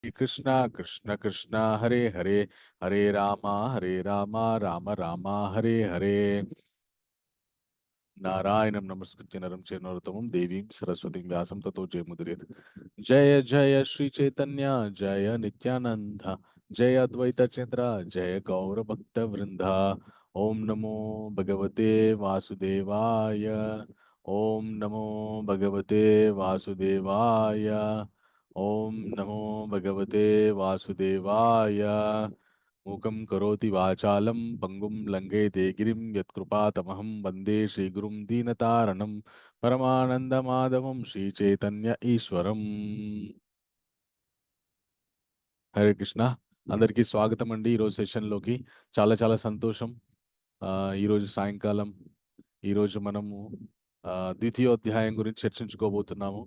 कृष्ण कृष्ण कृष्ण हरे हरे हरे राम राम राम हरे हरे नारायणं नमस्कृत्य नरं चैव नरोत्तमं देवीं सरस्वतीं व्यासं ततो जयमुदीरयेत्। जय जय श्री चैतन्य जय नित्यानंद जय अद्वैत चंद्र जय गौर भक्त वृंदा। ओम नमो भगवते वासुदेवाय। ओम नमो भगवते वासुदेवाय। ओम नमो भगवते वासुदेवाय। मूकं करोति वाचालं पङ्गुं लङ्घयते गिरिं यत्कृपातमहं वन्दे श्रीगुरुं दीनतारणं परमानन्दमाधवं श्रीचैतन्य ఈశ్వరం. హరే కృష్ణ. అందరికీ స్వాగతం అండి ఈరోజు సెషన్లోకి. చాలా చాలా సంతోషం. ఈరోజు సాయంకాలం ఈరోజు మనము ద్వితీయోధ్యాయం గురించి చర్చించుకోబోతున్నాము.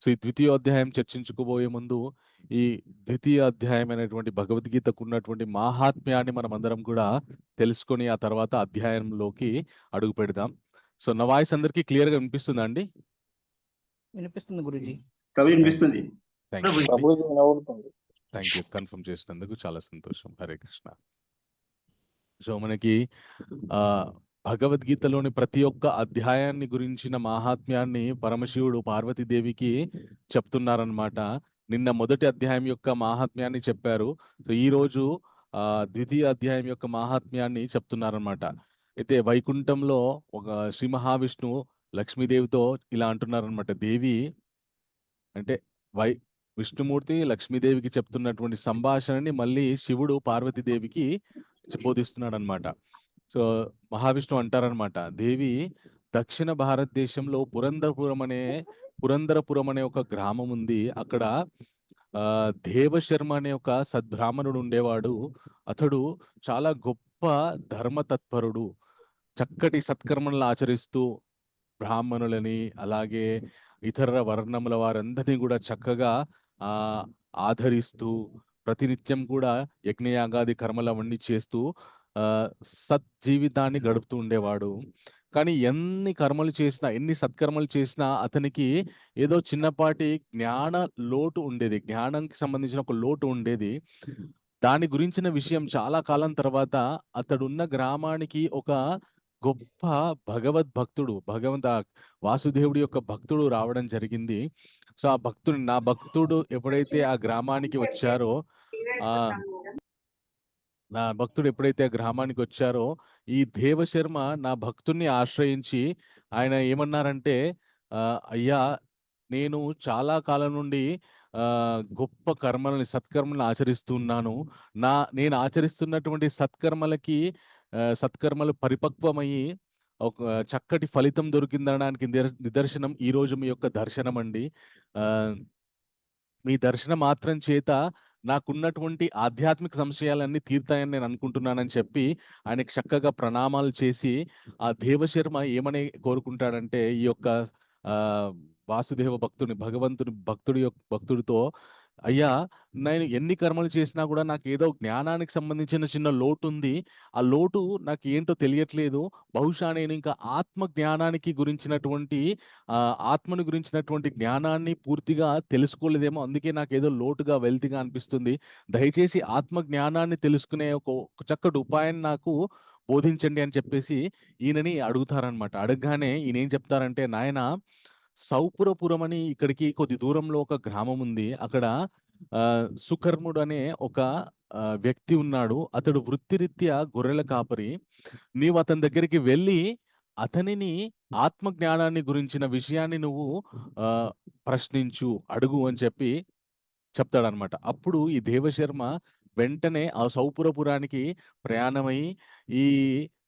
సో ఈ ద్వితీయోధ్యాయం చర్చించుకోబోయే ముందు ఈ ద్వితీయ అధ్యాయం అనేటువంటి భగవద్గీతకు ఉన్నటువంటి మాహాత్మ్యాన్ని మనం అందరం కూడా తెలుసుకొని ఆ తర్వాత అధ్యాయంలోకి అడుగు పెడదాం. సో నా వాయిస్ అందరికీ క్లియర్గా వినిపిస్తుందా అండి? వినిపిస్తుంది గురుజీ. కవి వినిపిస్తుంది. Thank you. కన్ఫర్మ్ చేసినందుకు చాలా సంతోషం. హరే కృష్ణ. సో మనకి భగవద్గీతలోని ప్రతి ఒక్క అధ్యాయాన్ని గురించిన మాహాత్మ్యాన్ని పరమశివుడు పార్వతీదేవికి చెప్తున్నారనమాట. నిన్న మొదటి అధ్యాయం యొక్క మాహాత్మ్యాన్ని చెప్పారు. సో ఈ రోజు ద్వితీయ అధ్యాయం యొక్క మాహాత్మ్యాన్ని చెప్తున్నారనమాట. అయితే వైకుంఠంలో ఒక శ్రీ మహావిష్ణువు లక్ష్మీదేవితో ఇలా అంటున్నారనమాట. దేవి అంటే విష్ణుమూర్తి లక్ష్మీదేవికి చెప్తున్నటువంటి సంభాషణని మళ్ళీ శివుడు పార్వతీదేవికి బోధిస్తున్నాడు అనమాట. సో మహావిష్ణువు అంటారనమాట, దేవి దక్షిణ భారతదేశంలో పురందరపురం అనే ఒక గ్రామం ఉంది. అక్కడ దేవశర్మ అనే ఒక సద్బ్రాహ్మణుడు ఉండేవాడు. అతడు చాలా గొప్ప ధర్మతత్పరుడు. చక్కటి సత్కర్మలను ఆచరిస్తూ బ్రాహ్మణులని అలాగే ఇతర వర్ణముల వారందరినీ కూడా చక్కగా ఆధరిస్తూ ప్రతినిత్యం కూడా యజ్ఞయాగాది కర్మలవన్నీ చేస్తూ సజ్జీవితాన్ని గడుపుతూ ఉండేవాడు. కానీ ఎన్ని కర్మలు చేసినా ఎన్ని సత్కర్మలు చేసినా అతనికి ఏదో చిన్నపాటి జ్ఞాన లోటు ఉండేది. జ్ఞానానికి సంబంధించిన ఒక లోటు ఉండేది. దాని గురించిన విషయం చాలా కాలం తర్వాత అతడున్న గ్రామానికి ఒక గొప్ప భగవద్భక్తుడు వాసుదేవుడి యొక్క భక్తుడు రావడం జరిగింది. సో ఆ నా భక్తుడు ఎప్పుడైతే ఆ గ్రామానికి వచ్చారో ఈ దేవశర్మ నా భక్తుణ్ణి ఆశ్రయించి ఆయన ఏమన్నారంటే, అయ్యా నేను చాలా కాలం నుండి గొప్ప సత్కర్మలను ఆచరిస్తున్నాను. నేను ఆచరిస్తున్నటువంటి సత్కర్మలు పరిపక్వమయ్యి ఒక చక్కటి ఫలితం దొరికిందనడానికి నిదర్శనం ఈ రోజు మీ యొక్క దర్శనం అండి. మీ దర్శన మాత్రం చేత నాకున్నటువంటి ఆధ్యాత్మిక సంశయాలన్నీ తీరుతాయని నేను అనుకుంటున్నానని చెప్పి ఆయనకి చక్కగా ప్రణామాలు చేసి ఆ దేవశర్మ ఏమని కోరుకుంటాడంటే, ఈ యొక్క వాసుదేవ భక్తుడితో, అయ్యా నేను ఎన్ని కర్మలు చేసినా కూడా నాకు ఏదో జ్ఞానానికి సంబంధించిన చిన్న లోటు ఉంది. ఆ లోటు నాకు ఏంటో తెలియట్లేదు. బహుశా నేను ఇంకా ఆత్మని గురించినటువంటి జ్ఞానాన్ని పూర్తిగా తెలుసుకోలేదేమో. అందుకే నాకు ఏదో లోటుగా వెల్తిగా అనిపిస్తుంది. దయచేసి ఆత్మ జ్ఞానాన్ని తెలుసుకునే ఒక చక్కటి ఉపాయాన్ని నాకు బోధించండి అని చెప్పేసి ఈయనని అడుగుతారనమాట. అడగగానే ఈయన ఏం చెప్తారంటే, నాయన సౌపురపురం అని ఇక్కడికి కొద్ది దూరంలో ఒక గ్రామం ఉంది. అక్కడ సుకర్ముడు అనే ఒక వ్యక్తి ఉన్నాడు. అతడు వృత్తిరీత్యా గొర్రెల కాపరి. నీవు అతని దగ్గరికి వెళ్ళి అతనిని ఆత్మ జ్ఞానాన్ని గురించిన విషయాన్ని నువ్వు ప్రశ్నించు, అడుగు అని చెప్పి చెప్తాడనమాట. అప్పుడు ఈ దేవశర్మ వెంటనే ఆ సౌపురపురానికి ప్రయాణమై ఈ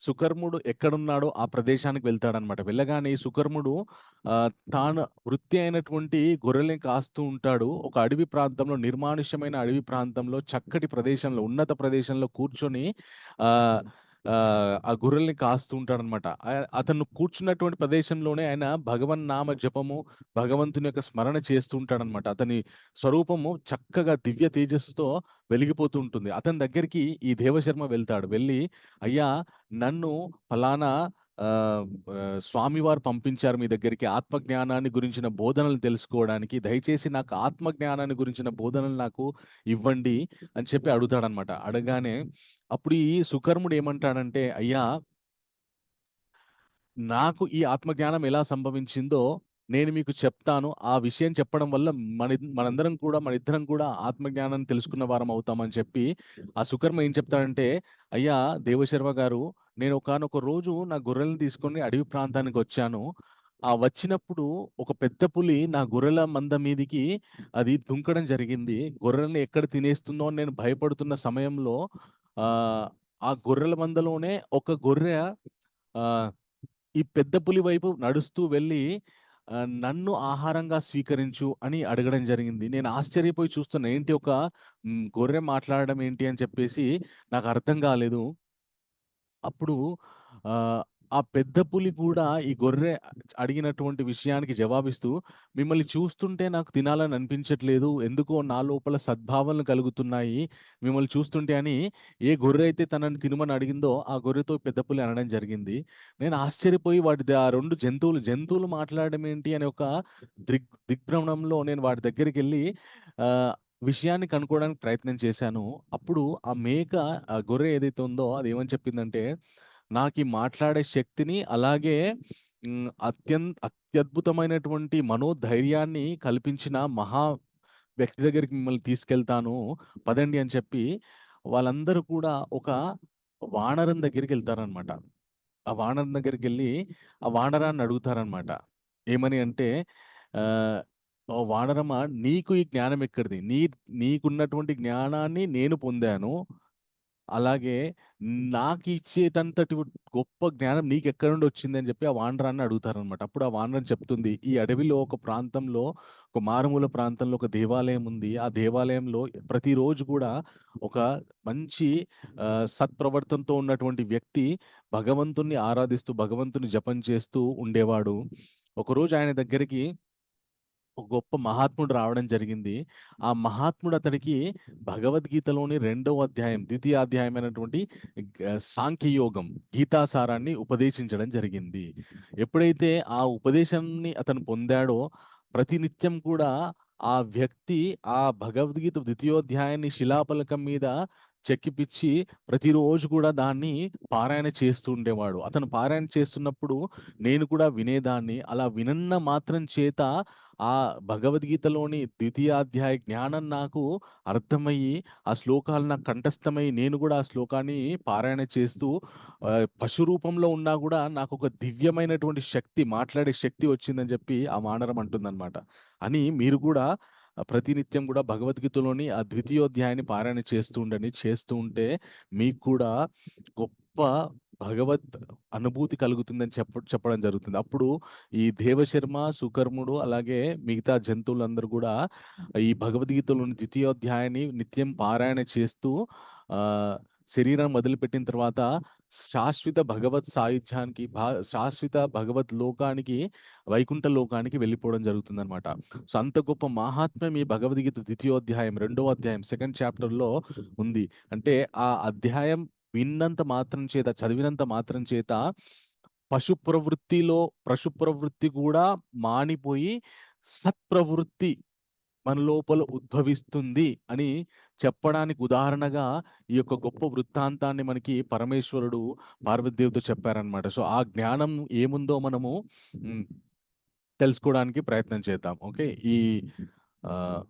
సుకర్ముడు ఎక్కడున్నాడో ఆ ప్రదేశానికి వెళ్తాడనమాట. వెళ్ళగానే ఈ సుకర్ముడు తాను వృత్తి అయినటువంటి గొర్రెల్ని కాస్తూ ఉంటాడు. ఒక అడవి ప్రాంతంలో, నిర్మానుష్యమైన అడవి ప్రాంతంలో, చక్కటి ప్రదేశంలో, ఉన్నత ప్రదేశంలో కూర్చొని ఆ గొర్రెల్ని కాస్తూ ఉంటాడనమాట. అతను కూర్చున్నటువంటి ప్రదేశంలోనే ఆయన భగవన్ నామ జపము, భగవంతుని యొక్క స్మరణ చేస్తూ ఉంటాడనమాట. అతని స్వరూపము చక్కగా దివ్య తేజస్సుతో వెలిగిపోతూ ఉంటుంది. అతని దగ్గరికి ఈ దేవశర్మ వెళ్తాడు. వెళ్ళి, అయ్యా నన్ను ఫలానా స్వామివారు పంపించారు మీ దగ్గరికి ఆత్మ జ్ఞానాన్ని గురించిన బోధనలు తెలుసుకోవడానికి. దయచేసి నాకు ఆత్మ జ్ఞానాన్ని గురించిన బోధనలు నాకు ఇవ్వండి అని చెప్పి అడుగుతాడనమాట. అడగగానే అప్పుడు ఈ సుకర్ముడు ఏమంటాడంటే, అయ్యా నాకు ఈ ఆత్మజ్ఞానం ఎలా సంభవించిందో నేను మీకు చెప్తాను. ఆ విషయం చెప్పడం వల్ల మనిద్దరం కూడా ఆత్మజ్ఞానాన్ని తెలుసుకున్న వారం అవుతామని చెప్పి, ఆ సుకర్మ ఏం చెప్తాడంటే, అయ్యా దేవశర్మ గారు, నేను ఒకానొక రోజు నా గొర్రెలను తీసుకొని అడవి ప్రాంతానికి వచ్చాను. ఆ వచ్చినప్పుడు ఒక పెద్ద పులి నా గొర్రెల మంద మీదికి అది దుంకడం జరిగింది. గొర్రెల్ని ఎక్కడ తినేస్తుందో అని నేను భయపడుతున్న సమయంలో ఆ గొర్రెల మందలోనే ఒక గొర్రె ఆహ్ ఈ పెద్ద పులి వైపు నడుస్తూ వెళ్ళి నన్ను ఆహారంగా స్వీకరించు అని అడగడం జరిగింది. నేను ఆశ్చర్యపోయి చూస్తున్నా. ఏంటి ఒక గొర్రె మాట్లాడడం ఏంటి అని చెప్పేసి నాకు అర్థం కాలేదు. అప్పుడు ఆహ్, ఆ పెద్ద పులి కూడా ఈ గొర్రె అడిగినటువంటి విషయానికి జవాబిస్తూ, మిమ్మల్ని చూస్తుంటే నాకు తినాలని అనిపించట్లేదు. ఎందుకో నా లోపల సద్భావనలు కలుగుతున్నాయి. మిమ్మల్ని చూస్తుంటే అని ఏ గొర్రె అయితే తనని తినమని అడిగిందో, ఆ గొర్రెతో పెద్ద పులి అనడం జరిగింది. నేను ఆశ్చర్యపోయి ఆ 2 జంతువులు మాట్లాడడం ఏంటి అనే ఒక దిగ్భ్రమణంలో నేను వాటి దగ్గరికెళ్ళి ఆహ్, విషయాన్ని కనుక్కోవడానికి ప్రయత్నం చేశాను. అప్పుడు ఆ గొర్రె ఏదైతే ఉందో అది ఏమని చెప్పిందంటే, నాకీ మాట్లాడే శక్తిని అలాగే అత్యద్భుతమైనటువంటి మనోధైర్యాన్ని కల్పించిన మహా వ్యక్తి దగ్గరికి మిమ్మల్ని తీసుకెళ్తాను. పదండి అని చెప్పి వాళ్ళందరూ కూడా ఒక వానరం దగ్గరికెళ్తారనమాట. ఆ వానరం దగ్గరికెళ్ళి ఆ వానరాన్ని అడుగుతారనమాట. ఏమని అంటే ఆహ్, "ఓ వానరమా, నీకు ఈ జ్ఞానం ఎక్కడిది? నీకున్నటువంటి జ్ఞానాన్ని నేను పొందాను. అలాగే నాకిచ్చేటంతటి గొప్ప జ్ఞానం నీకెక్కడి నుండి వచ్చిందని" చెప్పి ఆ వానరాన్ని అడుగుతారనమాట. అప్పుడు ఆ వానరం చెప్తుంది, "ఈ అడవిలో ఒక ప్రాంతంలో, ఒక మారుమూల ప్రాంతంలో ఒక దేవాలయం ఉంది. ఆ దేవాలయంలో ప్రతిరోజు కూడా ఒక మంచి సత్ప్రవర్తనతో ఉన్నటువంటి వ్యక్తి భగవంతుడిని ఆరాధిస్తూ, భగవంతుని జపం చేస్తూ ఉండేవాడు. ఒకరోజు ఆయన దగ్గరికి ఒక గొప్ప మహాత్ముడు రావడం జరిగింది. ఆ మహాత్ముడు అతడికి భగవద్గీతలోని రెండవ అధ్యాయం, ద్వితీయ అధ్యాయమైనటువంటి సాంఖ్యయోగం, గీతాసారాన్ని ఉపదేశించడం జరిగింది. ఎప్పుడైతే ఆ ఉపదేశాన్ని అతను పొందాడో, ప్రతినిత్యం కూడా ఆ వ్యక్తి ఆ భగవద్గీత ద్వితీయోధ్యాయాన్ని శిలాఫలకం మీద చెక్కిపిచ్చి ప్రతిరోజు కూడా దాన్ని పారాయణ చేస్తూ ఉండేవాడు. అతను పారాయణ చేస్తున్నప్పుడు నేను కూడా వినేదాన్ని. అలా వినన్న మాత్రం చేత ఆ భగవద్గీతలోని ద్వితీయాధ్యాయ జ్ఞానం నాకు అర్థమయ్యి, ఆ శ్లోకాలు నాకు కంఠస్థమై, నేను కూడా ఆ శ్లోకాన్ని పారాయణ చేస్తూ పశు రూపంలో ఉన్నా గూడా నాకొక దివ్యమైనటువంటి శక్తి, మాట్లాడే శక్తి వచ్చిందని చెప్పి ఆ వానరం అంటుందనమాట. అని మీరు కూడా ప్రతినిత్యం గూడా భగవద్గీతలోని ఆ ద్వితీయోధ్యాయాన్ని పారాయణ చేస్తూ ఉండండి. చేస్తూ ఉంటే మీకు కూడా గొప్ప భగవత్ అనుభూతి కలుగుతుందని చెప్పడం జరుగుతుంది. అప్పుడు ఈ దేవశర్మ, సుకర్ముడు అలాగే మిగతా జంతువులందరూ గూడా ఈ భగవద్గీతలోని ద్వితీయోధ్యాయాన్ని నిత్యం పారాయణ చేస్తూ ఆహ్, శరీరం వదిలిపెట్టిన తర్వాత శాశ్వత భగవత్ సాయుధ్యానికి శాశ్వత భగవత్ లోకానికి, వైకుంఠ లోకానికి వెళ్ళిపోవడం జరుగుతుందనమాట. సో, అంత గొప్ప మాహాత్మ్యం ఈ భగవద్గీత ద్వితీయోధ్యాయం, రెండవ అధ్యాయం సెకండ్ చాప్టర్‌లో ఉంది. అంటే ఆ అధ్యాయం విన్నంత మాత్రం చేత, చదివినంత మాత్రం చేత పశు ప్రవృత్తి గూడా మానిపోయి సత్ప్రవృత్తి మన లోపల ఉద్భవిస్తుంది అని చెప్పడానికి ఉదాహరణగా ఈ యొక్క గొప్ప వృత్తాంతాన్ని మనకి పరమేశ్వరుడు పార్వతీదేవితో చెప్పారనమాట. సో, ఆ జ్ఞానం ఏముందో మనము హ్మ్, తెలుసుకోవడానికి ప్రయత్నం చేద్దాం. ఓకే. ఆహ్,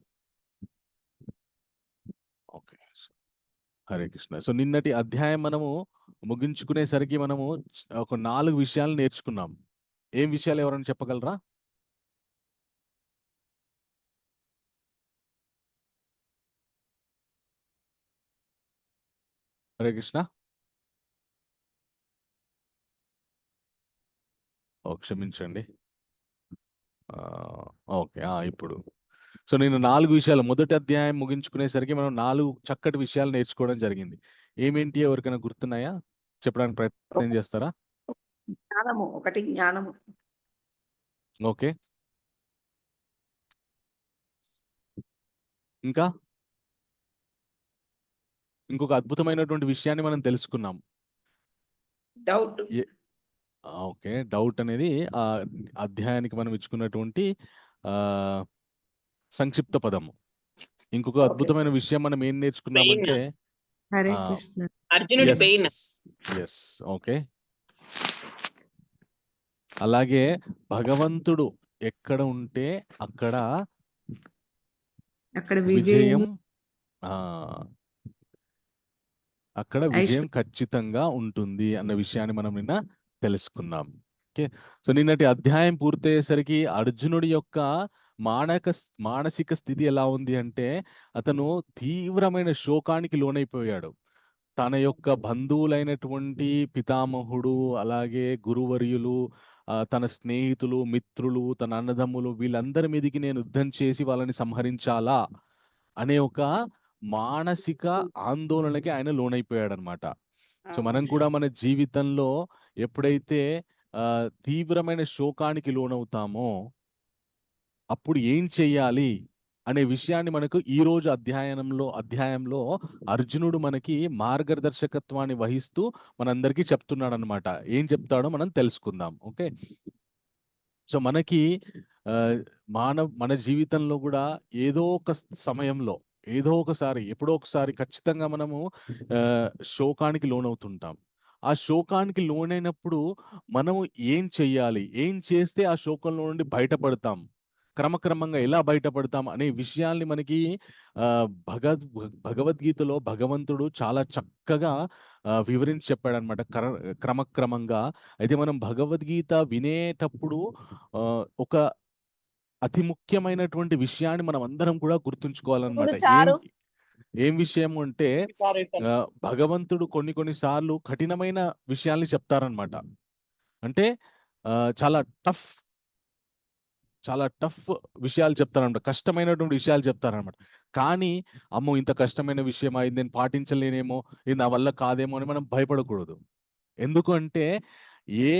ఓకే. హరే కృష్ణ. సో, నిన్నటి అధ్యాయం మనము ముగించుకునేసరికి మనము ఒక 4 విషయాలు నేర్చుకున్నాం. ఏం విషయాలు ఎవరైనా చెప్పగలరా? హరే కృష్ణ. ఓహ్! క్షమించండి. ఓకే. ఇప్పుడు. సో, నేను 4 విషయాలు మొదటి అధ్యాయం ముగించుకునేసరికి మనం 4 చక్కటి విషయాలు నేర్చుకోవడం జరిగింది. ఏమేంటి ఎవరికైనా గుర్తున్నాయా? చెప్పడానికి ప్రయత్నం చేస్తారా? ఒకటి జ్ఞానము. ఓకే. ఇంకా? ఇంకొక అద్భుతమైనటువంటి విషయాన్ని మనం తెలుసుకున్నాం. డౌట్. ఏ ఓకే. డౌట్ అనేది అధ్యాయానికి మనం ఇచ్చుకున్నటువంటి సంక్షిప్త పదము. ఇంకొక ఓకే అద్భుతమైన సార్. విషయం మనం ఏం నేర్చుకున్నామంటే హరే ఆ, కృష్ణ. అర్జునుడి ఎస్ పెయిన్. Yes okay. అలాగే భగవంతుడు ఎక్కడ ఉంటే అక్కడ అక్కడ విజయం విజయం ఆ అక్కడ విజయం ఖచ్చితంగా ఉంటుంది అన్న విషయాన్ని మనం నిన్న తెలుసుకున్నాం. ఓకే. సో నిన్నటి అధ్యాయం పూర్తయ్యేసరికి అర్జునుడి యొక్క మానసిక స్థితి ఎలా ఉంది అంటే అతను తీవ్రమైన శోకానికి లోనైపోయాడు. తన యొక్క బంధువులైనటువంటి పితామహుడు, అలాగే గురువర్యులు, తన స్నేహితులు, మిత్రులు, తన అన్నదమ్ములు వీళ్ళందరి మీదకి నేను యుద్ధం చేసి వాళ్ళని సంహరించాలా అనే ఒక మానసిక ఆందోళనకి ఆయన లోనైపోయాడనమాట. సో మనం కూడా మన జీవితంలో ఎప్పుడైతే తీవ్రమైన శోకానికి లోనవుతామో అప్పుడు ఏం చెయ్యాలి అనే విషయాన్ని మనకు ఈ రోజు అధ్యాయంలో అర్జునుడు మనకి మార్గదర్శకత్వాన్ని వహిస్తూ మనందరికీ చెప్తున్నాడు అనమాట. ఏం చెప్తాడో మనం తెలుసుకుందాం. ఓకే. సో మనకి ఆ, మన జీవితంలో కూడా ఏదో ఒక సమయంలో ఏదో ఒకసారి ఎప్పుడో ఒకసారి ఖచ్చితంగా మనము ఆ, శోకానికి లోనవుతుంటాం. ఆ శోకానికి లోనైనప్పుడు మనం ఏం చెయ్యాలి, ఏం చేస్తే ఆ శోకంలో నుండి బయటపడతాం, క్రమక్రమంగా ఎలా బయటపడతాం అనే విషయాల్ని మనకి ఆ, భగవద్గీతలో భగవంతుడు చాలా చక్కగా వివరించి చెప్పాడనమాట క్రమక్రమంగా. అయితే మనం భగవద్గీత వినేటప్పుడు ఒక అతి ముఖ్యమైనటువంటి విషయాన్ని మనం అందరం కూడా గుర్తుంచుకోవాలన్నమాట. ఏం విషయం అంటే భగవంతుడు కొన్ని సార్లు కఠినమైన విషయాల్ని చెప్తారనమాట. అంటే ఆ, చాలా టఫ్ చాలా టఫ్ విషయాలు చెప్తారనమాట. కష్టమైనటువంటి విషయాలు చెప్తారనమాట. కానీ అమ్మో ఇంత కష్టమైన విషయమా, ఇది నేను పాటించలేనేమో, ఇది నా వల్ల కాదేమో అని మనం భయపడకూడదు. ఎందుకు అంటే ఏ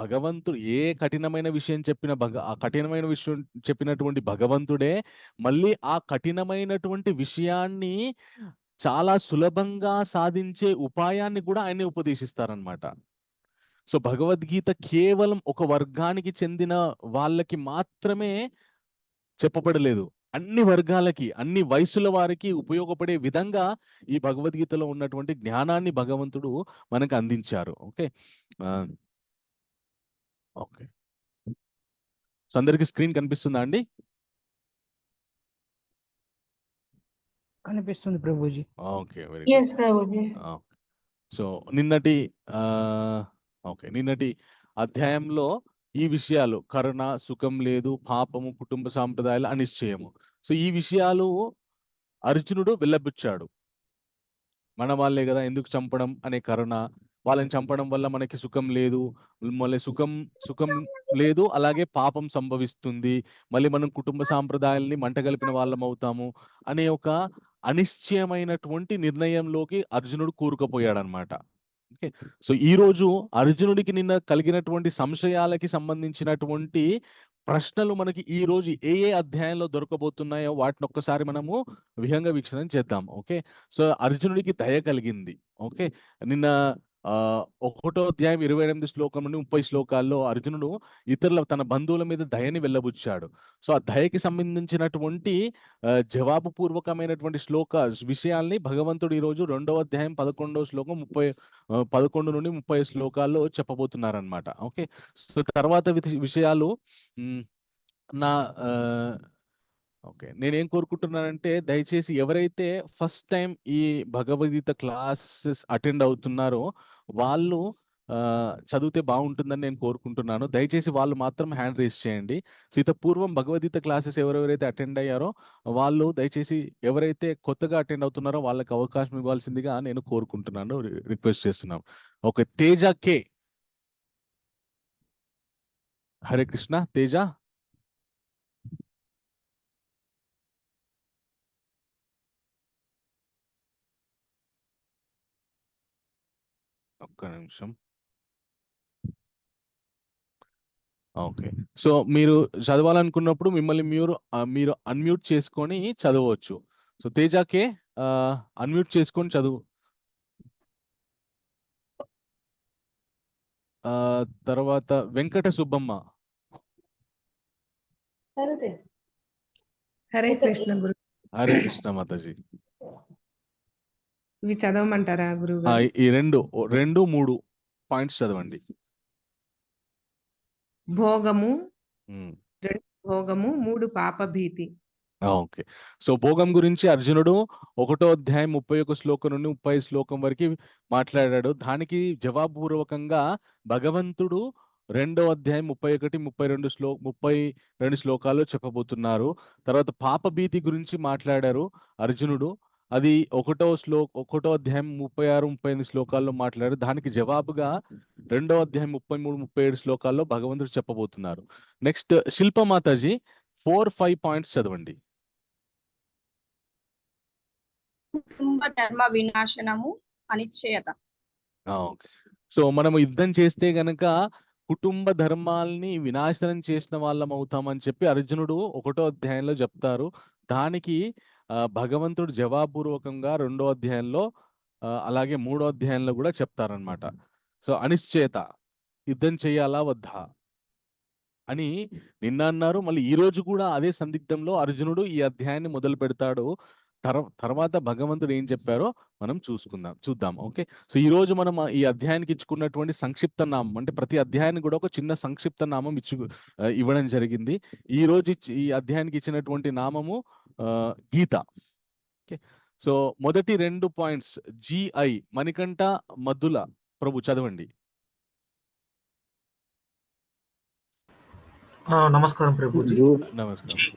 భగవంతుడు ఏ కఠినమైన విషయం చెప్పిన ఆ కఠినమైన విషయం చెప్పినటువంటి భగవంతుడే మళ్ళీ ఆ కఠినమైనటువంటి విషయాన్ని చాలా సులభంగా సాధించే ఉపాయాన్ని కూడా ఆయనే ఉపదేశిస్తారనమాట. సో భగవద్గీత కేవలం ఒక వర్గానికి చెందిన వాళ్ళకి మాత్రమే చెప్పబడలేదు. అన్ని వర్గాలకి, అన్ని వయసుల వారికి ఉపయోగపడే విధంగా ఈ భగవద్గీతలో ఉన్నటువంటి జ్ఞానాన్ని భగవంతుడు మనకు అందించారు. ఓకే. ఓకే. సో అందరికి స్క్రీన్ కనిపిస్తుందా అండి? కనిపిస్తుంది Prabhuji. Okay, very good. Yes Prabhuji. So నిన్నటి అధ్యాయంలో ఈ విషయాలు కరుణ, సుఖం లేదు, పాపము, కుటుంబ సాంప్రదాయాలు, అనిశ్చయము. సో ఈ విషయాలు అర్జునుడు వెళ్ళబుచ్చాడు. మన వాళ్ళే కదా, ఎందుకు చంపడం అనే కరుణ, వాళ్ళని చంపడం వల్ల మనకి సుఖం లేదు, మళ్ళీ సుఖం లేదు, అలాగే పాపం సంభవిస్తుంది, మళ్ళీ మనం కుటుంబ సాంప్రదాయాల్ని మంటగలిపిన వాళ్ళం అవుతాము అనే ఒక అనిశ్చయమైనటువంటి నిర్ణయంలోకి అర్జునుడు కూరుకుపోయాడనమాట. ఓకే. సో ఈ రోజు అర్జునుడికి నిన్న కలిగినటువంటి సంశయాలకి సంబంధించినటువంటి ప్రశ్నలు మనకి ఈ రోజు ఏ అధ్యాయంలో దొరకబోతున్నాయో వాటిని ఒక్కసారి మనము విహంగ వీక్షణం చేద్దాం. ఓకే. సో అర్జునుడికి దయ కలిగింది. ఓకే. నిన్న 1వ అధ్యాయం 28 శ్లోకం నుండి 30 శ్లోకాల్లో అర్జునుడు తన బంధువుల మీద దయని వెళ్ళబుచ్చాడు. సో ఆ దయకి సంబంధించినటువంటి జవాబు పూర్వకమైనటువంటి విషయాల్ని భగవంతుడు ఈ రోజు 2వ అధ్యాయం 11వ శ్లోకం 11 నుండి 30 శ్లోకాల్లో చెప్పబోతున్నారనమాట. ఓకే. సో తర్వాత విషయాలు నా ఓకే, నేనేం కోరుకుంటున్నానంటే దయచేసి ఎవరైతే ఫస్ట్ టైం ఈ భగవద్గీత క్లాసెస్ అటెండ్ అవుతున్నారో వాళ్ళు చదివితే బాగుంటుందని నేను కోరుకుంటున్నాను. దయచేసి వాళ్ళు మాత్రం హ్యాండ్ రేస్ చేయండి. పూర్వం భగవద్గీత క్లాసెస్ ఎవరెవరైతే అటెండ్ అయ్యారో వాళ్ళు దయచేసి ఎవరైతే కొత్తగా అటెండ్ అవుతున్నారో వాళ్ళకి అవకాశం ఇవ్వాల్సిందిగా నేను కోరుకుంటున్నాను, రిక్వెస్ట్ చేస్తున్నాను. ఓకే, తేజ కే. హరే కృష్ణ. తేజ. ఒక్క నిమిషం. ఓకే. సో మీరు చదవాలనుకున్నప్పుడు మిమ్మల్ని మీరు అన్మ్యూట్ చేసుకొని చదవచ్చు. సో తేజాకే అన్మ్యూట్ చేసుకొని చదువు. తర్వాత వెంకట సుబ్బమ్మ. హరే కృష్ణ గురు. హరే కృష్ణ మాతాజీ. ఇవి చదవమంటారా గురువు గారు? ఈ రెండు మూడు పాయింట్స్ చదవండి. భోగము, ఉమ్. 2 భోగము, 3 పాప భీతి. ఓకే. సో భోగం గురించి అర్జునుడు 1వ అధ్యాయం 31 శ్లోకం నుండి 30 శ్లోకం వరకు మాట్లాడాడు. దానికి జవాబుపూర్వకంగా భగవంతుడు 2వ అధ్యాయం 31, 32 శ్లోకాలు చెప్పబోతున్నారు. తర్వాత పాప భీతి గురించి మాట్లాడారు అర్జునుడు. అది 1వ అధ్యాయం 36, 35 శ్లోకాల్లో మాట్లాడారు. దానికి జవాబుగా 2వ అధ్యాయం 33, 37 శ్లోకాల్లో భగవంతుడు చెప్పబోతున్నారు. నెక్స్ట్ శిల్పమాతాజీ 4-5 పాయింట్స్ చదవండి. కుటుంబ ధర్మ వినాశనము, అనిశ్చయత. సో మనము యుద్ధం చేస్తే గనక కుటుంబ ధర్మాల్ని వినాశనం చేసిన వాళ్ళం అవుతామని చెప్పి అర్జునుడు 1వ అధ్యాయంలో చెప్తారు. దానికి భగవంతుడు జవాబుపూర్వకంగా 2వ అధ్యాయంలో అలాగే 3వ అధ్యాయంలో కూడా చెప్తారనమాట. సో అనిశ్చయత, యుద్ధం చేయాలా వద్దా అని నిన్న అన్నారు. మళ్ళీ ఈ రోజు కూడా అదే సందిగ్ధంలో అర్జునుడు ఈ అధ్యాయాన్ని మొదలు పెడతాడు. తర్వాత భగవంతుడు ఏం చెప్పారో మనం చూద్దాం. ఓకే. సో ఈ రోజు మనం ఈ అధ్యాయానికి ఇచ్చుకున్నటువంటి సంక్షిప్త నామం, అంటే ప్రతి అధ్యాయానికి కూడా ఒక చిన్న సంక్షిప్త నామం ఇవ్వడం జరిగింది. ఈ రోజు ఈ అధ్యాయానికి ఇచ్చినటువంటి నామము గీత. ఓకే. సో మొదటి 2 పాయింట్స్ GI మణికంఠ మద్దుల ప్రభు చదవండి. నమస్కారం ప్రభుజీ. నమస్కారం.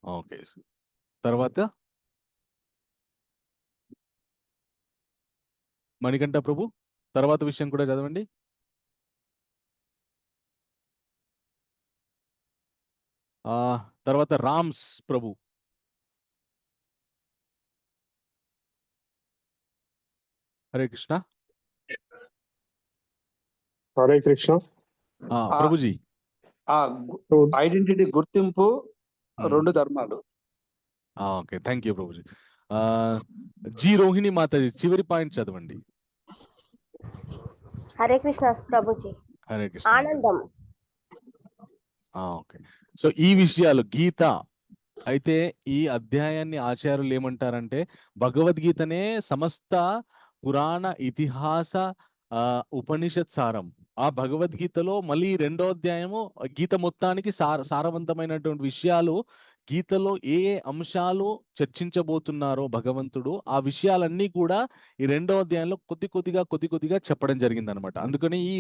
ఓకే. తర్వాత మణికంఠ ప్రభు తర్వాత విషయం కూడా చదవండి. తర్వాత రామ్స్ ప్రభు. హరే కృష్ణ. హరే కృష్ణ ప్రభుజీ. ఐడెంటిటీ గుర్తింపు 2 ధర్మాలు. Okay, thank you Prabhuji. G Rohini Mataji చివరి పాయింట్ చదవండి. హరే కృష్ణ ప్రభుజీ. హరే కృష్ణ. ఆనందం. ఓకే. సో ఈ విషయాలు గీత అయితే ఈ అధ్యాయాన్ని ఆచార్యులు ఏమంటారంటే భగవద్గీతనే సమస్త పురాణ ఇతిహాస ఉపనిషత్ సారం. ఆ భగవద్గీతలో మళ్ళీ 2వ అధ్యాయము గీత మొత్తానికి సారవంతమైనటువంటి విషయాలు, గీతలో ఏ అంశాలు చర్చించబోతున్నారో భగవంతుడు ఆ విషయాలన్నీ కూడా ఈ 2వ అధ్యాయంలో కొద్దిగా చెప్పడం జరిగింది అనమాట. అందుకని ఈ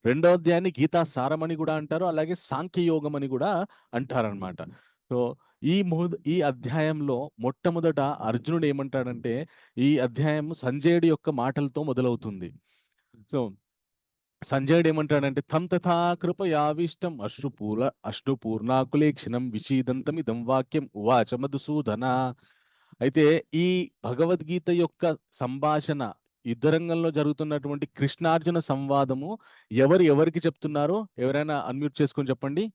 2వ అధ్యాయాన్ని గీతా సారం అని కూడా అంటారు, అలాగే సాంఖ్యయోగం అని కూడా అంటారనమాట. సో ఈ అధ్యాయంలో మొట్టమొదట అర్జునుడు ఏమంటాడంటే, ఈ అధ్యాయం సంజయుడి యొక్క మాటలతో మొదలవుతుంది. సో సంజయుడు ఏమంటాడంటే తం తథా కృపయావిష్టం అశ్రుపూర్ణాకులేక్షణం విషీదంతమిదం వాక్యం ఉవాచ మధుసూదన. అయితే ఈ భగవద్గీత యొక్క సంభాషణ యుద్ధరంగంలో జరుగుతున్నటువంటి కృష్ణార్జున సంవాదము ఎవరికి చెప్తున్నారో ఎవరైనా అన్మ్యూట్ చేసుకొని చెప్పండి.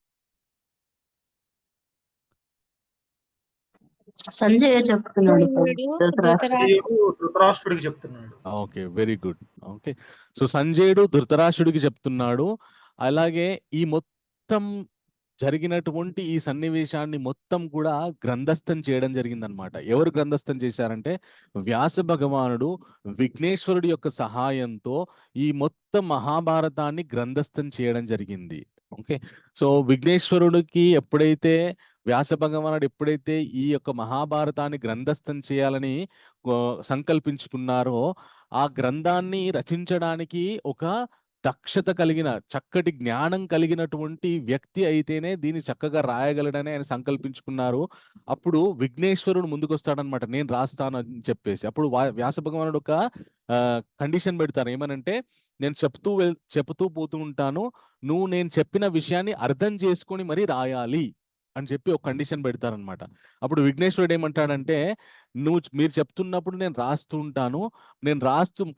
సంజయ్ చెప్తున్నాడు. ధృతరాష్ట్రుడికి చెప్తున్నాడు. Okay, very good. Okay. So సంజయుడు ధృతరాష్ట్రుడికి చెప్తున్నాడు. అలాగే ఈ మొత్తం జరిగినటువంటి ఈ సన్నివేశాన్ని మొత్తం కూడా గ్రంథస్థం చేయడం జరిగిందనమాట. ఎవరు గ్రంథస్థం చేశారంటే వ్యాస భగవానుడు విఘ్నేశ్వరుడి యొక్క సహాయంతో ఈ మొత్తం మహాభారతాన్ని గ్రంథస్థం చేయడం జరిగింది. ఓకే. సో విఘ్నేశ్వరుడికి ఎప్పుడైతే వ్యాస భగవానుడు ఎప్పుడైతే ఈ యొక్క మహాభారతాన్ని గ్రంథస్థం చేయాలని సంకల్పించుకున్నారో ఆ గ్రంథాన్ని రచించడానికి ఒక దక్షత కలిగిన చక్కటి జ్ఞానం కలిగినటువంటి వ్యక్తి అయితేనే దీన్ని చక్కగా రాయగలడని ఆయన సంకల్పించుకున్నారు. అప్పుడు విఘ్నేశ్వరుడు ముందుకు వస్తాడనమాట, నేను రాస్తాను అని చెప్పేసి. అప్పుడు వ్యాస భగవానుడు ఒక కండిషన్ పెడతారు, ఏమనంటే నేను చెప్తూ పోతూ ఉంటాను, నువ్వు నేను చెప్పిన విషయాన్ని అర్థం చేసుకొని మరి రాయాలి అని చెప్పి ఒక కండిషన్ పెడతారనమాట. అప్పుడు విఘ్నేశ్వరుడు ఏమంటాడంటే మీరు చెప్తున్నప్పుడు నేను రాస్తూ ఉంటాను,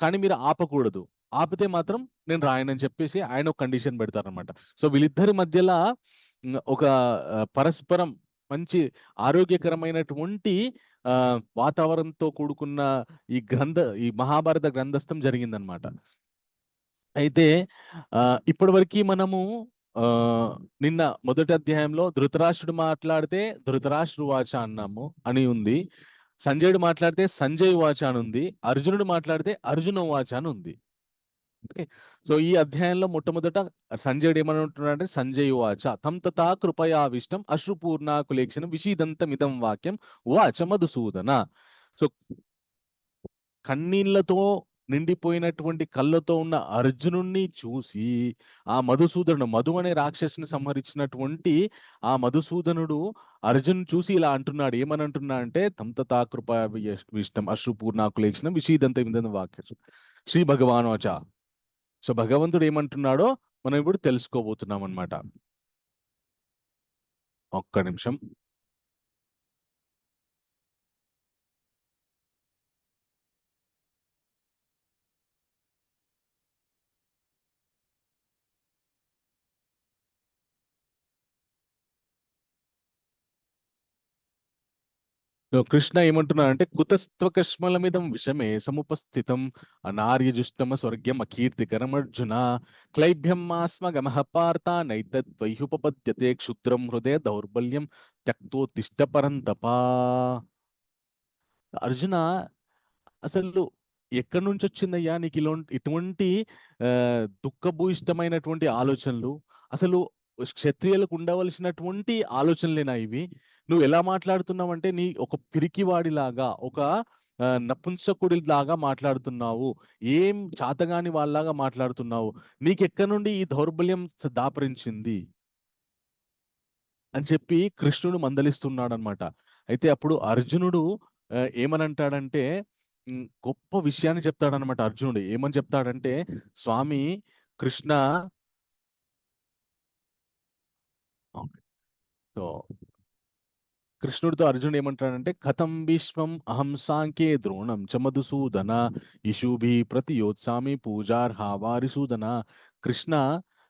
కానీ మీరు ఆపకూడదు, ఆపితే మాత్రం నేను రాయనని చెప్పేసి ఆయన ఒక కండిషన్ పెడతారనమాట. సో వీళ్ళిద్దరి మధ్యలో ఒక పరస్పరం మంచి ఆరోగ్యకరమైనటువంటి వాతావరణంతో కూడుకున్న ఈ మహాభారత గ్రంథస్థం జరిగిందనమాట. అయితే ఇప్పటివరకు మనము ఆ నిన్న మొదటి అధ్యాయంలో ధృతరాష్ట్రుడు మాట్లాడితే ధృతరాష్ట్రు వాచ అన్నాము అని ఉంది. సంజయుడు మాట్లాడితే సంజయ్ వాచ అని ఉంది. అర్జునుడు మాట్లాడితే అర్జున వాచ అని ఉంది. ఓకే, సో ఈ అధ్యాయంలో మొట్టమొదట సంజయుడు ఏమంటున్నాడంటే సంజయ్ వాచ తం తథా కృపయావిష్టం అశ్రుపూర్ణాకులేక్షణం విషీదంతమిదం వాక్యం వాచ మధుసూదన. సో కన్నీళ్లతో నిండిపోయినటువంటి కళ్ళతో ఉన్న అర్జునుణ్ణి చూసి ఆ మధుసూదనుడు, మధు అనే రాక్షసుని సంహరించినటువంటి ఆ మధుసూదనుడు అర్జున్ చూసి ఇలా అంటున్నాడు. ఏమని అంటున్నా అంటే తం తథా కృపా విష్టం అశ్రుపూర్ణాకులేక్షణం విషీదంతమిదం వాక్యం శ్రీ భగవానోచ. సో భగవంతుడు ఏమంటున్నాడో మనం ఇప్పుడు తెలుసుకోబోతున్నాం అన్నమాట. ఒక్క నిమిషం. కృష్ణ ఏమంటున్నాడంటే కుతస్త్వకష్మలమిదం విషమే సముపస్థితం అనార్యజుష్టమ స్వర్గ్యం అకీర్తికరం అర్జున క్లైభ్యం మాస్మ గమః పార్థ నైతద్వైహుపపద్యతే క్షుద్రం హృదయ దౌర్బల్యం త్యక్తోత్తిష్ట పరంతపా. అర్జున, అసలు ఎక్కడి నుంచి వచ్చిందయ్యా నీకు ఇటువంటి దుఃఖభూయిష్టమైనటువంటి ఆలోచనలు? అసలు క్షత్రియులకు ఉండవలసినటువంటి ఆలోచనలేనా ఇవి? నువ్వు ఎలా మాట్లాడుతున్నావంటే నీ ఒక పిరికివాడిలాగా, ఒక నపుంసకుడిలాగా మాట్లాడుతున్నావు, ఏం చాతగాని వాళ్ళలాగా మాట్లాడుతున్నావు. నీకెక్కడి నుండి ఈ దౌర్బల్యం దాపరించింది అని చెప్పి కృష్ణుడు మందలిస్తున్నాడు అనమాట. అయితే అప్పుడు అర్జునుడు ఏమనంటాడంటే గొప్ప విషయాన్ని చెప్తాడనమాట. అర్జునుడు ఏమని చెప్తాడంటే, స్వామి కృష్ణ, సో కృష్ణుడితో అర్జునుడు ఏమంటాడంటే కథం భీష్మం అహం సాంఖ్యే ద్రోణం చ మధుసూదన ఇషుభి ప్రతియోత్సామి పూజార్హా వారిసూదన. కృష్ణ,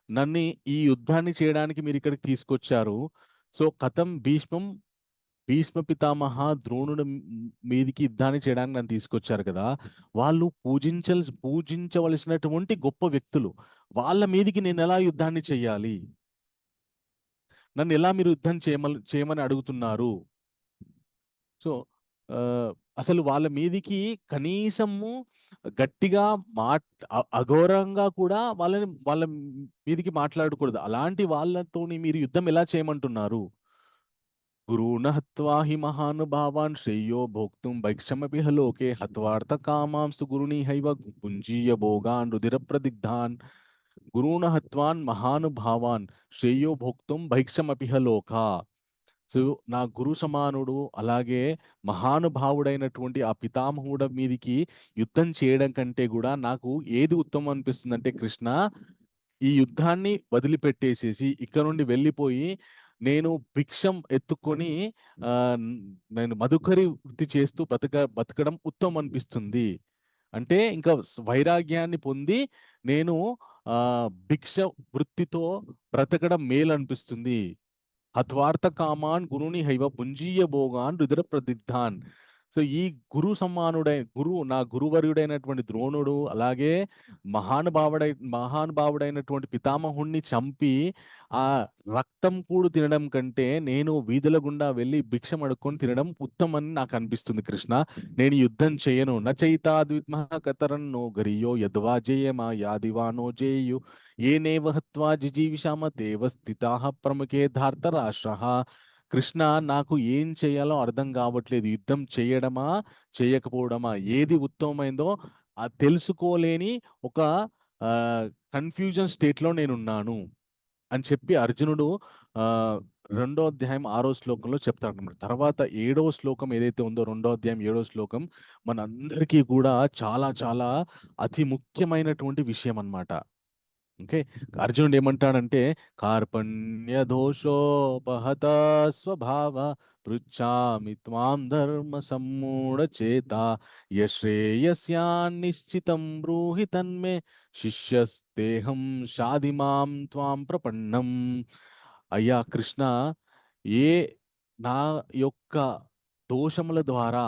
నన్ను ఈ యుద్ధాన్ని చేయడానికి మీరు ఇక్కడికి తీసుకొచ్చారు. సో కథం భీష్మం, భీష్మ పితామహ ద్రోణుడు మీదికి యుద్ధాన్ని చేయడానికి నన్ను తీసుకొచ్చారు కదా. వాళ్ళు పూజించవలసినటువంటి గొప్ప వ్యక్తులు. వాళ్ళ మీదికి నేను ఎలా యుద్ధాన్ని చెయ్యాలి? నన్ను ఎలా మీరు యుద్ధం చేయమని అడుగుతున్నారు? సో అసలు వాళ్ళ మీదికి కనీసము గట్టిగా అఘోరంగా కూడా వాళ్ళ మీదికి మాట్లాడకూడదు. అలాంటి వాళ్ళతోని మీరు యుద్ధం ఎలా చేయమంటున్నారు? గురూణ హత్వా హి మహానుభావాన్ శ్రేయో భోక్తుం భైక్షమపి లోకే హత్వార్థ కామాంస్తు గురుని హైవ పుంజీయ భోగాన్ రుధిర ప్రదిగ్ధాన్. గురూణ హత్వాన్ మహానుభావాన్ శ్రేయో భోక్తుం భైక్షమపి లోకా. సో నా గురు సమానుడు అలాగే మహానుభావుడైనటువంటి ఆ పితామహుడ మీదికి యుద్ధం చేయడం కంటే కూడా నాకు ఏది ఉత్తమం అనిపిస్తుంది అంటే, కృష్ణ, ఈ యుద్ధాన్ని వదిలిపెట్టేసేసి ఇక్కడ నుండి వెళ్ళిపోయి నేను భిక్షం ఎత్తుకొని నేను మధుకరి వృత్తి చేస్తూ బతకడం ఉత్తమం అనిపిస్తుంది. అంటే ఇంకా వైరాగ్యాన్ని పొంది నేను భిక్ష వృత్తితో బ్రతకడం మేలు అనిపిస్తుంది. హత్వార్థ కామాన్ గురుని హైవ పుంజీయ భోగాన్ రుధిర ప్రదిగ్ధాన్. సో ఈ నా గురువర్యుడైనటువంటి ద్రోణుడు అలాగే మహానుభావుడైనటువంటి పితామహుణ్ణి చంపి ఆ రక్తం కూడు తినడం కంటే నేను వీధుల గుండా వెళ్ళి భిక్షం అడుక్కొని తినడం ఉత్తమని నాకు అనిపిస్తుంది. కృష్ణ, నేను యుద్ధం చేయను. నచైతాద్విద్మః కతరన్నో గరియో యద్వా జేయమా యాదివానో జేయు ఏనేవ హత్వా జిజీవిషామ దేవ స్థితాః ప్రముఖే ధార్తరాష్ట్రః. కృష్ణ, నాకు ఏం చేయాలో అర్థం కావట్లేదు. యుద్ధం చేయడమా చేయకపోవడమా, ఏది ఉత్తమమైందో తెలుసుకోలేని ఒక కన్ఫ్యూజన్ స్టేట్లో నేనున్నాను అని చెప్పి అర్జునుడు 2వ అధ్యాయం 6వ శ్లోకంలో చెప్తాడు అన్నమాట. తర్వాత 7వ శ్లోకం ఏదైతే ఉందో, 2వ అధ్యాయం 7వ శ్లోకం మనందరికీ కూడా చాలా చాలా అతి ముఖ్యమైనటువంటి విషయం అన్నమాట. ఓకే, అర్జునుడు ఏమంటాడంటే కార్పణ్య దోషోపహత స్వభావ పృచ్ఛామి త్వాం ధర్మ సమ్మూఢ చేత యశ్రేయస్యాన్నిశ్చితం బ్రూహి తన్మే శిష్యస్తేహం షాదిమాం త్వాం ప్రపన్నం. అయ్యా కృష్ణ, నా యొక్క దోషముల ద్వారా,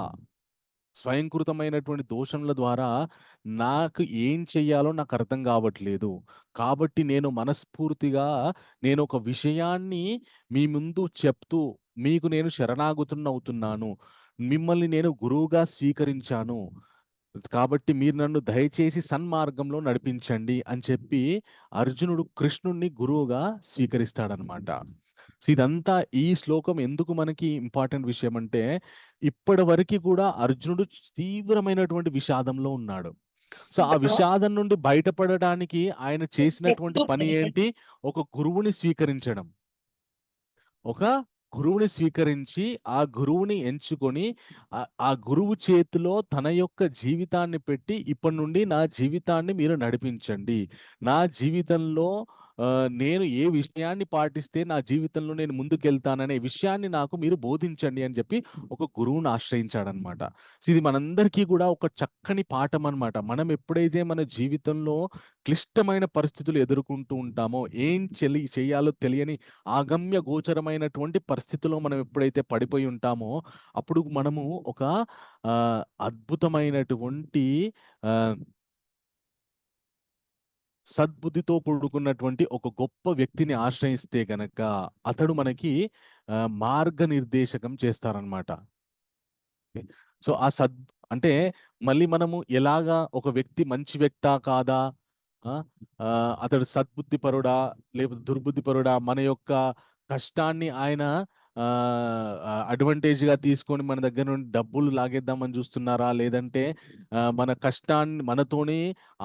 స్వయంకృతమైనటువంటి దోషముల ద్వారా నాకు ఏం చెయ్యాలో నాకు అర్థం కావట్లేదు. కాబట్టి నేను మనస్ఫూర్తిగా నేను ఒక విషయాన్ని మీ ముందు చెప్తూ మీకు నేను శరణాగతున్నవుతున్నాను. మిమ్మల్ని నేను గురువుగా స్వీకరించాను. కాబట్టి మీరు నన్ను దయచేసి సన్మార్గంలో నడిపించండి అని చెప్పి అర్జునుడు కృష్ణుణ్ణి గురువుగా స్వీకరిస్తాడనమాట. సో ఇదంతా ఈ శ్లోకం ఎందుకు మనకి ఇంపార్టెంట్ విషయం అంటే, ఇప్పటి వరకు కూడా అర్జునుడు తీవ్రమైనటువంటి విషాదంలో ఉన్నాడు. సో ఆ విషాదం నుండి బయటపడడానికి ఆయన చేసినటువంటి పని ఏంటి? ఒక గురువుని స్వీకరించడం. ఒక గురువుని స్వీకరించి ఆ గురువుని ఎంచుకొని ఆ గురువు చేతిలో తన యొక్క జీవితాన్ని పెట్టి, ఇప్పటి నుండి నా జీవితాన్ని మీరు నడిపించండి. నా జీవితంలో నేను ఏ విషయాన్ని పాటిస్తే నా జీవితంలో నేను ముందుకెళ్తాననే విషయాన్ని నాకు మీరు బోధించండి అని చెప్పి ఒక గురువుని ఆశ్రయించాడనమాట. సో ఇది మనందరికీ కూడా ఒక చక్కని పాఠం అనమాట. మనం ఎప్పుడైతే మన జీవితంలో క్లిష్టమైన పరిస్థితులు ఎదుర్కొంటూ ఉంటామో, ఏం చేయాలో తెలియని ఆగమ్య గోచరమైనటువంటి పరిస్థితుల్లో మనం ఎప్పుడైతే పడిపోయి ఉంటామో, అప్పుడు మనము ఒక అద్భుతమైనటువంటి సద్బుద్ధితో కూడుకున్నటువంటి ఒక గొప్ప వ్యక్తిని ఆశ్రయిస్తే గనక అతడు మనకి మార్గనిర్దేశకం చేస్తారనమాట. సో ఆ అంటే మళ్ళీ మనము ఎలాగా ఒక వ్యక్తి మంచి వ్యక్తా కాదా, అతడు సద్బుద్ధి పరుడా లేకపోతే దుర్బుద్ధి పరుడా, మన యొక్క కష్టాన్ని ఆయన అడ్వాంటేజ్ గా తీసుకొని మన దగ్గర నుండి డబ్బులు లాగేద్దామని చూస్తున్నారా, లేదంటే మన కష్టాన్ని మనతోనే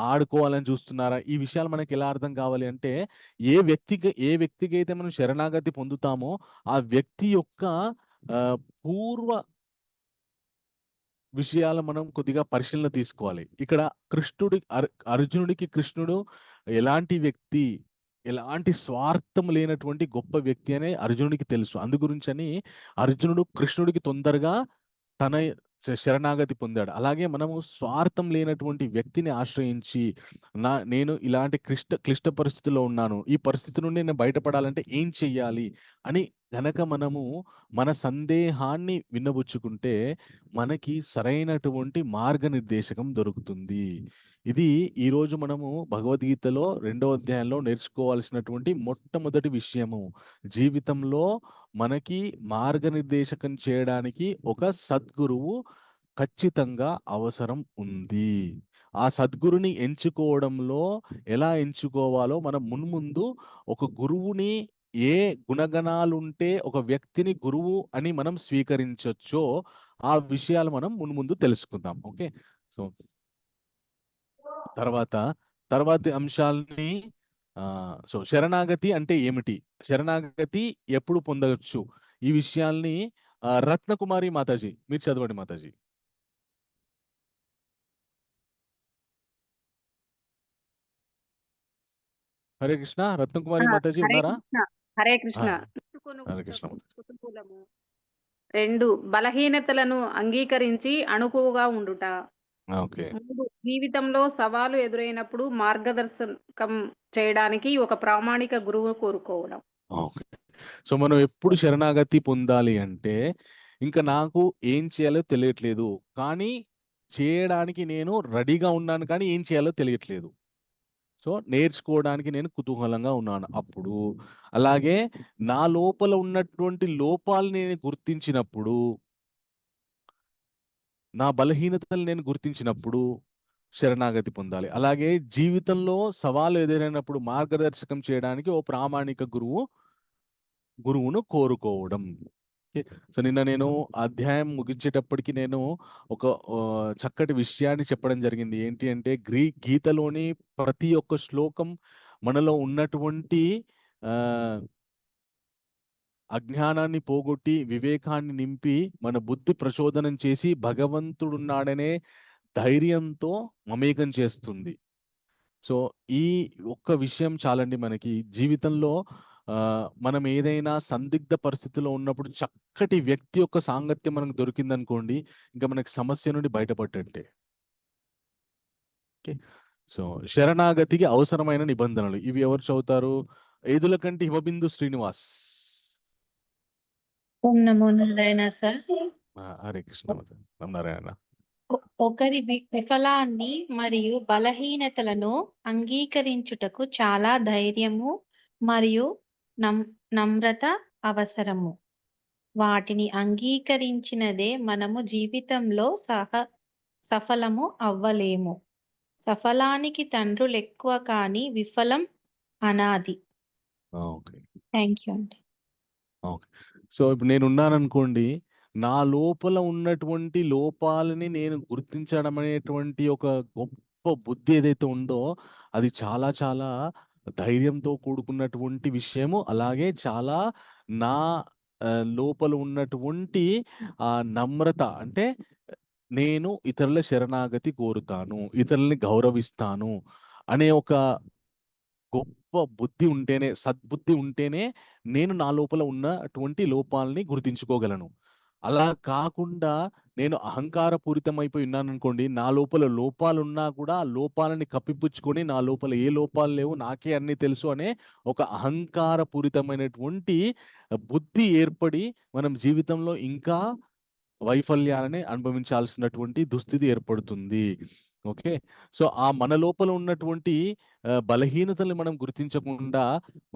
ఆడుకోవాలని చూస్తున్నారా? ఈ విషయాలు మనకి ఎలా అర్థం కావాలి అంటే, ఏ వ్యక్తికి అయితే మనం శరణాగతి పొందుతామో ఆ వ్యక్తి యొక్క పూర్వ విషయాలు మనం కొద్దిగా పరిశీలన తీసుకోవాలి. ఇక్కడ అర్జునుడికి కృష్ణుడు ఎలాంటి వ్యక్తి, ఎలాంటి స్వార్థం లేనటువంటి గొప్ప వ్యక్తి అనే అర్జునుడికి తెలుసు. అందుగురించని అర్జునుడు కృష్ణుడికి తొందరగా తన శరణాగతి పొందాడు. అలాగే మనము స్వార్థం లేనటువంటి వ్యక్తిని ఆశ్రయించి, నేను ఇలాంటి క్లిష్ట పరిస్థితుల్లో ఉన్నాను, ఈ పరిస్థితి నుండి నేను బయటపడాలంటే ఏం చెయ్యాలి అని గనక మనము మన సందేహాన్ని విన్నబుచ్చుకుంటే మనకి సరైనటువంటి మార్గనిర్దేశకం దొరుకుతుంది. ఇది ఈరోజు మనము భగవద్గీతలో 2వ అధ్యాయంలో నేర్చుకోవాల్సినటువంటి మొట్టమొదటి విషయము. జీవితంలో మనకి మార్గనిర్దేశకం చేయడానికి ఒక సద్గురువు ఖచ్చితంగా అవసరం ఉంది. ఆ సద్గురుని ఎంచుకోవడంలో ఎలా ఎంచుకోవాలో మనం మున్ముందు ఒక గురువుని ఏ గుణగణాలుంటే ఒక వ్యక్తిని గురువు అని మనం స్వీకరించొచ్చో ఆ విషయాలు మనం మున్ముందు తెలుసుకుందాం. ఓకే, సో తర్వాతి అంశాలని సో శరణాగతి అంటే ఏమిటి, శరణాగతి ఎప్పుడు పొందవచ్చు, ఈ విషయాల్ని రత్నకుమారి మాతాజీ మీరు చదవండి. మాతాజీ. హరే కృష్ణ. రత్నకుమారి మాతాజీ ఉన్నారా? హరే కృష్ణ. హరే కృష్ణ. కుతూహలము 2 బలహీనతలను అంగీకరించి అణుకువగా ఉండుట. ఓకే. 3 జీవితంలో సవాలు ఎదురైనప్పుడు మార్గదర్శకం చేయడానికి ఒక ప్రామాణిక గురువు కోరుకోవడం. ఓకే. సో మనం ఎప్పుడు శరణాగతి పొందాలి అంటే, ఇంకా నాకు ఏం చేయాలో తెలియట్లేదు, కానీ చేయడానికి నేను రెడీగా ఉన్నాను, కానీ ఏం చేయాలో తెలియట్లేదు. సో నేర్చుకోవడానికి నేను కుతూహలంగా ఉన్నాను. అప్పుడు అలాగే నా లోపల ఉన్నటువంటి లోపాలు నేను గుర్తించినప్పుడు, నా బలహీనతలు నేను గుర్తించినప్పుడు శరణాగతి పొందాలి. అలాగే జీవితంలో సవాలు ఎదురైనప్పుడు మార్గదర్శకం చేయడానికి ఓ ప్రామాణిక గురువును కోరుకోవడం. సో నిన్న నేను అధ్యాయం ముగించేటప్పటికి నేను ఒక చక్కటి విషయాన్ని చెప్పడం జరిగింది. ఏంటి అంటే, గీతలోని ప్రతి ఒక్క శ్లోకం మనలో ఉన్నటువంటి అజ్ఞానాన్ని పోగొట్టి వివేకాన్ని నింపి మన బుద్ధి ప్రచోదనం చేసి భగవంతుడున్నాడనే ధైర్యంతో మమేకం చేస్తుంది. సో ఈ ఒక్క విషయం చాలండి మనకి జీవితంలో. మనం ఏదైనా సందిగ్ధ పరిస్థితిలో ఉన్నప్పుడు చక్కటి వ్యక్తి యొక్క సాంగత్యం మనకు దొరికిందనుకోండి, ఇంకా మనకి సమస్య నుండి బయటపడ్డంటే. ఓకే, సో శరణాగతికి అవసరమైన నిబంధనలు ఇవి ఎవరు చదువుతారు? ఏదులకంటి హిమబిందు శ్రీనివాస్. ఓం నమో నారాయణ సార్. హరే కృష్ణ నారాయణ. ఒకరి విఫలాన్ని మరియు బలహీనతలను అంగీకరించుటకు చాలా ధైర్యము మరియు నమ్రత అవసరము. వాటిని అంగీకరించినదే మనము జీవితంలో సఫలము అవ్వలేము. సఫలానికి తండ్రులు ఎక్కువ కానీ విఫలం అనాది. ఓకే థ్యాంక్ యూ అండి. ఓకే. సో ఇప్పుడు నేను ఉన్నాను అనుకోండి, నా లోపల ఉన్నటువంటి లోపాలని నేను గుర్తించడం అనేటువంటి ఒక గొప్ప బుద్ధి ఏదైతే ఉందో అది చాలా చాలా ధైర్యంతో కూడుకున్నటువంటి విషయము. అలాగే చాలా నా లోపల ఉన్నటువంటి నమ్రత, అంటే నేను ఇతరుల శరణాగతి కోరుతాను, ఇతరుల్ని గౌరవిస్తాను అనే ఒక గొప్ప బుద్ధి ఉంటేనే, సద్బుద్ధి ఉంటేనే నేను నా లోపల ఉన్నటువంటి లోపాలని గుర్తించుకోగలను. అలా కాకుండా నేను అహంకారపూరితమైపోయి ఉన్నాననుకోండి, నా లోపల లోపాలున్నా కూడా ఆ లోపాలని కప్పిపుచ్చుకొని నా లోపల ఏ లోపాలు లేవు, నాకే అన్నీ తెలుసు అనే ఒక అహంకారపూరితమైనటువంటి బుద్ధి ఏర్పడి మనం జీవితంలో ఇంకా వైఫల్యాలని అనుభవించాల్సినటువంటి దుస్థితి ఏర్పడుతుంది. ఓకే. సో ఆ మన లోపల ఉన్నటువంటి బలహీనతల్ని మనం గుర్తించకుండా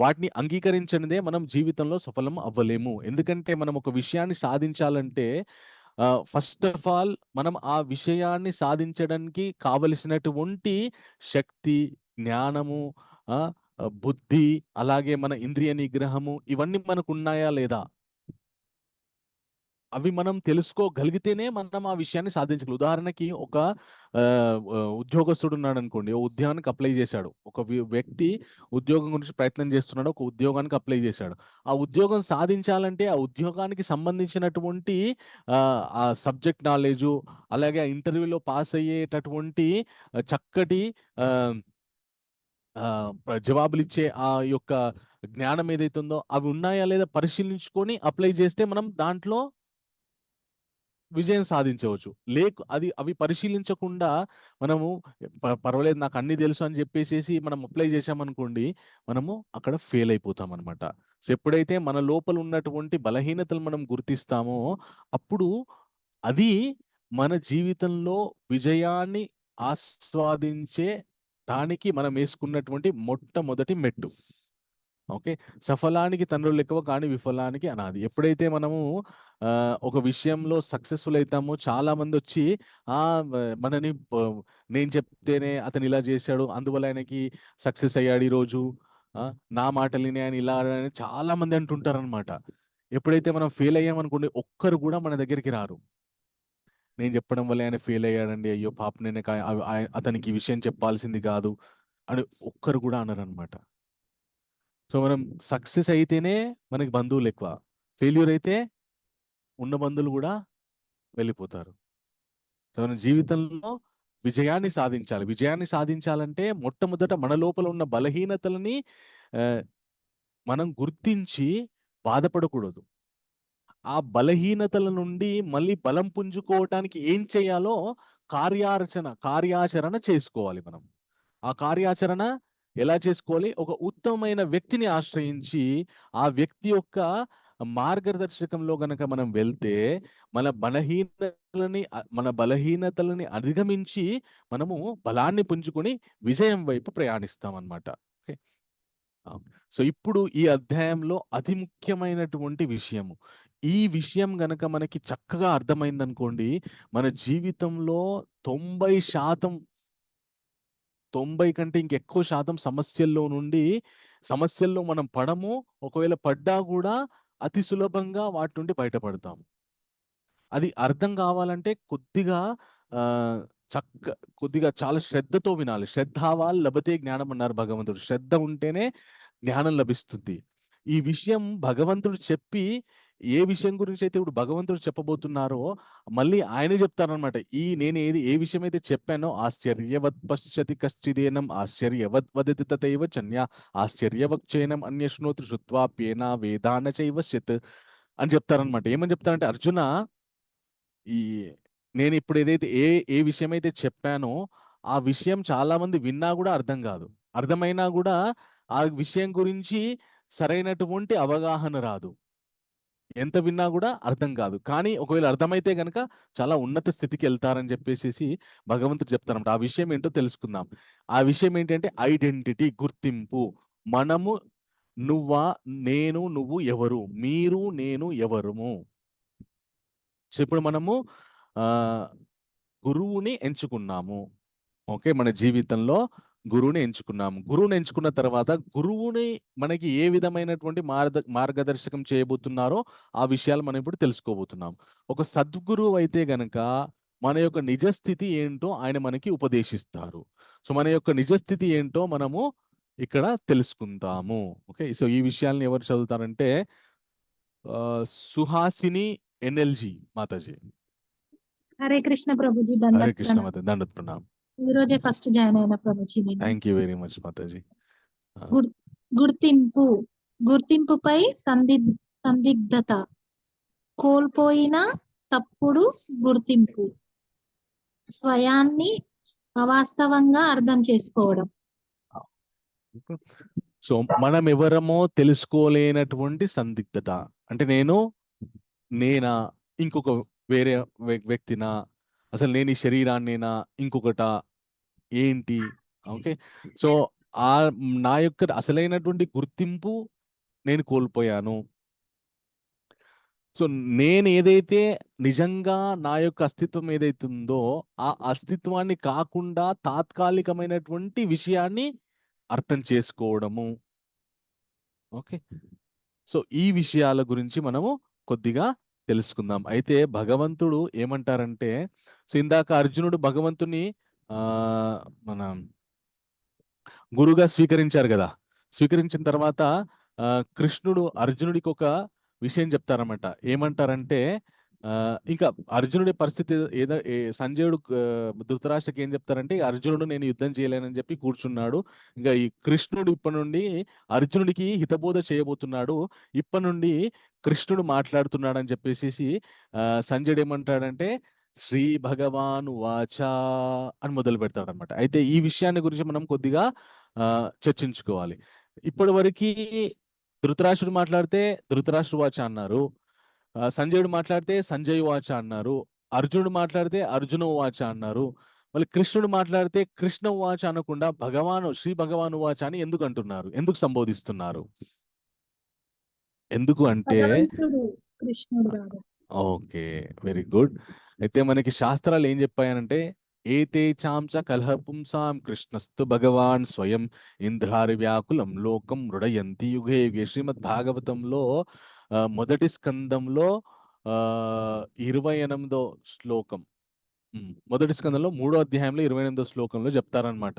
వాటిని అంగీకరించనిదే మనం జీవితంలో సఫలం అవ్వలేము. ఎందుకంటే మనం ఒక విషయాన్ని సాధించాలంటే ఫస్ట్ ఆఫ్ ఆల్ మనం ఆ విషయాన్ని సాధించడానికి కావలసినటువంటి శక్తి, జ్ఞానము, బుద్ధి, అలాగే మన ఇంద్రియ నిగ్రహము ఇవన్నీ మనకు ఉన్నాయా లేదా అవి మనం తెలుసుకోగలిగితేనే మనం ఆ విషయాన్ని సాధించగలం. ఉదాహరణకి ఒక ఉద్యోగస్తుడు ఉన్నాడు అనుకోండి, ఓ ఉద్యోగానికి అప్లై చేశాడు. ఒక వ్యక్తి ఉద్యోగం గురించి ప్రయత్నం చేస్తున్నాడు, ఒక ఉద్యోగానికి అప్లై చేశాడు. ఆ ఉద్యోగం సాధించాలంటే ఆ ఉద్యోగానికి సంబంధించినటువంటి ఆ సబ్జెక్ట్ నాలెడ్జు, అలాగే ఆ ఇంటర్వ్యూలో పాస్ అయ్యేటటువంటి చక్కటి జవాబులు ఇచ్చే ఆ యొక్క జ్ఞానం ఏదైతే ఉందో అవి ఉన్నాయా లేదా పరిశీలించుకొని అప్లై చేస్తే మనం దాంట్లో విజయం సాధించవచ్చు. అవి పరిశీలించకుండా మనము పర్వాలేదు నాకు అన్ని తెలుసు అని చెప్పేసేసి మనం అప్లై చేశామనుకోండి, మనము అక్కడ ఫెయిల్ అయిపోతాం అనమాట. సో ఎప్పుడైతే మన లోపల ఉన్నటువంటి బలహీనతలు మనం గుర్తిస్తామో అప్పుడు అది మన జీవితంలో విజయాన్ని ఆస్వాదించే దానికి మనం వేసుకున్నటువంటి మొట్టమొదటి మెట్టు. ఓకే. సఫలానికి తండ్రులు ఎక్కువ కానీ విఫలానికి అనాది. ఎప్పుడైతే మనము ఒక విషయంలో సక్సెస్ఫుల్ అవుతామో చాలా మంది వచ్చి మనని నేను చెప్తేనే అతను ఇలా చేశాడు, అందువల్ల ఆయనకి సక్సెస్ అయ్యాడు ఈరోజు, నా మాటలినే ఆయన ఇలా అని చాలా మంది అంటుంటారనమాట. ఎప్పుడైతే మనం ఫెయిల్ అయ్యామనుకోండి, ఒక్కరు కూడా మన దగ్గరికి రారు. నేను చెప్పడం వల్ల ఆయన ఫెయిల్ అయ్యాడండి, అయ్యో పాప నేను అతనికి ఈ విషయం చెప్పాల్సింది కాదు అని ఒక్కరు కూడా అనరనమాట. సో మనం సక్సెస్ అయితేనే మనకి బంధువులు ఎక్కువ, ఫెయిల్యూర్ అయితే ఉన్న బంధువులు కూడా వెళ్ళిపోతారు. సో మన జీవితంలో విజయాన్ని సాధించాలి. విజయాన్ని సాధించాలంటే మొట్టమొదట మన లోపల ఉన్న బలహీనతలని మనం గుర్తించి బాధపడకూడదు. ఆ బలహీనతల నుండి మళ్ళీ బలం పుంజుకోవటానికి ఏం చేయాలో కార్యాచరణ చేసుకోవాలి మనం. ఆ కార్యాచరణ ఎలా చేసుకోవాలి? ఒక ఉత్తమమైన వ్యక్తిని ఆశ్రయించి ఆ వ్యక్తి యొక్క మార్గదర్శకంలో గనక మనం వెళ్తే మన బలహీనతలని అధిగమించి మనము బలాన్ని పుంజుకొని విజయం వైపు ప్రయాణిస్తాం అన్నమాట. ఓకే. సో ఇప్పుడు ఈ అధ్యాయంలో అతి ముఖ్యమైనటువంటి విషయము, ఈ విషయం గనక మనకి చక్కగా అర్థమైందనుకోండి, మన జీవితంలో 90 కంటే ఇంకెక్కువ శాతం సమస్యల్లో మనం పడము. ఒకవేళ పడ్డా కూడా అతి సులభంగా వాటి నుండి బయటపడతాం. అది అర్థం కావాలంటే కొద్దిగా చాలా శ్రద్ధతో వినాలి. శ్రద్ధావాల్ లభతే జ్ఞానం అన్నారు భగవంతుడు. శ్రద్ధ ఉంటేనే జ్ఞానం లభిస్తుంది. ఈ విషయం భగవంతుడు చెప్పి, ఏ విషయం గురించి అయితే ఇప్పుడు భగవంతుడు చెప్పబోతున్నారో మళ్ళీ ఆయనే చెప్తారనమాట. నేను ఏ విషయం అయితే చెప్పానో, ఆశ్చర్యవత్ పశ్యతి కశ్చిదేనం ఆశ్చర్యవత్ వదతి తథైవ చన్య ఆశ్చర్యవక్చేనం అన్యశ్నోతి శ్రుత్వాప్యేన వేదాన చైవశ్యత్ అని చెప్తారనమాట. ఏమని చెప్తారంటే, అర్జున, నేను ఇప్పుడు ఏదైతే ఏ విషయం అయితే చెప్పానో ఆ విషయం చాలా మంది విన్నా కూడా అర్థం కాదు, అర్థమైనా కూడా ఆ విషయం గురించి సరైనటువంటి అవగాహన రాదు. ఎంత విన్నా కూడా అర్థం కాదు. కానీ ఒకవేళ అర్థమైతే గనక చాలా ఉన్నత స్థితికి వెళ్తారని చెప్పేసి భగవంతుడు చెప్తారన్నమాట. ఆ విషయం ఏంటో తెలుసుకుందాం. ఆ విషయం ఏంటంటే ఐడెంటిటీ, గుర్తింపు. మనము, నువ్వా, నేను, నువ్వు ఎవరు, మీరు, నేను ఎవరుము. సో ఇప్పుడు మనము గురువుని ఎంచుకున్నాము. ఓకే, మన జీవితంలో గురువుని ఎంచుకున్నాము. గురువుని ఎంచుకున్న తర్వాత గురువుని మనకి ఏ విధమైనటువంటి మార్గదర్శకం చేయబోతున్నారో ఆ విషయాలు మనం ఇప్పుడు తెలుసుకోబోతున్నాం. ఒక సద్గురువు అయితే గనక మన యొక్క నిజస్థితి ఏంటో ఆయన మనకి ఉపదేశిస్తారు. సో మన యొక్క నిజస్థితి ఏంటో మనము ఇక్కడ తెలుసుకుందాము. ఓకే, సో ఈ విషయాల్ని ఎవరు చదువుతారంటే సుహాసిని ఎన్ఎల్జీ మాతాజీ. హరే కృష్ణ ప్రభుజీ, హరే దండత్ కృష్ణ మాత, దండత్ ప్రణామ్. ఈ రోజే ఫస్ట్ జాయిన్ అయిన ప్రభుజీ నేను. థ్యాంక్ యూ వెరీ మచ్ మాతాజీ. గుర్తింపుపై సందిగ్ధత, కోల్పోయిన తప్పుడు గుర్తింపు, అవాస్తవంగా అర్థం చేసుకోవడం. సో మనం ఎవరమో తెలుసుకోలేనటువంటి సందిగ్ధత అంటే నేనా, ఇంకొక వేరే వ్యక్తినా, అసలు నేను ఈ శరీరాన్నేనా, ఇంకొకటా, ఏంటి. ఓకే, సో నా యొక్క అసలైనటువంటి గుర్తింపు నేను కోల్పోయాను. సో నేను ఏదైతే నిజంగా నా యొక్క అస్తిత్వం ఏదైతుందో ఆ అస్తిత్వాన్ని కాకుండా తాత్కాలికమైనటువంటి విషయాన్ని అర్థం చేసుకోవడము. ఓకే, సో ఈ విషయాల గురించి మనము కొద్దిగా తెలుసుకుందాం. అయితే భగవంతుడు ఏమంటారంటే, సో ఇందాక అర్జునుడు భగవంతుని మన గురుగా స్వీకరించారు కదా. స్వీకరించిన తర్వాత కృష్ణుడు అర్జునుడికి ఒక విషయం చెప్తారన్నమాట. ఏమంటారంటే ఇంకా అర్జునుడి పరిస్థితి సంజయుడు ధృతరాష్ట్రకి ఏం చెప్తారంటే, అర్జునుడు నేను యుద్ధం చేయలేనని చెప్పి కూర్చున్నాడు. ఇంకా ఈ కృష్ణుడు ఇప్పటి నుండి అర్జునుడికి హితబోధ చేయబోతున్నాడు. ఇప్పటి నుండి కృష్ణుడు మాట్లాడుతున్నాడు అని చెప్పేసి సంజయుడు ఏమంటాడంటే శ్రీ భగవాన్ వాచ అని మొదలు పెడతాడు అనమాట. అయితే ఈ విషయాన్ని గురించి మనం కొద్దిగా చర్చించుకోవాలి. ఇప్పటి వరకు ధృతరాష్ట్రుడు మాట్లాడితే ధృతరాష్ట్ర వాచ అన్నారు, సంజయుడు మాట్లాడితే సంజయ్ వాచ అన్నారు, అర్జునుడు మాట్లాడితే అర్జున వాచ అన్నారు. మళ్ళీ కృష్ణుడు మాట్లాడితే కృష్ణ వాచ అనకుండా శ్రీ భగవాను వాచ అని ఎందుకు అంటున్నారు, ఎందుకు సంబోధిస్తున్నారు? ఎందుకు అంటే ఓకే, వెరీ గుడ్. అయితే మనకి శాస్త్రాలు ఏం చెప్పాయనంటే ఏతే చాంచ కలహపుంసాం కృష్ణస్తు భగవాన్ స్వయం ఇంద్రారి వ్యాకులం లోకం మృడయంతి యుగే యుగే. శ్రీమద్ భాగవతంలో మొదటి స్కందంలో 28వ శ్లోకం, మొదటి స్కందంలో 3వ అధ్యాయంలో 28వ శ్లోకంలో చెప్తారనమాట.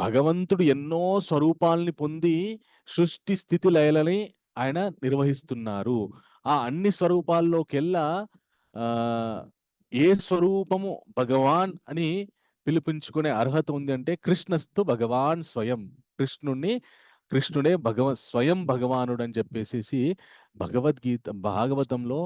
భగవంతుడు ఎన్నో స్వరూపాలని పొంది సృష్టి స్థితి లయలని ఆయన నిర్వహిస్తున్నారు. ఆ అన్ని స్వరూపాల్లోకెల్లా ఏ స్వరూపము భగవాన్ అని పిలిపించుకునే అర్హత ఉంది అంటే కృష్ణస్తు భగవాన్ స్వయం. కృష్ణుడే స్వయం భగవానుడు అని చెప్పేసి భాగవతంలో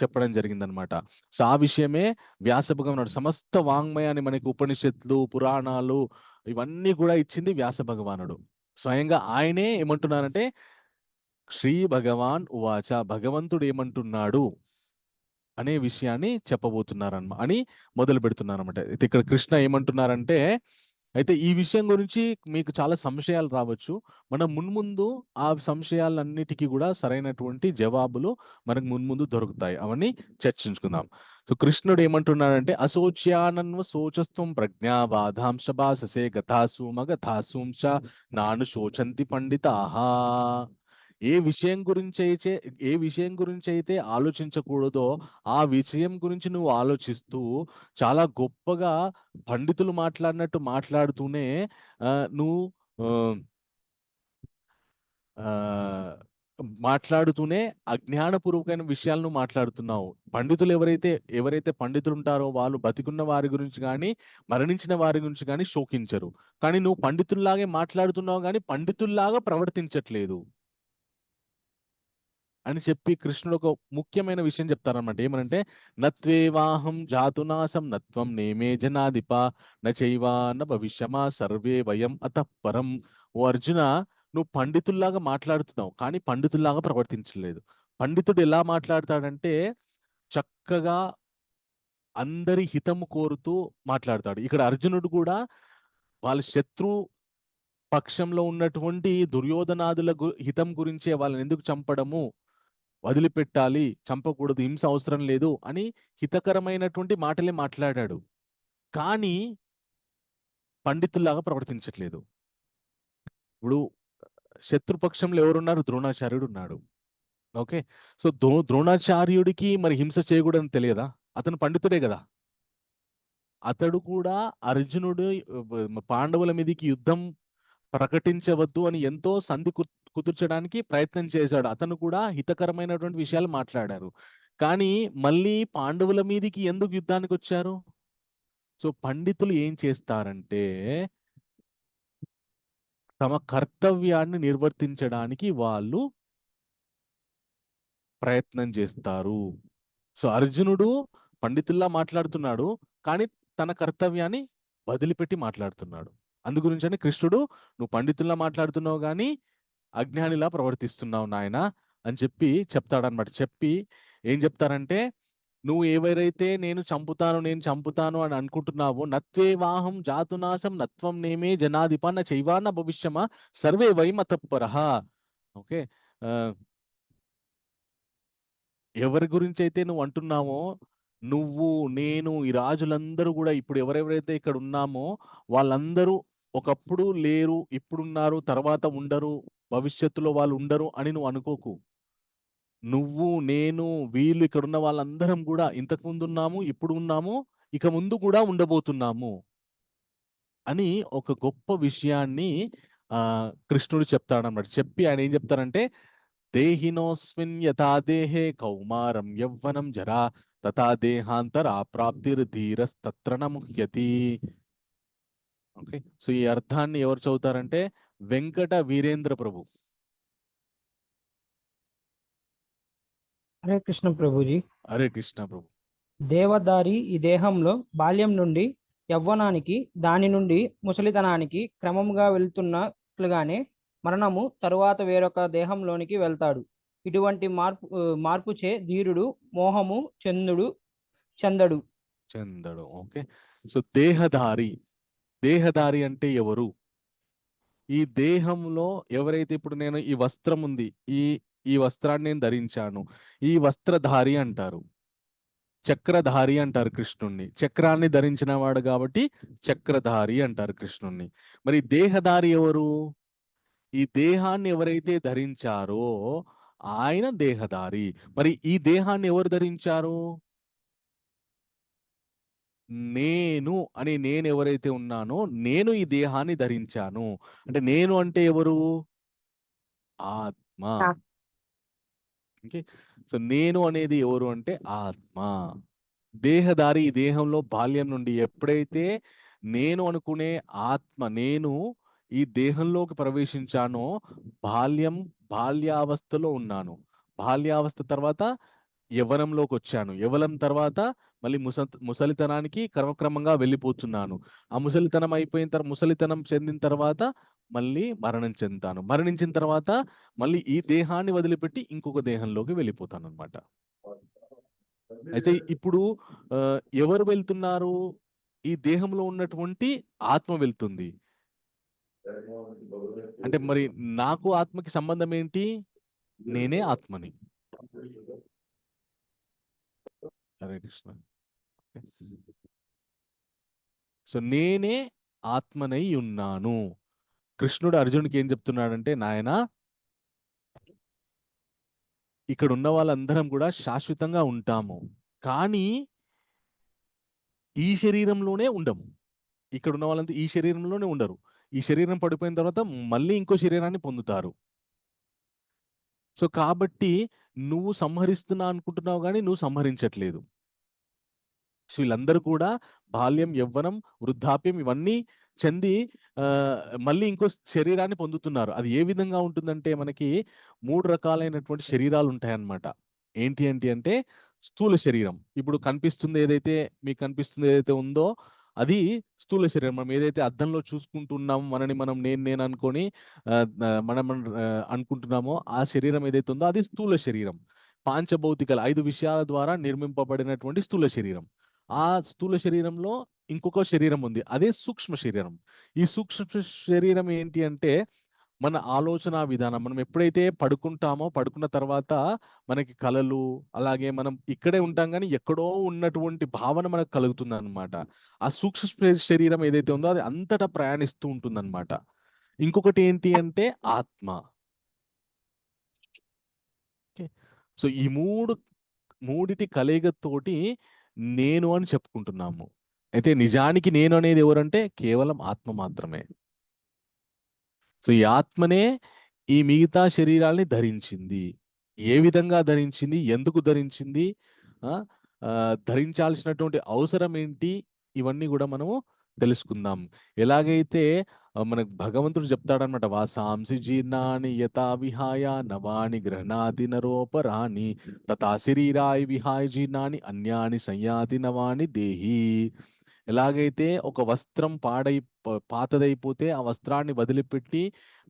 చెప్పడం జరిగిందనమాట. సో ఆ విషయమే వ్యాస భగవానుడు. సమస్త వాంగ్మయాన్ని మనకి ఉపనిషత్తులు, పురాణాలు ఇవన్నీ కూడా ఇచ్చింది వ్యాస భగవానుడు. స్వయంగా ఆయనే ఏమంటున్నారంటే శ్రీ భగవాన్ ఉవాచ, భగవంతుడు ఏమంటున్నాడు అనే విషయాన్ని చెప్పబోతున్నారన్నమా అని మొదలు పెడుతున్నారన్నమాట. అయితే ఇక్కడ కృష్ణ ఏమంటున్నారంటే, అయితే ఈ విషయం గురించి మీకు చాలా సంశయాలు రావచ్చు. మనం మున్ముందు ఆ సంశయాలన్నిటికీ కూడా సరైనటువంటి జవాబులు మనకు మున్ముందు దొరుకుతాయి. అవన్నీ చర్చించుకుందాం. సో కృష్ణుడు ఏమంటున్నాడంటే అశోచ్యానన్వ శోచస్త్వం ప్రజ్ఞావాధాంశ భాససే గతాసూమ గతాసూంశ నాను శోచంతి పండితాహా. ఏ విషయం గురించి అయితే ఆలోచించకూడదో ఆ విషయం గురించి నువ్వు ఆలోచిస్తూ చాలా గొప్పగా పండితులు మాట్లాడినట్టు మాట్లాడుతూనే నువ్వు మాట్లాడుతూనే అజ్ఞానపూర్వకమైన విషయాలను మాట్లాడుతున్నావు. పండితులు ఎవరైతే పండితులు ఉంటారో వాళ్ళు బతికున్న వారి గురించి కానీ మరణించిన వారి గురించి కానీ శోకించరు. కానీ నువ్వు పండితుల్లాగే మాట్లాడుతున్నావు కానీ పండితుల్లాగా ప్రవర్తించట్లేదు అని చెప్పి కృష్ణుడు ఒక ముఖ్యమైన విషయం చెప్తారనమాట. ఏమనంటే నత్వేవాహం జాతునాసం నత్వం నేమే జనాధిప నచైవా న భవిష్యమా సర్వే వయం అతఃపరం. ఓ అర్జున, నువ్వు పండితుల్లాగా మాట్లాడుతున్నావు కానీ పండితుల్లాగా ప్రవర్తించలేదు. పండితుడు ఎలా మాట్లాడతాడంటే చక్కగా అందరి హితము కోరుతూ మాట్లాడతాడు. ఇక్కడ అర్జునుడు కూడా వాళ్ళ శత్రు పక్షంలో ఉన్నటువంటి దుర్యోధనాదుల హితం గురించే వాళ్ళని ఎందుకు చంపడము, వదిలిపెట్టాలి, చంపకూడదు, హింస అవసరం లేదు అని హితకరమైనటువంటి మాటలే మాట్లాడాడు. కానీ పండితుల్లాగా ప్రవర్తించట్లేదు. ఇప్పుడు శత్రుపక్షంలో ఎవరున్నారు? ద్రోణాచార్యుడు ఉన్నాడు. ఓకే, సో ద్రోణాచార్యుడికి మరి హింస చేయకూడదని తెలియదా? అతను పండితుడే కదా. అతడు కూడా అర్జునుడు పాండవుల మీదకి యుద్ధం ప్రకటించవద్దు అని ఎంతో సంధి కుదుర్చడానికి ప్రయత్నం చేశాడు. అతను కూడా హితకరమైనటువంటి విషయాలు మాట్లాడారు. కానీ మళ్ళీ పాండవుల మీదకి ఎందుకు యుద్ధానికి వచ్చారు? సో పండితులు ఏం చేస్తారంటే తమ కర్తవ్యాన్ని నిర్వర్తించడానికి వాళ్ళు ప్రయత్నం చేస్తారు. సో అర్జునుడు పండితుల్లా మాట్లాడుతున్నాడు, కానీ తన కర్తవ్యాన్ని వదిలిపెట్టి మాట్లాడుతున్నాడు. అందు గురించని కృష్ణుడు నువ్వు పండితుల్లా మాట్లాడుతున్నావు కానీ అజ్ఞానిలా ప్రవర్తిస్తున్నావు నాయన అని చెప్పి చెప్తాడనమాట. చెప్పి ఏం చెప్తారంటే నువ్వు ఎవరైతే నేను చంపుతాను అని అనుకుంటున్నావో నత్వే వాహం జాతునాశం నత్వం నేమే జనాధిపన్న చైవాన భవిష్యమా సర్వే వైమతపరః. ఓకే, ఎవరి గురించి అయితే నువ్వు అంటున్నావో నువ్వు నేను ఈ రాజులందరూ కూడా ఇప్పుడు ఎవరెవరైతే ఇక్కడ ఉన్నామో వాళ్ళందరూ ఒకప్పుడు లేరు, ఇప్పుడున్నారు, తర్వాత ఉండరు, భవిష్యత్తులో వాళ్ళు ఉండరు అని నువ్వు అనుకోకు. నువ్వు నేను వీళ్ళు ఇక్కడ ఉన్న వాళ్ళందరం కూడా ఇంతకు ముందు ఉన్నాము, ఇప్పుడు ఉన్నాము, ఇక ముందు కూడా ఉండబోతున్నాము అని ఒక గొప్ప విషయాన్ని కృష్ణుడు చెప్తాడన్నమాట. చెప్పి ఆయన ఏం చెప్తారంటే దేహినోస్మిన్ యథా దేహే కౌమారం యవ్వనం జరా తథా దేహాంతర ప్రాప్తిర్ ధీరస్తత్ర న ముహ్యతి. ఓకే, సో ఈ అర్థాన్ని ఎవరు చదువుతారంటే వెంకట వీరేంద్ర ప్రభు. హరే కృష్ణ ప్రభుజీ. హరే కృష్ణ ప్రభు. దేవదారి ఈ దేహంలో బాల్యం నుండి యవ్వనానికి, దాని నుండి ముసలితనానికి క్రమంగా వెళ్తున్నట్లుగానే మరణము తరువాత వేరొక దేహంలోనికి వెళ్తాడు. ఇటువంటి మార్పుచే ధీరుడు మోహము చెందడు. ఓకే, సో దేహదారి అంటే ఎవరు? ఈ దేహంలో ఎవరైతే ఇప్పుడు నేను ఈ వస్త్రం ఉంది, ఈ వస్త్రాన్ని నేను ధరించాను, ఈ వస్త్రధారి అంటారు. చక్రధారి అంటారు కృష్ణుణ్ణి. చక్రాన్ని ధరించిన వాడు కాబట్టి చక్రధారి అంటారు కృష్ణుణ్ణి. మరి దేహదారి ఎవరు? ఈ దేహాన్ని ఎవరైతే ధరించారో ఆయన దేహదారి. మరి ఈ దేహాన్ని ఎవరు ధరించారు? నేను ఎవరైతే ఉన్నానో నేను ఈ దేహాన్ని ధరించాను. అంటే నేను అంటే ఎవరు? ఆత్మ. ఓకే, సో నేను అనేది ఎవరు అంటే ఆత్మ. దేహదారి ఈ దేహంలో బాల్యం నుండి ఎప్పుడైతే నేను అనుకునే ఆత్మ నేను ఈ దేహంలోకి ప్రవేశించానో బాల్యావస్థలో ఉన్నాను. బాల్యావస్థ తర్వాత యవ్వనంలోకి వచ్చాను. యవ్వనం తర్వాత మళ్ళీ ముసలితనానికి క్రమక్రమంగా వెళ్ళిపోతున్నాను. ఆ ముసలితనం చెందిన తర్వాత మళ్ళీ మరణం చెందుతాను. మరణించిన తర్వాత మళ్ళీ ఈ దేహాన్ని వదిలిపెట్టి ఇంకొక దేహంలోకి వెళ్ళిపోతాను అనమాట. అయితే ఇప్పుడు ఎవరు వెళ్తున్నారు? ఈ దేహంలో ఉన్నటువంటి ఆత్మ వెళ్తుంది. అంటే మరి నాకు ఆత్మకి సంబంధం ఏంటి? నేనే ఆత్మని. హరే కృష్ణ. సో నేనే ఆత్మనై ఉన్నాను. కృష్ణుడు అర్జునుడికి ఏం చెప్తున్నాడంటే నాయనా ఇక్కడ ఉన్న వాళ్ళందరం కూడా శాశ్వతంగా ఉంటాము, కానీ ఈ శరీరంలోనే ఉండము. ఇక్కడ ఉన్న వాళ్ళంతా ఈ శరీరంలోనే ఉండరు. ఈ శరీరం పడిపోయిన తర్వాత మళ్ళీ ఇంకో శరీరాన్ని పొందుతారు. సో కాబట్టి నువ్వు సంహరిస్తున్నా అనుకుంటున్నావు కానీ నువ్వు సంహరించట్లేదు. సో వీళ్ళందరూ కూడా బాల్యం, యవ్వనం, వృద్ధాప్యం ఇవన్నీ చెంది మళ్ళీ ఇంకో శరీరాన్ని పొందుతున్నారు. అది ఏ విధంగా ఉంటుందంటే మనకి 3 రకాలైనటువంటి శరీరాలు ఉంటాయన్నమాట. ఏంటి అంటే స్థూల శరీరం. ఇప్పుడు మీకు కనిపిస్తుంది ఏదైతే ఉందో అది స్థూల శరీరం. మనం ఏదైతే అద్దంలో చూసుకుంటున్నామో మనని మనం నేను అనుకొని మనం అనుకుంటున్నామో ఆ శరీరం ఏదైతే ఉందో అది స్థూల శరీరం. పాంచభౌతికల 5 విషయాల ద్వారా నిర్మింపబడినటువంటి స్థూల శరీరం. ఆ స్థూల శరీరంలో ఇంకొక శరీరం ఉంది, అదే సూక్ష్మ శరీరం. ఈ సూక్ష్మ శరీరం ఏంటి అంటే మన ఆలోచన విధానం. మనం ఎప్పుడైతే పడుకుంటామో పడుకున్న తర్వాత మనకి కలలు, అలాగే మనం ఇక్కడే ఉంటాం కానీ ఎక్కడో ఉన్నటువంటి భావన మనకు కలుగుతుంది అనమాట. ఆ సూక్ష్మ శరీరం ఏదైతే ఉందో అది అంతటా ప్రయాణిస్తూ ఉంటుంది అనమాట. ఇంకొకటి ఏంటి అంటే ఆత్మ. సో ఈ మూడిటి కలయికతోటి నేను అని చెప్పుకుంటున్నాము. అయితే నిజానికి నేను అనేది ఎవరంటే కేవలం ఆత్మ మాత్రమే. సో ఈ ఆత్మనే ఈ మిగతా శరీరాల్ని ధరించింది. ఏ విధంగా ధరించింది, ఎందుకు ధరించింది, ధరించాల్సినటువంటి అవసరం ఏంటి, ఇవన్నీ కూడా మనము తెలుసుకుందాం. ఎలాగైతే మనకు భగవంతుడు చెప్తాడనమాట, వాసాంసి జీర్ణాని యథా విహాయ నవాని గృహణాతి నరోపరాణి తథా శరీరాయ విహాయ జీర్ణాని అన్యాని సంయాతి నవాని దేహి. ఎలాగైతే ఒక వస్త్రం పాతదైపోతే ఆ వస్త్రాన్ని వదిలిపెట్టి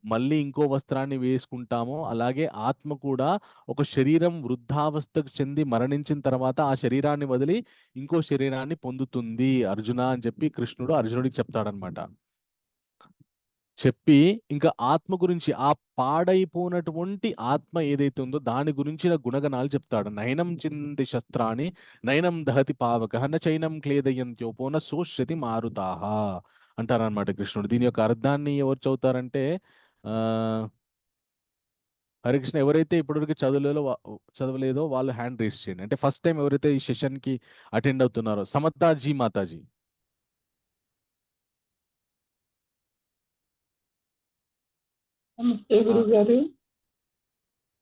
మళ్ళీ ఇంకో వస్త్రాన్ని వేసుకుంటామో, అలాగే ఆత్మ కూడా ఒక శరీరం వృద్ధావస్థకు చెంది మరణించిన తర్వాత ఆ శరీరాన్ని వదిలి ఇంకో శరీరాన్ని పొందుతుంది అర్జున అని చెప్పి కృష్ణుడు అర్జునుడికి చెప్తాడనమాట. చెప్పి ఇంకా ఆత్మ గురించి, ఆ పాడైపోయినటువంటి ఆత్మ ఏదైతే ఉందో దాని గురించిన గుణగణాలు చెప్తాడు. నయనం చింది శస్త్రాన్ని నయనం దహతి పావక న చైనం క్లేదయంత్యోపో న శోష్యతి మారుతాహ అంటారనమాట కృష్ణుడు. దీని యొక్క అర్థాన్ని ఎవరు చదువుతారంటే హరికృష్ణ, ఎవరైతే ఇప్పటివరకు చదవలేదో వాళ్ళు హ్యాండ్ రేస్ చేయండి. అంటే ఫస్ట్ టైం ఎవరైతే ఈ సెషన్ కి అటెండ్ అవుతున్నారో. సమతాజీ మాతాజీ.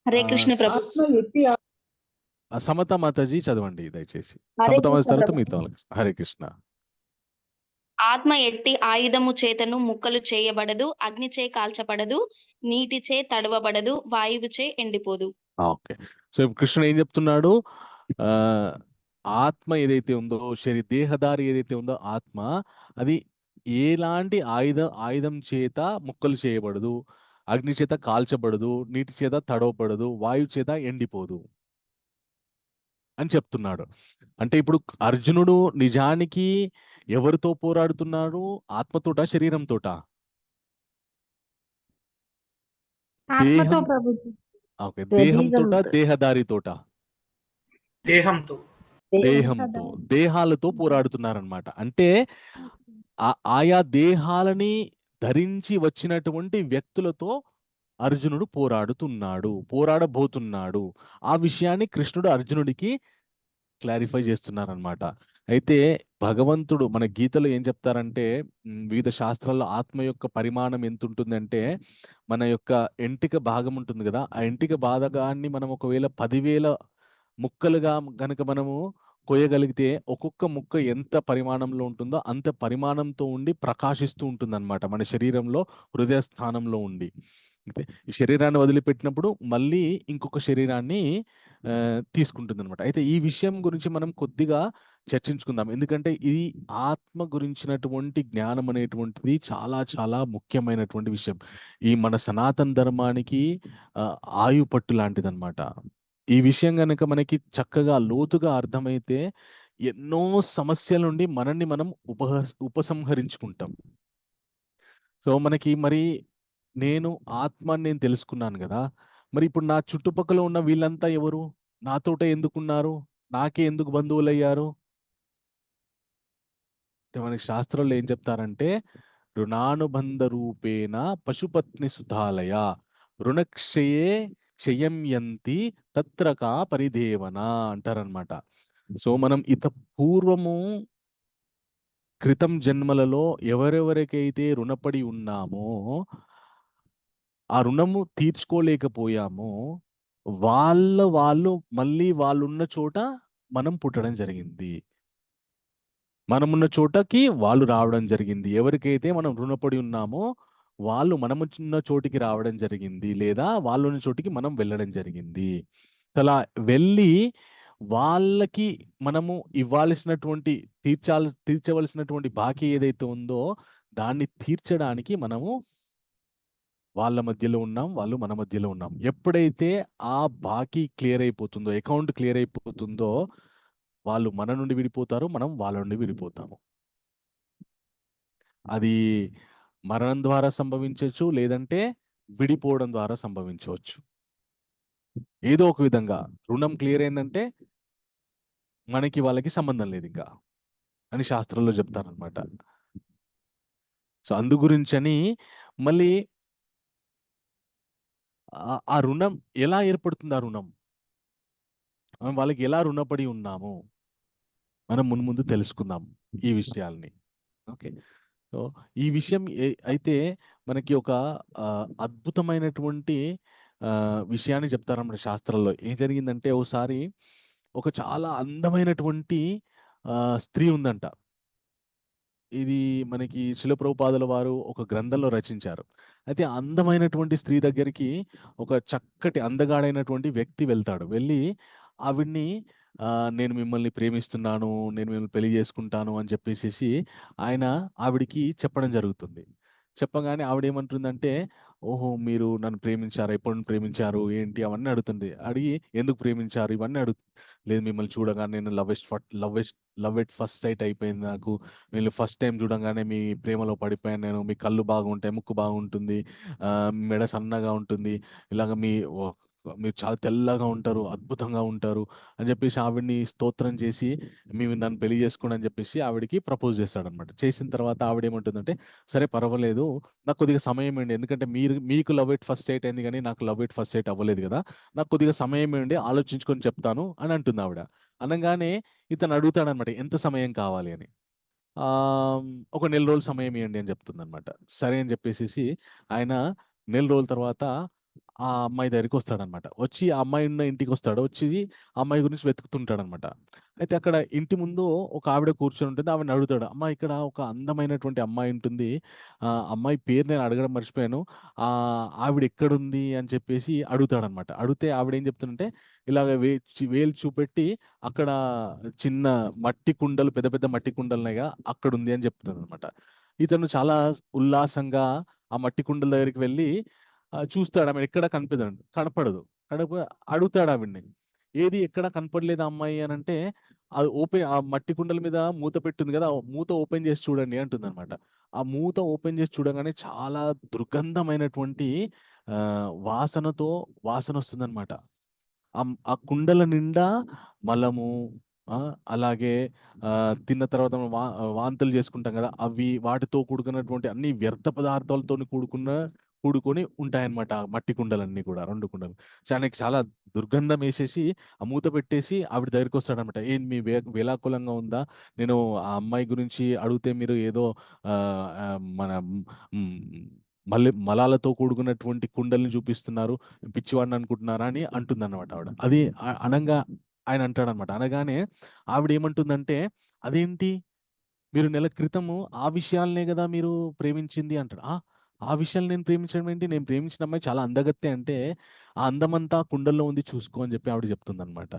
హరే కృష్ణ ప్రభు. సమత మాతాజీ చదవండి దయచేసి. సమత మాతాజీ తర్వాత మిగతా వాళ్ళకి. హరే కృష్ణ. ఆత్మ ఎట్టి ఆయుధము చేతను ముక్కలు చేయబడదు, అగ్నిచే కాల్చబడదు, నీటిచే తడవబడదు, వాయువుచే ఎండిపోదు. ఓకే. సో కృష్ణుడు ఏం చెప్తున్నాడు, ఆత్మ ఏదైతే ఉందో, దేహదారి ఏదైతే ఉందో ఆత్మ, అది ఎలాంటి ఆయుధం చేత ముక్కలు చేయబడదు, అగ్ని చేత కాల్చబడదు, నీటి చేత తడవబడదు, వాయువు చేత ఎండిపోదు అని చెప్తున్నాడు. అంటే ఇప్పుడు అర్జునుడు నిజానికి ఎవరితో పోరాడుతున్నాడు? ఆత్మతోట, శరీరంతోట? ఆత్మతో ప్రభుజీ. ఓకే. దేహంతోట, దేహదారితోట? దేహంతో. దేహాలతో పోరాడుతున్నారనమాట. అంటే ఆయా దేహాలని ధరించి వచ్చినటువంటి వ్యక్తులతో అర్జునుడు పోరాడబోతున్నాడు. ఆ విషయాన్ని కృష్ణుడు అర్జునుడికి క్లారిఫై చేస్తున్నారనమాట. అయితే భగవంతుడు మన గీతలో ఏం చెప్తారంటే, వివిధ శాస్త్రాల్లో ఆత్మ యొక్క పరిమాణం ఎంత ఉంటుందంటే, మన యొక్క ఎంటిక భాగం ఉంటుంది కదా, ఆ ఎంటిక భాగాన్ని మనం ఒకవేళ 10,000 ముక్కలుగా కనుక మనము కొయ్యగలిగితే ఒక్కొక్క ముక్క ఎంత పరిమాణంలో ఉంటుందో అంత పరిమాణంతో ఉండి ప్రకాశిస్తూ ఉంటుంది అనమాట మన శరీరంలో, హృదయ స్థానంలో ఉండి. ఈ శరీరాన్ని వదిలిపెట్టినప్పుడు మళ్ళీ ఇంకొక శరీరాన్ని తీసుకుంటుంది అనమాట. అయితే ఈ విషయం గురించి మనం కొద్దిగా చర్చించుకుందాం. ఎందుకంటే ఈ ఆత్మ గురించినటువంటి జ్ఞానం అనేటువంటిది చాలా చాలా ముఖ్యమైనటువంటి విషయం. ఈ మన సనాతన ధర్మానికి ఆయుపట్టు లాంటిది అనమాట. ఈ విషయం కనుక మనకి చక్కగా లోతుగా అర్థమైతే ఎన్నో సమస్యల నుండి మనల్ని మనం ఉపసంహరించుకుంటాం. సో మనకి మరి నేను ఆత్మని నేను తెలుసుకున్నాను కదా, మరి ఇప్పుడు నా చుట్టుపక్కల ఉన్న వీళ్ళంతా ఎవరు? నాతోట ఎందుకున్నారు? నాకే ఎందుకు బంధువులయ్యారు? మనకి శాస్త్రంలో ఏం చెప్తారంటే, రుణానుబంధ రూపేణ పశుపత్ని సుధాలయ రుణక్షయే క్షయంయంతి తత్రకా పరిదేవన అంటారనమాట. సో మనం పూర్వము క్రితం జన్మలలో ఎవరెవరికైతే రుణపడి ఉన్నామో, ఆ రుణము తీర్చుకోలేకపోయామో, వాళ్ళు మళ్ళీ వాళ్ళున్న చోట మనం పుట్టడం జరిగింది, మనమున్న చోటకి వాళ్ళు రావడం జరిగింది. ఎవరికైతే మనం రుణపడి ఉన్నామో వాళ్ళు మనమున్న చోటికి రావడం జరిగింది, లేదా వాళ్ళున్న చోటికి మనం వెళ్ళడం జరిగింది. అలా వెళ్ళి వాళ్ళకి మనము ఇవ్వాల్సినటువంటి తీర్చవలసినటువంటి బాకీ ఏదైతే ఉందో దాన్ని తీర్చడానికి మనము వాళ్ళ మధ్యలో ఉన్నాం, వాళ్ళు మన మధ్యలో ఉన్నాం. ఎప్పుడైతే ఆ బాకీ క్లియర్ అయిపోతుందో, అకౌంట్ క్లియర్ అయిపోతుందో, వాళ్ళు మన నుండి విడిపోతారు, మనం వాళ్ళ నుండి విడిపోతాము. అది మరణం ద్వారా సంభవించవచ్చు, లేదంటే విడిపోవడం ద్వారా సంభవించవచ్చు. ఏదో ఒక విధంగా రుణం క్లియర్ అయిందంటే మనకి వాళ్ళకి సంబంధం లేదు ఇంకా అని శాస్త్రంలో చెప్తారనమాట. సో అందు గురించని మళ్ళీ ఆ రుణం ఎలా ఏర్పడుతుంది? ఆ రుణం మనం వాళ్ళకి ఎలా రుణపడి ఉన్నాము మనం ముందు తెలుసుకుందాం ఈ విషయాల్ని. ఓకే, సో ఈ విషయం అయితే మనకి ఒక అద్భుతమైనటువంటి విషయాన్ని చెప్తారన్నమాట శాస్త్రంలో. ఏం జరిగిందంటే ఒకసారి ఒక చాలా అందమైనటువంటి స్త్రీ ఉందంట. ఇది మనకి శిల ప్రభుపాదుల వారు ఒక గ్రంథంలో రచించారు. అయితే అందమైనటువంటి స్త్రీ దగ్గరికి ఒక చక్కటి అందగాడైనటువంటి వ్యక్తి వెళ్తాడు. వెళ్ళి ఆవిడ్ని నేను మిమ్మల్ని ప్రేమిస్తున్నాను, నేను మిమ్మల్ని పెళ్లి చేసుకుంటాను అని చెప్పేసేసి ఆయన ఆవిడికి చెప్పడం జరుగుతుంది. చెప్పగానే ఆవిడేమంటుందంటే, ఓహో! మీరు నన్ను ప్రేమించారా? ఎప్పుడు నన్ను ప్రేమించారు? ఏంటి? అవన్నీ అడుగుతుంది. అడిగి ఎందుకు ప్రేమించారు? ఇవన్నీ లేదు, మిమ్మల్ని చూడగానే నేను లవ్ ఎట్ ఫస్ట్ సైట్ అయిపోయింది నాకు. వీళ్ళు ఫస్ట్ టైం చూడంగానే మీ ప్రేమలో పడిపోయాను నేను. మీ కళ్ళు బాగుంటాయి, ముక్కు బాగుంటుంది, మెడ సన్నగా ఉంటుంది. ఇలాగ మీరు చాలా తెల్లగా ఉంటారు, అద్భుతంగా ఉంటారు అని చెప్పేసి ఆవిడని స్తోత్రం చేసి మీరు నన్ను పెళ్లి చేసుకోండి అని చెప్పేసి ఆవిడకి ప్రపోజ్ చేస్తాడనమాట. చేసిన తర్వాత ఆవిడ ఏమంటుందంటే, సరే పర్వాలేదు, నాకు కొద్దిగా సమయం ఇవ్వండి. ఎందుకంటే మీకు లవ్ ఎట్ ఫస్ట్ సైట్ అయింది కానీ నాకు లవ్ ఎట్ ఫస్ట్ సైట్ అవ్వలేదు కదా. నాకు కొద్దిగా సమయం ఇవ్వండి, ఆలోచించుకొని చెప్తాను అని అంటుంది ఆవిడ. అనగానే ఇతను అడుగుతాడనమాట, ఎంత సమయం కావాలి అని. ఒక 1 నెల రోజులు సమయం ఇవ్వండి అని చెప్తుందనమాట. సరే అని చెప్పేసేసి ఆయన 1 నెల రోజుల తర్వాత ఆ అమ్మాయి దగ్గరికి వస్తాడనమాట. వచ్చి ఆ అమ్మాయి ఉన్న ఇంటికి వస్తాడు. వచ్చి ఆ అమ్మాయి గురించి వెతుకుతుంటాడనమాట. అయితే అక్కడ ఇంటి ముందు ఒక ఆవిడ కూర్చొని ఉంటుంది. ఆవిడని అడుగుతాడు, అమ్మ ఇక్కడ ఒక అందమైనటువంటి అమ్మాయి ఉంటుంది, అమ్మాయి పేరు నేను అడగడం మర్చిపోయాను, ఆవిడ ఎక్కడుంది అని చెప్పేసి అడుగుతాడనమాట. అడిగితే ఆవిడ ఏం చెప్తుందంటే, ఇలాగ వేలు చూపెట్టి అక్కడ చిన్న మట్టి కుండలు, పెద్ద పెద్ద మట్టి కుండలు ఉన్నాయిగా అక్కడ ఉంది అని చెప్తుందనమాట. ఇతను చాలా ఉల్లాసంగా ఆ మట్టి కుండల దగ్గరికి వెళ్ళి చూస్తాడు. ఆమె ఎక్కడ కనపడదు. అడుగుతాడు ఆవిడ్ని, ఏది ఎక్కడ కనపడలేదు అమ్మాయి అని అంటే, అది ఆ మట్టి కుండల మీద మూత పెట్టుంది కదా, ఆ మూత ఓపెన్ చేసి చూడండి అంటుందన్నమాట. ఆ మూత ఓపెన్ చేసి చూడగానే చాలా దుర్గంధమైనటువంటి వాసన వస్తుందన్నమాట. ఆ కుండల నిండా మలము, అలాగే తిన్న తర్వాత వాంతులు చేసుకుంటాం కదా, అవి వాటితో కూడుకున్నటువంటి అన్ని వ్యర్థ పదార్థాలతో కూడుకొని ఉంటాయన్నమాట ఆ మట్టి కుండలన్నీ కూడా, 2 కుండలు. ఆయనకి చాలా దుర్గంధం వేసేసి ఆ మూత పెట్టేసి ఆవిడ దగ్గరికి వస్తాడనమాట. ఏం మీ వేలాకులంగా ఉందా? నేను ఆ అమ్మాయి గురించి అడిగితే మీరు ఏదో మన మలాలతో కూడుకున్నటువంటి కుండల్ని చూపిస్తున్నారు, పిచ్చివాడిని అనుకుంటున్నారా అని అంటుందన్నమాట ఆవిడ. అది అనంగా ఆయన అంటాడనమాట. అనగానే ఆవిడ ఏమంటుందంటే, అదేంటి, మీరు నెల క్రితము ఆ విషయాలనే కదా మీరు ప్రేమించింది అంటాడు. ఆ విషయాలు నేను ప్రేమించడం ఏంటి? నేను ప్రేమించిన అమ్మాయి చాలా అందగత్తె అంటే, ఆ అందమంతా కుండల్లో ఉంది చూసుకో అని చెప్పి ఆవిడ చెప్తుందనమాట.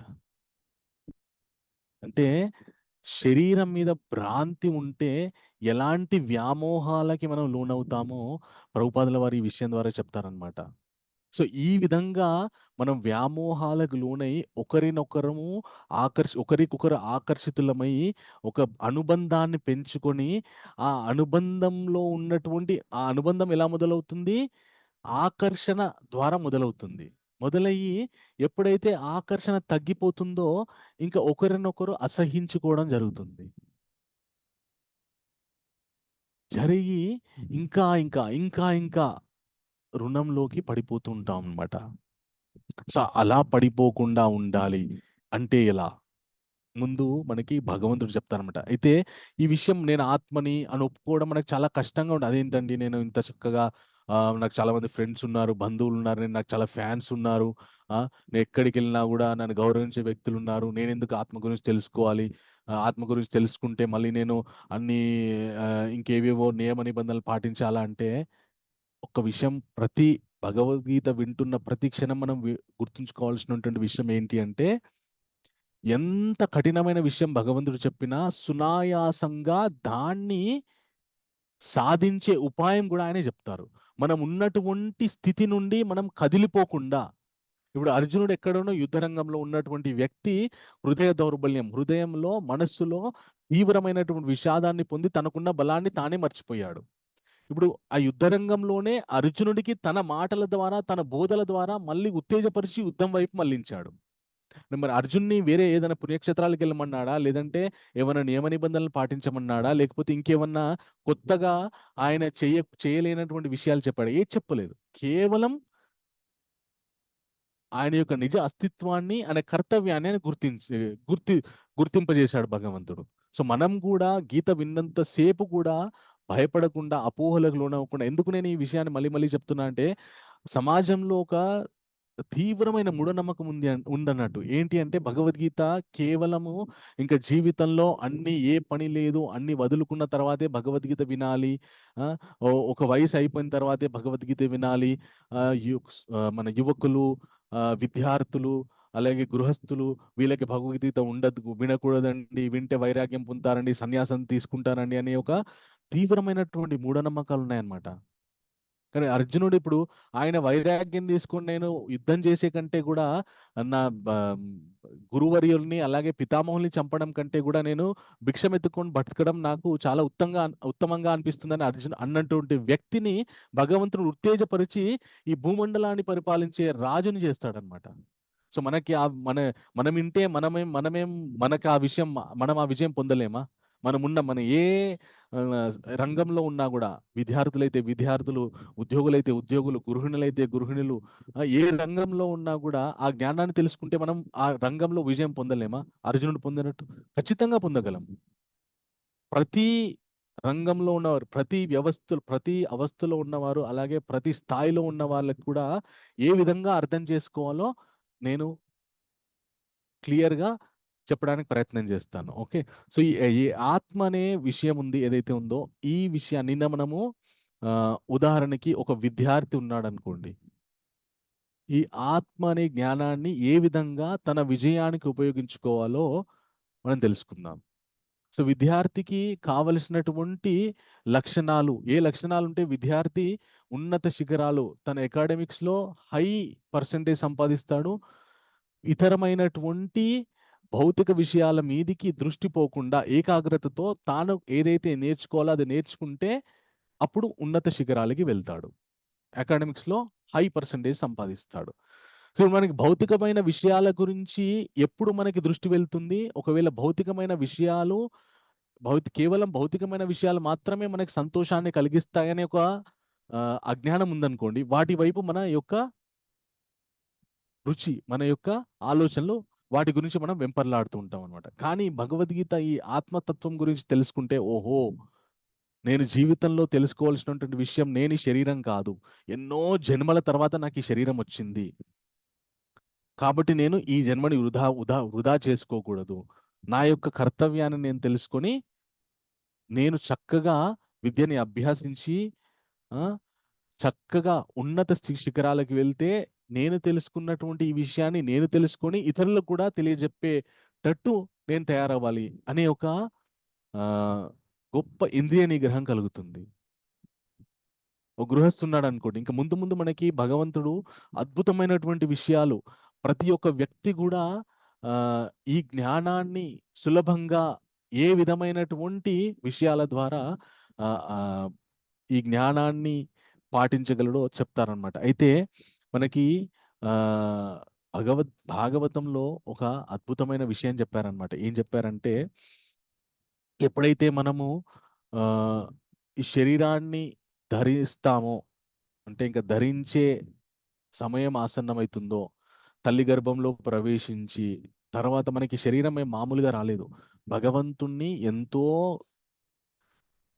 అంటే శరీరం మీద భ్రాంతి ఉంటే ఎలాంటి వ్యామోహాలకి మనం లోనవుతామో ప్రభుపాదుల వారు ఈ విషయం ద్వారా చెప్తారనమాట. సో ఈ విధంగా మనం వ్యామోహాలకు లోనై ఒకరికొకరు ఆకర్షితులమై ఒక అనుబంధాన్ని పెంచుకొని, ఆ అనుబంధంలో ఉన్నటువంటి ఆ అనుబంధం ఎలా మొదలవుతుంది? ఆకర్షణ ద్వారా మొదలవుతుంది. మొదలయ్యి ఎప్పుడైతే ఆకర్షణ తగ్గిపోతుందో ఇంకా ఒకరినొకరు అసహించుకోవడం జరుగుతుంది. జరిగి ఇంకా ఇంకా ఇంకా ఇంకా రుణంలోకి పడిపోతూ ఉంటాం అన్నమాట. సో అలా పడిపోకుండా ఉండాలి అంటే ఎలా? ముందు మనకి భగవంతుడు చెప్తారనమాట. అయితే ఈ విషయం నేను ఆత్మని అని ఒప్పుకోవడం మనకు చాలా కష్టంగా ఉండదు. అదేంటండి, నేను ఇంత చక్కగా నాకు చాలా మంది ఫ్రెండ్స్ ఉన్నారు, బంధువులు ఉన్నారు, నాకు చాలా ఫ్యాన్స్ ఉన్నారు, నేను ఎక్కడికి వెళ్ళినా కూడా నన్ను గౌరవించే వ్యక్తులు ఉన్నారు, నేను ఎందుకు ఆత్మ గురించి తెలుసుకోవాలి? ఆత్మ గురించి తెలుసుకుంటే మళ్ళీ నేను అన్ని ఇంకేవేవో నియమ నిబంధనలు పాటించాలా అంటే, ఒక విషయం ప్రతి భగవద్గీత వింటున్న ప్రతి క్షణం మనం గుర్తుంచుకోవాల్సినటువంటి విషయం ఏంటి అంటే, ఎంత కఠినమైన విషయం భగవంతుడు చెప్పినా సునాయాసంగా దాన్ని సాధించే ఉపాయం కూడా ఆయనే చెప్తారు. మనం ఉన్నటువంటి స్థితి నుండి మనం కదిలిపోకుండా, ఇప్పుడు అర్జునుడు ఎక్కడనో యుద్ధరంగంలో ఉన్నటువంటి వ్యక్తి హృదయ దౌర్బల్యం, హృదయంలో మనస్సులో తీవ్రమైనటువంటి విషాదాన్ని పొంది తనకున్న బలాన్ని తానే మర్చిపోయాడు. ఇప్పుడు ఆ యుద్ధరంగంలోనే అర్జునుడికి తన మాటల ద్వారా, తన బోధల ద్వారా మళ్ళీ ఉత్తేజపరిచి యుద్ధం వైపు మళ్ళించాడు. మరి అర్జున్ని వేరే ఏదైనా పుణ్యక్షేత్రాలకు వెళ్ళమన్నాడా, లేదంటే ఏమైనా నియమ నిబంధనలు పాటించమన్నాడా, లేకపోతే ఇంకేమన్నా కొత్తగా ఆయన చేయలేనటువంటి విషయాలు చెప్పాడు? ఏది చెప్పలేదు. కేవలం ఆయన యొక్క నిజ అస్తిత్వాన్ని, ఆయన కర్తవ్యాన్ని ఆయన గుర్తింపజేశాడు భగవంతుడు. సో మనం కూడా గీత విన్నంత సేపు కూడా భయపడకుండా, అపోహలకు లోనవ్వకుండా, ఎందుకు నేను ఈ విషయాన్ని మళ్ళీ మళ్ళీ చెప్తున్నా అంటే, సమాజంలో ఒక తీవ్రమైన మూఢనమ్మకం ఉందన్నట్టు. ఏంటి అంటే భగవద్గీత కేవలము ఇంకా జీవితంలో అన్ని, ఏ పని లేదు అన్ని వదులుకున్న తర్వాతే భగవద్గీత వినాలి, ఒక వయసు అయిపోయిన తర్వాతే భగవద్గీత వినాలి, మన యువకులు, విద్యార్థులు, అలాగే గృహస్థులు, వీళ్ళకి భగవద్గీత వినకూడదండి, వింటే వైరాగ్యం పొందుతారండి, సన్యాసం తీసుకుంటారండి అనే ఒక తీవ్రమైనటువంటి మూఢనమ్మకాలు ఉన్నాయన్నమాట. కానీ అర్జునుడు ఇప్పుడు ఆయన వైరాగ్యం తీసుకొని నేను యుద్ధం చేసే కంటే కూడా నా గురువర్యుల్ని అలాగే పితామహుల్ని చంపడం కంటే కూడా నేను భిక్షం ఎత్తుకొని బతకడం నాకు చాలా ఉత్తమంగా అనిపిస్తుందని అన్నటువంటి వ్యక్తిని భగవంతుడు ఉత్తేజపరిచి ఈ భూమండలాన్ని పరిపాలించే రాజుని చేస్తాడనమాట. సో మనకి మనం వింటే మనకి ఆ విషయం, మనం ఆ విజయం పొందలేమా? మన ఏ రంగంలో ఉన్నా కూడా, విద్యార్థులైతే విద్యార్థులు, ఉద్యోగులైతే ఉద్యోగులు, గృహిణులైతే గృహిణులు, ఏ రంగంలో ఉన్నా కూడా ఆ జ్ఞానాన్ని తెలుసుకుంటే మనం ఆ రంగంలో విజయం పొందలేమా? అర్జునుడు పొందినట్టు ఖచ్చితంగా పొందగలం. ప్రతి రంగంలో ఉన్నవారు, ప్రతి అవస్థలో ఉన్నవారు, అలాగే ప్రతి స్థాయిలో ఉన్న వాళ్ళకి కూడా ఏ విధంగా అర్థం చేసుకోవాలో నేను క్లియర్గా చెప్పడానికి ప్రయత్నం చేస్తాను. ఓకే, సో ఈ ఆత్మ అనే విషయం ఉంది ఏదైతే ఉందో, ఈ విషయాన్ని నిన్న మనము ఉదాహరణకి ఒక విద్యార్థి ఉన్నాడు అనుకోండి, ఈ ఆత్మ అనే జ్ఞానాన్ని ఏ విధంగా తన విజయానికి ఉపయోగించుకోవాలో మనం తెలుసుకుందాం. సో విద్యార్థికి కావలసినటువంటి లక్షణాలు, ఏ లక్షణాలు ఉంటే విద్యార్థి ఉన్నత శిఖరాలు, తన అకాడమిక్స్లో హై పర్సెంటేజ్ సంపాదిస్తాడు, ఇతరమైనటువంటి భౌతిక విషయాల మీదికి దృష్టి పోకుండా ఏకాగ్రతతో తాను ఏదైతే నేర్చుకోవాలో అది నేర్చుకుంటే అప్పుడు ఉన్నత శిఖరాలకి వెళ్తాడు, అకాడమిక్స్లో హై పర్సెంటేజ్ సంపాదిస్తాడు. సో మనకి భౌతికమైన విషయాల గురించి ఎప్పుడు మనకి దృష్టి వెళ్తుంది? ఒకవేళ భౌతికమైన విషయాలు, కేవలం భౌతికమైన విషయాలు మాత్రమే మనకి సంతోషాన్ని కలిగిస్తాయనే ఒక అజ్ఞానం ఉందనుకోండి, వాటి వైపు మన యొక్క రుచి, మన యొక్క ఆలోచనలు, వాటి గురించి మనం వెంపర్లాడుతూ ఉంటాం అనమాట. కానీ భగవద్గీత ఈ ఆత్మతత్వం గురించి తెలుసుకుంటే, ఓహో, నేను జీవితంలో తెలుసుకోవాల్సినటువంటి విషయం, నేను ఈ శరీరం కాదు, ఎన్నో జన్మల తర్వాత నాకు ఈ శరీరం వచ్చింది, కాబట్టి నేను ఈ జన్మని వృధా చేసుకోకూడదు, నా యొక్క కర్తవ్యాన్ని నేను తెలుసుకొని నేను చక్కగా విద్యని అభ్యాసించి చక్కగా ఉన్నత శిఖరాలకు వెళ్తే నేను తెలుసుకున్నటువంటి ఈ విషయాన్ని నేను తెలుసుకొని ఇతరులకు కూడా తెలియజెప్పేటట్టు నేను తయారవ్వాలి అనే ఒక గొప్ప ఇంద్రియ నిగ్రహం కలుగుతుంది. ఒక గృహస్థున్నాడు అనుకోండి, ఇంకా ముందు ముందు మనకి భగవంతుడు అద్భుతమైనటువంటి విషయాలు, ప్రతి ఒక్క వ్యక్తి కూడా ఈ జ్ఞానాన్ని సులభంగా ఏ విధమైనటువంటి విషయాల ద్వారా ఈ జ్ఞానాన్ని పాటించగలడో చెప్తారనమాట. అయితే మనకి భాగవతంలో ఒక అద్భుతమైన విషయం చెప్పారనమాట. ఏం చెప్పారంటే, ఎప్పుడైతే మనము ఈ శరీరాన్ని ధరిస్తామో, అంటే ఇంకా ధరించే సమయం ఆసన్నమవుతుందో, తల్లి గర్భంలో ప్రవేశించి తర్వాత మనకి శరీరం మామూలుగా రాలేదు, భగవంతుణ్ణి ఎంతో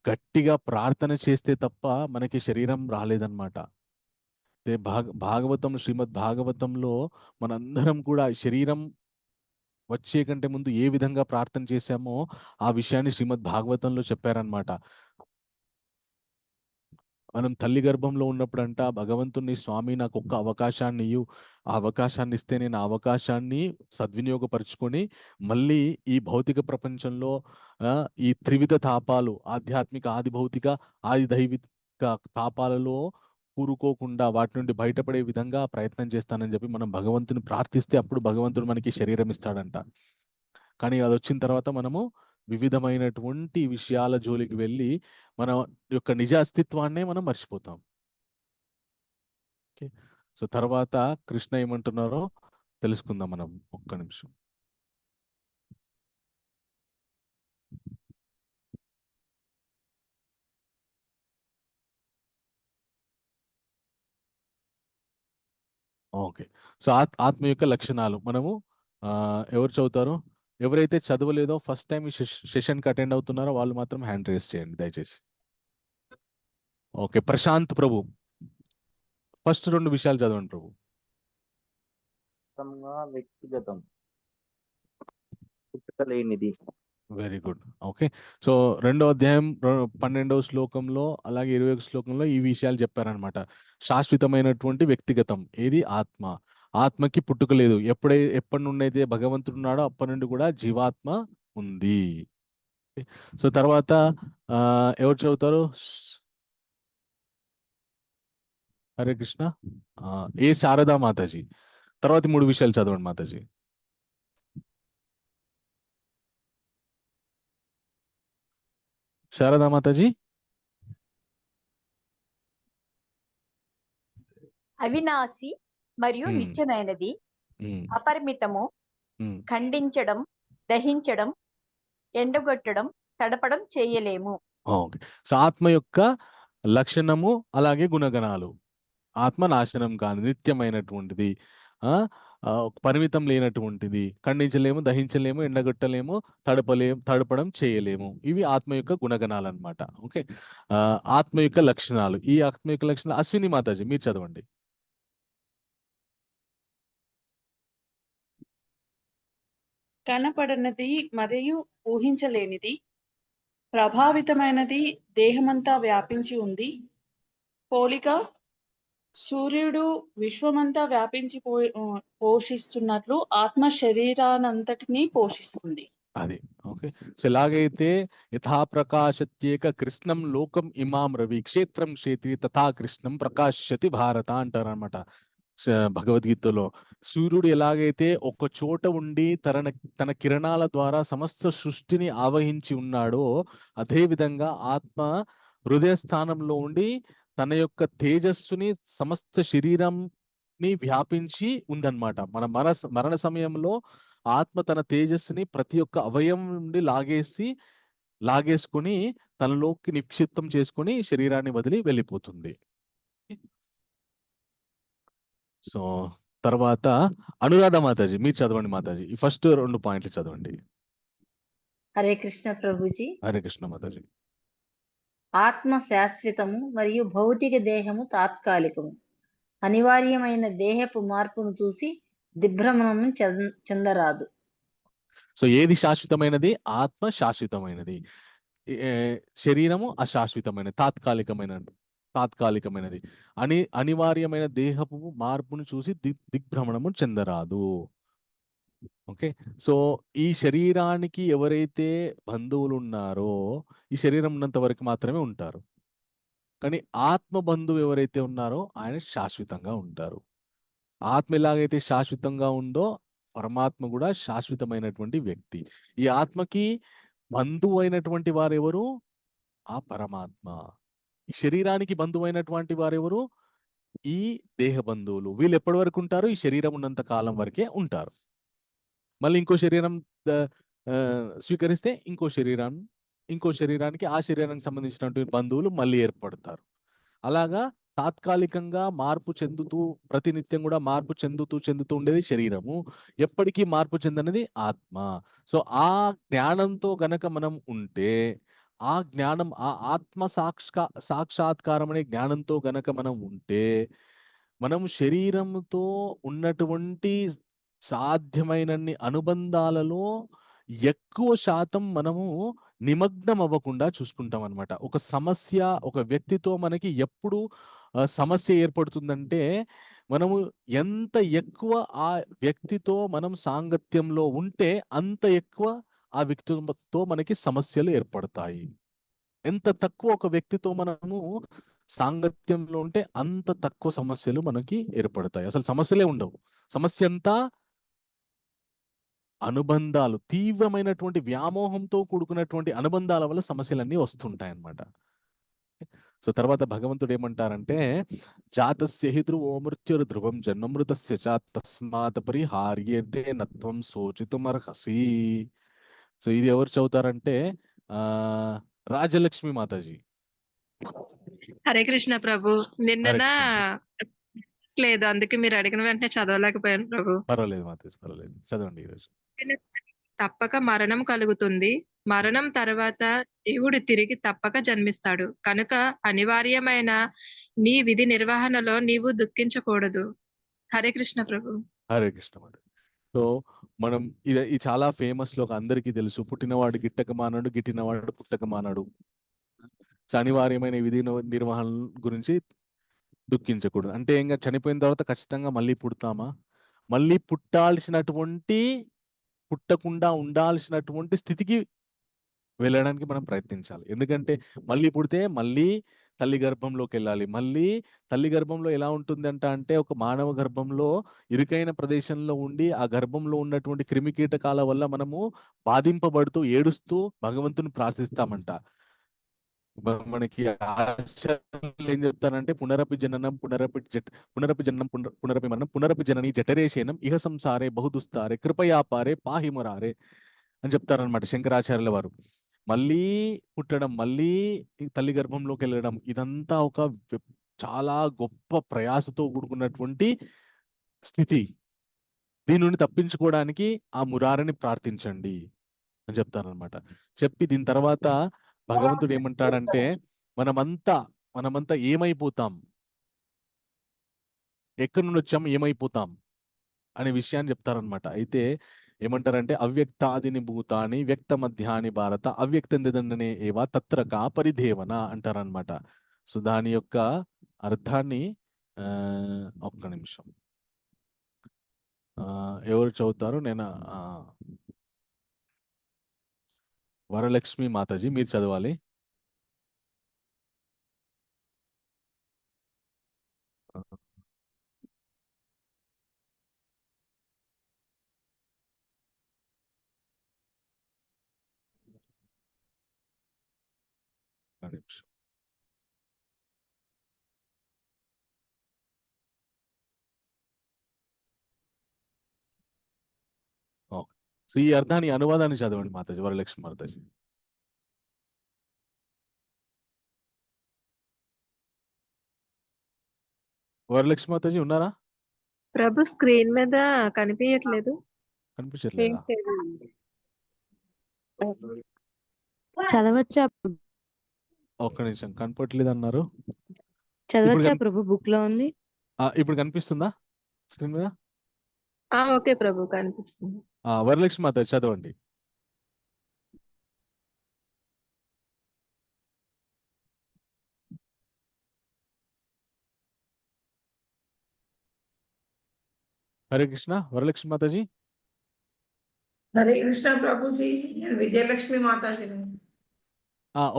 గట్టిగా ప్రార్థన చేస్తే తప్ప మనకి శరీరం రాలేదన్నమాట. భాగవతం, శ్రీమద్ భాగవతంలో మనందరం కూడా శరీరం వచ్చే కంటే ముందు ఏ విధంగా ప్రార్థన చేశామో ఆ విషయాన్ని శ్రీమద్ భాగవతంలో చెప్పారనమాట. మనం తల్లి గర్భంలో ఉన్నప్పుడంట భగవంతుని, స్వామి నాకు ఒక్క అవకాశాన్ని ఇయ్యు, ఆ అవకాశాన్ని ఇస్తే నేను ఆ అవకాశాన్ని సద్వినియోగపరుచుకొని మళ్ళీ ఈ భౌతిక ప్రపంచంలో ఈ త్రివిధ తాపాలు, ఆధ్యాత్మిక, ఆది భౌతిక, ఆది దైవిక తాపాలలో కూరుకోకుండా వాటి నుండి బయటపడే విధంగా ప్రయత్నం చేస్తానని చెప్పి మనం భగవంతుని ప్రార్థిస్తే అప్పుడు భగవంతుడు మనకి శరీరం ఇస్తాడంట. కానీ అది వచ్చిన తర్వాత మనము వివిధమైనటువంటి విషయాల జోలికి వెళ్ళి మన యొక్క నిజ అస్తిత్వాన్నే మనం మర్చిపోతాం. ఓకే, సో తర్వాత కృష్ణ ఏమంటున్నారో తెలుసుకుందాం మనం. ఒక్క నిమిషం. ఓకే, సో ఆత్మ యొక్క లక్షణాలు మనము ఎవరు చదువుతారు? ఎవరైతే చదవలేదో ఫస్ట్ టైం ఈ సెషన్కి అటెండ్ అవుతున్నారో వాళ్ళు మాత్రం హ్యాండ్ రేస్ చేయండి దయచేసి. ఓకే, ప్రశాంత్ ప్రభు ఫస్ట్ 2 విషయాలు చదవండి ప్రభు. వ్యక్తిగతం, పుట్టుకలేనిది. Very good. ఓకే, సో 2వ అధ్యాయం 12వ శ్లోకంలో అలాగే 21వ శ్లోకంలో ఈ విషయాలు చెప్పారనమాట. శాశ్వతమైనటువంటి వ్యక్తిగతం ఏది? ఆత్మ. ఆత్మకి పుట్టుక లేదు. ఎప్పటి నుండి అయితే భగవంతుడు ఉన్నాడో అప్పటి నుండి కూడా జీవాత్మ ఉంది. సో తర్వాత ఎవరు చదువుతారు? హరే కృష్ణ. ఏ శారదా మాతాజీ. తర్వాత 3 విషయాలు చదవండి మాతాజీ. శారదా మాతాజీ. అవినాశి మరియు నిత్యమైనది, అపరిమితము, ఖండించడం, దహించడం, ఎండగొట్టడం, తడపడం చేయలేము. ఓకే, సో ఆత్మ యొక్క లక్షణము అలాగే గుణగణాలు. ఆత్మ నాశనం కాని నిత్యమైనటువంటిది, పరిమితం లేనటువంటిది, ఖండించలేము, దహించలేము, ఎండగొట్టలేము, తడపడం చేయలేము. ఇవి ఆత్మ యొక్క గుణగణాలు అనమాట. ఓకే, ఆత్మ యొక్క లక్షణాలు. ఈ ఆత్మ యొక్క లక్షణాలు అశ్విని మాతాజీ మీరు చదవండి. కనపడనది మరియు ఊహించలేనిది, ప్రభావితమైనది, దేహమంతా వ్యాపించి ఉంది. పోలిక, సూర్యుడు విశ్వమంతా వ్యాపించి పోషిస్తున్నట్లు ఆత్మ శరీరానంతటినీ పోషిస్తుంది. అది ఓకే, సో ఎలాగైతే యథా ప్రకాశత్యేక కృష్ణం లోకం ఇమాం రవి క్షేత్రం క్షేత్రి తథా కృష్ణం ప్రకాశతి భారత అంటారనమాట భగవద్గీతలో. సూర్యుడు ఎలాగైతే ఒక చోట ఉండి తన కిరణాల ద్వారా సమస్త సృష్టిని ఆవహించి ఉన్నాడో అదే విధంగా ఆత్మ హృదయ స్థానంలో ఉండి తన యొక్క తేజస్సుని సమస్త శరీరంని వ్యాపించి ఉందన్నమాట. మన మరణ సమయంలో ఆత్మ తన తేజస్సుని ప్రతి ఒక్క అవయవం నుండి లాగేసుకుని తనలోకి నిక్షిప్తం చేసుకుని శరీరాన్ని వదిలి వెళ్ళిపోతుంది. సో తర్వాత అనురాధ మాతాజీ మీరు చదవండి మాతాజీ. ఈ ఫస్ట్ 2 పాయింట్లు చదవండి. హరే కృష్ణ ప్రభుజీ. హరే కృష్ణ మాతాజీ. ఆత్మ శాశ్వతము మరియు భౌతిక దేహము తాత్కాలికము. అనివార్యమైన దేహపు మార్పును చూసి దిగ్భ్రమణము చెందరాదు. సో ఏది శాశ్వతమైనది? ఆత్మ శాశ్వతమైనది, శరీరము అశాశ్వతమైనది, తాత్కాలికమైనది. అనివార్యమైన దేహపు మార్పును చూసి దిగ్భ్రమణము చెందరాదు. ఓకే, సో ఈ శరీరానికి ఎవరైతే బంధువులు ఉన్నారో ఈ శరీరం ఉన్నంత వరకు మాత్రమే ఉంటారు. కానీ ఆత్మ బంధువు ఎవరైతే ఉన్నారో ఆయన శాశ్వతంగా ఉంటారు. ఆత్మ ఎలాగైతే శాశ్వతంగా ఉందో పరమాత్మ కూడా శాశ్వతమైనటువంటి వ్యక్తి. ఈ ఆత్మకి బంధువు అయినటువంటి వారెవరు? ఆ పరమాత్మ. ఈ శరీరానికి బంధువు అయినటువంటి వారెవరు? ఈ దేహ బంధువులు. వీళ్ళు ఎప్పటి వరకు ఉంటారు? ఈ శరీరం ఉన్నంత కాలం వరకే ఉంటారు. మళ్ళీ ఇంకో శరీరం స్వీకరిస్తే ఇంకో శరీరానికి ఆ శరీరానికి సంబంధించినటువంటి బంధువులు మళ్ళీ ఏర్పడతారు. అలాగా తాత్కాలికంగా మార్పు చెందుతూ ప్రతినిత్యం కూడా మార్పు చెందుతూ ఉండేది శరీరము. ఎప్పటికీ మార్పు చెందనిది ఆత్మ. సో ఆ జ్ఞానంతో గనక మనం ఉంటే, ఆ జ్ఞానం ఆ ఆత్మ సాక్షాత్కారం అనే జ్ఞానంతో గనక మనం ఉంటే, మనం శరీరంతో ఉన్నటువంటి సాధ్యమైనన్ని అనుబంధాలలో ఎక్కువ శాతం మనము నిమగ్నం అవ్వకుండా చూసుకుంటాం అనమాట. ఒక వ్యక్తితో మనకి ఎప్పుడు సమస్య ఏర్పడుతుందంటే, మనము ఎంత ఎక్కువ ఆ వ్యక్తితో మనం సాంగత్యంలో ఉంటే అంత ఎక్కువ ఆ వ్యక్తితో మనకి సమస్యలు ఏర్పడతాయి. ఎంత తక్కువ ఒక వ్యక్తితో మనము సాంగత్యంలో ఉంటే అంత తక్కువ సమస్యలు మనకి ఏర్పడతాయి. అసలు సమస్యలే ఉండవు. సమస్య అంతా అనుబంధాలు, తీవ్రమైనటువంటి వ్యామోహంతో కూడుకున్నటువంటి అనుబంధాల వల్ల సమస్యలన్నీ వస్తుంటాయి అన్నమాట. సో తర్వాత భగవంతుడు ఏమంటారంటే, జాతస్య హి ధ్రువో మృత్యుర్ ధ్రువం జన్మమృతస్య చ తస్మాత్ పరిహార్యేతే నత్వం శోచితుమర్హసి. సో ఇది ఎవరు చదువుతారంటే రాజలక్ష్మి మాతాజీ. హరే కృష్ణ ప్రభు. హరే నిన్న కృష్ణ. లేదు, అందుకే మీరు అడిగిన వెంటనే చదవలేకపోయాను ప్రభు. పర్వాలేదు మాతాజీ, పర్వాలేదు, చదవండి ఈరోజు. తప్పక మరణం కలుగుతుంది. మరణం తర్వాత జీవుడు తిరిగి తప్పక జన్మిస్తాడు. కనుక అనివార్యమైన నీ విధి నిర్వహణలో నీవు దుఃఖించకూడదు. హరే కృష్ణ ప్రభు. హరే కృష్ణ మాతాజీ. సో మనం ఇది చాలా ఫేమస్ లో అందరికీ తెలుసు, పుట్టినవాడు గిట్టక మానడు, గిట్టినవాడు పుట్టక మానడు. సో అనివార్యమైన విధి నిర్వహణ గురించి దుఃఖించకూడదు. అంటే ఇంకా చనిపోయిన తర్వాత ఖచ్చితంగా మళ్ళీ పుడతామా? మళ్ళీ పుట్టకుండా ఉండాల్సినటువంటి స్థితికి వెళ్ళడానికి మనం ప్రయత్నించాలి. ఎందుకంటే మళ్ళీ పుడితే మళ్ళీ తల్లి గర్భంలోకి వెళ్ళాలి. మళ్ళీ తల్లి గర్భంలో ఎలా ఉంటుందంట అంటే, ఒక మానవ గర్భంలో ఇరుకైన ప్రదేశంలో ఉండి ఆ గర్భంలో ఉన్నటువంటి క్రిమి కీటకాల వల్ల మనము బాధింపబడుతూ ఏడుస్తూ భగవంతుని ప్రార్థిస్తామంట. మనకి ఆచార్యులు ఏం చెప్తారంటే, పునరపి జననం పునరపి మరణం పునరపి జనని జఠరేశేనం ఇహ సంసారే బహుదుస్తారే కృపయాపారే పాహిమరారే అని చెప్తారనమాట శంకరాచార్యుల వారు. మళ్ళీ పుట్టడం, మళ్ళీ తల్లి గర్భంలోకి వెళ్ళడం, ఇదంతా ఒక చాలా గొప్ప ప్రయాసతో కూడుకున్నటువంటి స్థితి. దీని నుండి తప్పించుకోవడానికి ఆ మురారిని ప్రార్థించండి అని చెప్తారనమాట. చెప్పి దీని తర్వాత భగవంతుడు ఏమంటాడంటే, మనమంతా ఏమైపోతాం, ఎక్కడి నుండి వచ్చాం, ఏమైపోతాం అనే విషయాన్ని చెప్తారనమాట. అయితే ఏమంటారంటే, అవ్యక్తాదిని భూతాని వ్యక్త మధ్యాని భారత అవ్యక్తందనే ఏవా తత్రకా పరిధేవన అంటారనమాట. సో దాని యొక్క అర్థాన్ని ఒక్క నిమిషం ఎవరు చదువుతారు? నేను వరలక్ష్మి మాతాజీ మీరు చదవాలి. నిమిషం. ఓకే. సో ఈ అర్థాన్ని అనువాదాన్ని చదవండి మాతాజీ, వరలక్ష్మి మాతాజీ. వరలక్ష్మి మాతాజీ ఉన్నారా? ప్రభు స్క్రీన్ మీద కనిపించట్లేదు. కనిపించట్లేదా? చదవచ్చా? ఒక్క నిమిషం, కనపట్లేదు అన్నారు. చదవచ్చా ప్రభు? బుక్ లో ఉంది. ఇప్పుడు కనిపిస్తుందా స్క్రీన్ మీద? ఓకే ప్రభు, కనిపిస్తుంది. వరలక్ష్మి మాతాజీ చదవండి. హరే కృష్ణ. వరలక్ష్మి మాతాజీ. హరే కృష్ణ ప్రభుజీ, నేను విజయలక్ష్మి మాతాజీని.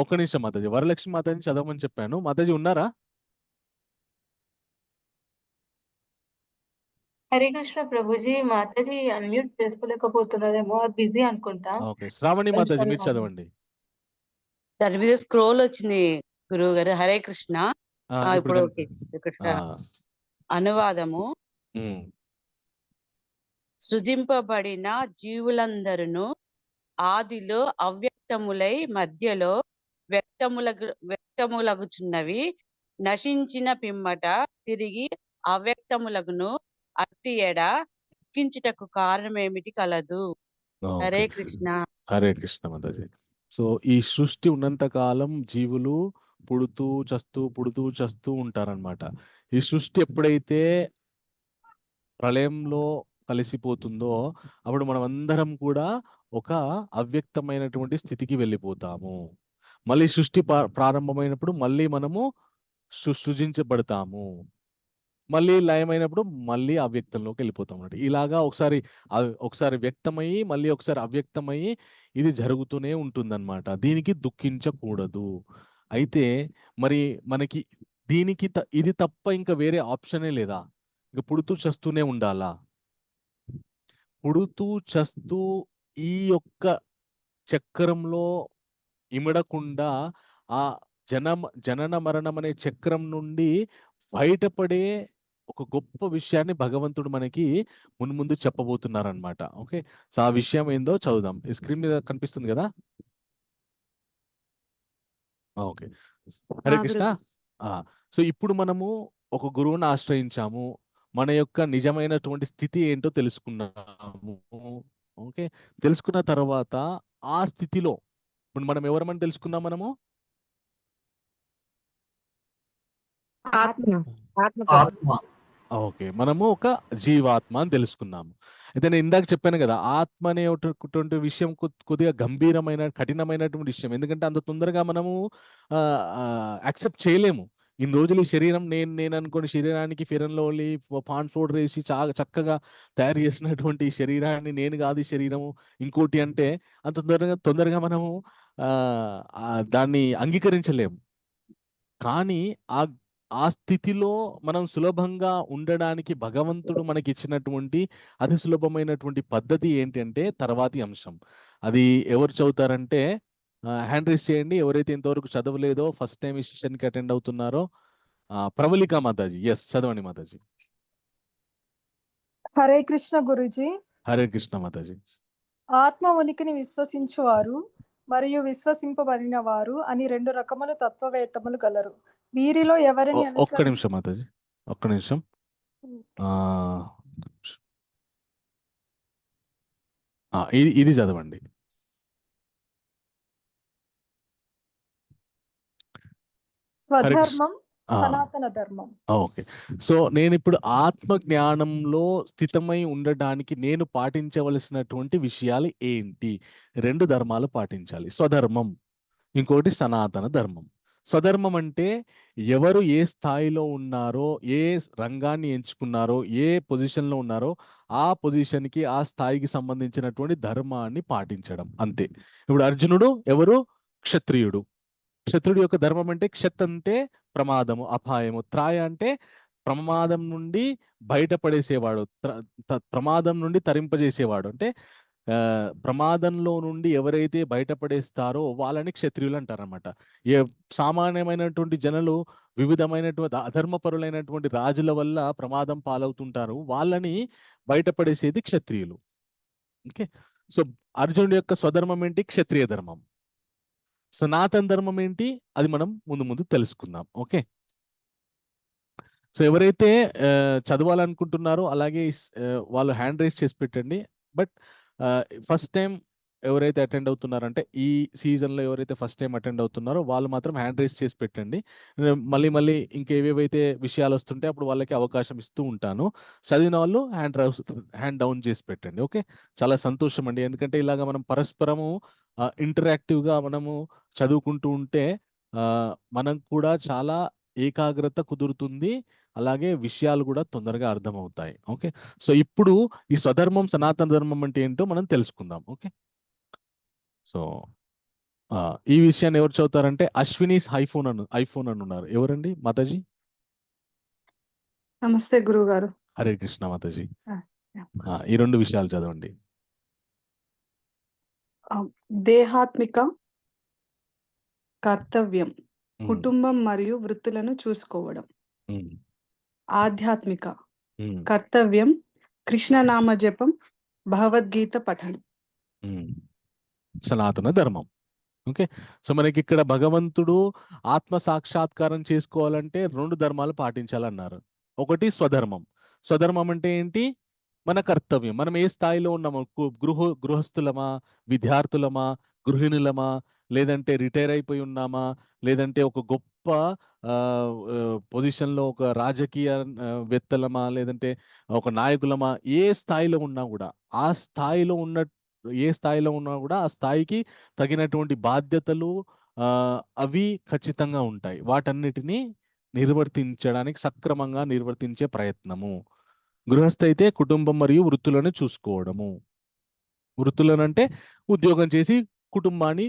ఒక్క నిమిషం మాతాజీ, వరలక్ష్మి మాతాజీ చదవమని చెప్పాను. మాతాజీ ఉన్నారా? హరే కృష్ణ ప్రభుజీ, మాతాజీ అన్మ్యూట్ చేసుకోలేకపోతున్నదేమో, బిజీ అనుకుంటా. ఓకే, శ్రావణి మాతాజీ మీరు చదవండి. దాని మీద స్క్రోల్ వచ్చింది గురువు గారు. హరే కృష్ణ. ఇప్పుడు ఓకే. కృష్ణ అనువాదము. సృజింపబడిన జీవులందరూ ఆదిలో అవ్యక్తములై మధ్యలో వ్యక్తములగుచున్నవి. నశించిన పిమ్మట తిరిగి అవ్యక్తములగును. అట్టి ఎడ దుఃఖించుటకు కారణమేమిటి కలదు? హరే కృష్ణ. హరే కృష్ణ మాతాజీ. సో ఈ సృష్టి ఉన్నంత కాలం జీవులు పుడుతూ చస్తూ ఉంటారనమాట. ఈ సృష్టి ఎప్పుడైతే ప్రళయంలో కలిసిపోతుందో అప్పుడు మనం అందరం కూడా ఒక అవ్యక్తమైనటువంటి స్థితికి వెళ్ళిపోతాము. మళ్ళీ సృష్టి ప్రారంభమైనప్పుడు మళ్ళీ మనము సృజించబడతాము. మళ్ళీ లయమైనప్పుడు మళ్ళీ అవ్యక్తంలోకి వెళ్ళిపోతాం అన్నమాట. ఇలాగా ఒకసారి వ్యక్తమయ్యి మళ్ళీ ఒకసారి అవ్యక్తమయ్యి ఇది జరుగుతూనే ఉంటుందన్నమాట. దీనికి దుఃఖించకూడదు. అయితే మరి మనకి దీనికి ఇది తప్ప ఇంకా వేరే ఆప్షనే లేదా? ఇంక పుడుతూ చస్తూనే ఉండాలా? పుడుతూ చస్తూ ఈ యొక్క చక్రంలో ఇమడకుండా ఆ జనన మరణం అనే చక్రం నుండి బయటపడే ఒక గొప్ప విషయాన్ని భగవంతుడు మనకి మున్ముందు చెప్పబోతున్నారనమాట. ఓకే, సో ఆ విషయం ఏందో చదువుదాం. ఈ స్క్రీన్ మీద కనిపిస్తుంది కదా? ఓకే, హరే కృష్ణ. సో ఇప్పుడు మనము ఒక గురువుని ఆశ్రయించాము, మన యొక్క నిజమైనటువంటి స్థితి ఏంటో తెలుసుకున్నాము. ఓకే, తెలుసుకున్న తర్వాత ఆ స్థితిలో ఇప్పుడు మనం ఎవరమని తెలుసుకున్నాం? మనము ఓకే, మనము ఒక జీవాత్మ అని తెలుసుకున్నాము. అయితే నేను ఇందాక చెప్పాను కదా, ఆత్మ అనేటువంటి విషయం కొద్దిగా గంభీరమైన కఠినమైనటువంటి విషయం. ఎందుకంటే అంత తొందరగా మనము యాక్సెప్ట్ చేయలేము. ఇన్ని రోజులు ఈ శరీరం నేను అనుకోని శరీరానికి ఫెరన్ లవ్లీ పాండ్స్ పౌడర్ వేసి చక్కగా తయారు చేసినటువంటి ఈ శరీరాన్ని నేను కాదు ఈ శరీరము ఇంకోటి అంటే అంత తొందరగా మనము దాన్ని అంగీకరించలేము. కానీ ఆ స్థితిలో మనం సులభంగా ఉండడానికి భగవంతుడు మనకి ఇచ్చినటువంటి అతి సులభమైనటువంటి పద్ధతి ఏంటంటే తర్వాతి అంశం. అది ఎవరు చదువుతారంటే హ్యాండ్ రైజ్ చేయండి ఎవరైతే ఇంతవరకు చదవలేదో, ఫస్ట్ టైం ఈ సెషన్కి అటెండ్ అవుతున్నారో. ప్రవళిక మాతాజీ, ఎస్ చదవండి మాతాజీ. హరే కృష్ణ గురుజీ. హరే కృష్ణ మాతాజీ. ఆత్మ ఉనికిని విశ్వసించువారు మరియు విశ్వసింపబడిన వారు అని 2 రకముల తత్వవేత్తములు గలరు. వీరిలో ఎవరిని ఒక్క నిమిషం మాతాజీ, ఒక్క నిమిషం. ఇది చదవండి. స్వధర్మం సనాతన ధర్మం. ఓకే, సో నేను ఇప్పుడు ఆత్మ జ్ఞానంలో స్థితమై ఉండడానికి నేను పాటించవలసినటువంటి విషయాలు ఏంటి? 2 ధర్మాలు పాటించాలి. స్వధర్మం, ఇంకోటి సనాతన ధర్మం. స్వధర్మం అంటే ఎవరు ఏ స్థాయిలో ఉన్నారో, ఏ రంగాన్ని ఎంచుకున్నారో, ఏ పొజిషన్లో ఉన్నారో ఆ పొజిషన్కి ఆ స్థాయికి సంబంధించినటువంటి ధర్మాన్ని పాటించడం అంతే. ఇప్పుడు అర్జునుడు ఎవరు? క్షత్రియుడు. క్షత్రుడి యొక్క ధర్మం అంటే క్షత్ అంటే ప్రమాదము, అపాయము, త్రాయ అంటే ప్రమాదం నుండి బయటపడేసేవాడు, ప్రమాదం నుండి తరింపజేసేవాడు. అంటే ప్రమాదంలో నుండి ఎవరైతే బయటపడేస్తారో వాళ్ళని క్షత్రియులు అంటారనమాట. సామాన్యమైనటువంటి జనులు వివిధమైనటువంటి అధర్మపరులైనటువంటి రాజుల వల్ల ప్రమాదం పాలవుతుంటారు, వాళ్ళని బయటపడేసేది క్షత్రియులు. ఓకే, సో అర్జునుడి యొక్క స్వధర్మం ఏంటి? క్షత్రియ ధర్మం. సనాతన ధర్మం ఏంటి? అది మనం ముందు తెలుసుకుందాం. ఓకే, సో ఎవరైతే చదవాలనుకుంటున్నారో అలాగే వాళ్ళు హ్యాండ్ రైజ్ చేసి పెట్టండి. బట్ ఫస్ట్ టైం ఎవరైతే అటెండ్ అవుతున్నారంటే ఈ సీజన్లో ఎవరైతే ఫస్ట్ టైం అటెండ్ అవుతున్నారో వాళ్ళు మాత్రం హ్యాండ్ రైజ్ చేసి పెట్టండి. మళ్ళీ ఇంకేవేవైతే విషయాలు వస్తుంటే అప్పుడు వాళ్ళకి అవకాశం ఇస్తూ ఉంటాను. చదివిన వాళ్ళు హ్యాండ్ డౌన్ చేసి పెట్టండి. ఓకే, చాలా సంతోషం అండి. ఎందుకంటే ఇలాగ మనం పరస్పరము ఇంటరాక్టివ్గా మనము చదువుకుంటూ ఉంటే మనం కూడా చాలా ఏకాగ్రత కుదురుతుంది, అలాగే విషయాలు కూడా తొందరగా అర్థమవుతాయి. ఓకే, సో ఇప్పుడు ఈ స్వధర్మం సనాతన ధర్మం అంటే ఏంటో మనం తెలుసుకుందాం. ఓకే, సో ఈ విషయాన్ని ఎవరు చదువుతారంటే అశ్వినీస్ ఐఫోన్ అని ఉన్నారు. ఎవరండి మాతాజీ? నమస్తే గురువు గారు. హరే కృష్ణ మాతాజీ. ఈ 2 విషయాలు చదవండి. దేహాత్మిక కర్తవ్యం కుటుంబం మరియు వృత్తులను చూసుకోవడం. ఆధ్యాత్మిక కర్తవ్యం కృష్ణనామ జపం, భగవద్గీత పఠనం. సనాతన ధర్మం. ఓకే, సో మనకి ఇక్కడ భగవంతుడు ఆత్మ సాక్షాత్కారం చేసుకోవాలంటే 2 ధర్మాలు పాటించాలన్నారు. ఒకటి స్వధర్మం. స్వధర్మం అంటే ఏంటి? మన కర్తవ్యం. మనం ఏ స్థాయిలో ఉన్నామో, గృహస్థులమా, విద్యార్థులమా, గృహిణులమా, లేదంటే రిటైర్ అయిపోయి ఉన్నామా, లేదంటే ఒక గొప్ప పొజిషన్లో ఒక రాజకీయ వేత్తలమా, లేదంటే ఒక నాయకులమా, ఏ స్థాయిలో ఉన్నా కూడా ఆ స్థాయిలో ఆ స్థాయికి తగినటువంటి బాధ్యతలు అవి ఖచ్చితంగా ఉంటాయి. వాటన్నిటినీ నిర్వర్తించడానికి సక్రమంగా నిర్వర్తించే ప్రయత్నము. గృహస్థ అయితే కుటుంబం మరియు వృత్తులను చూసుకోవడము. వృత్తులను అంటే ఉద్యోగం చేసి కుటుంబాన్ని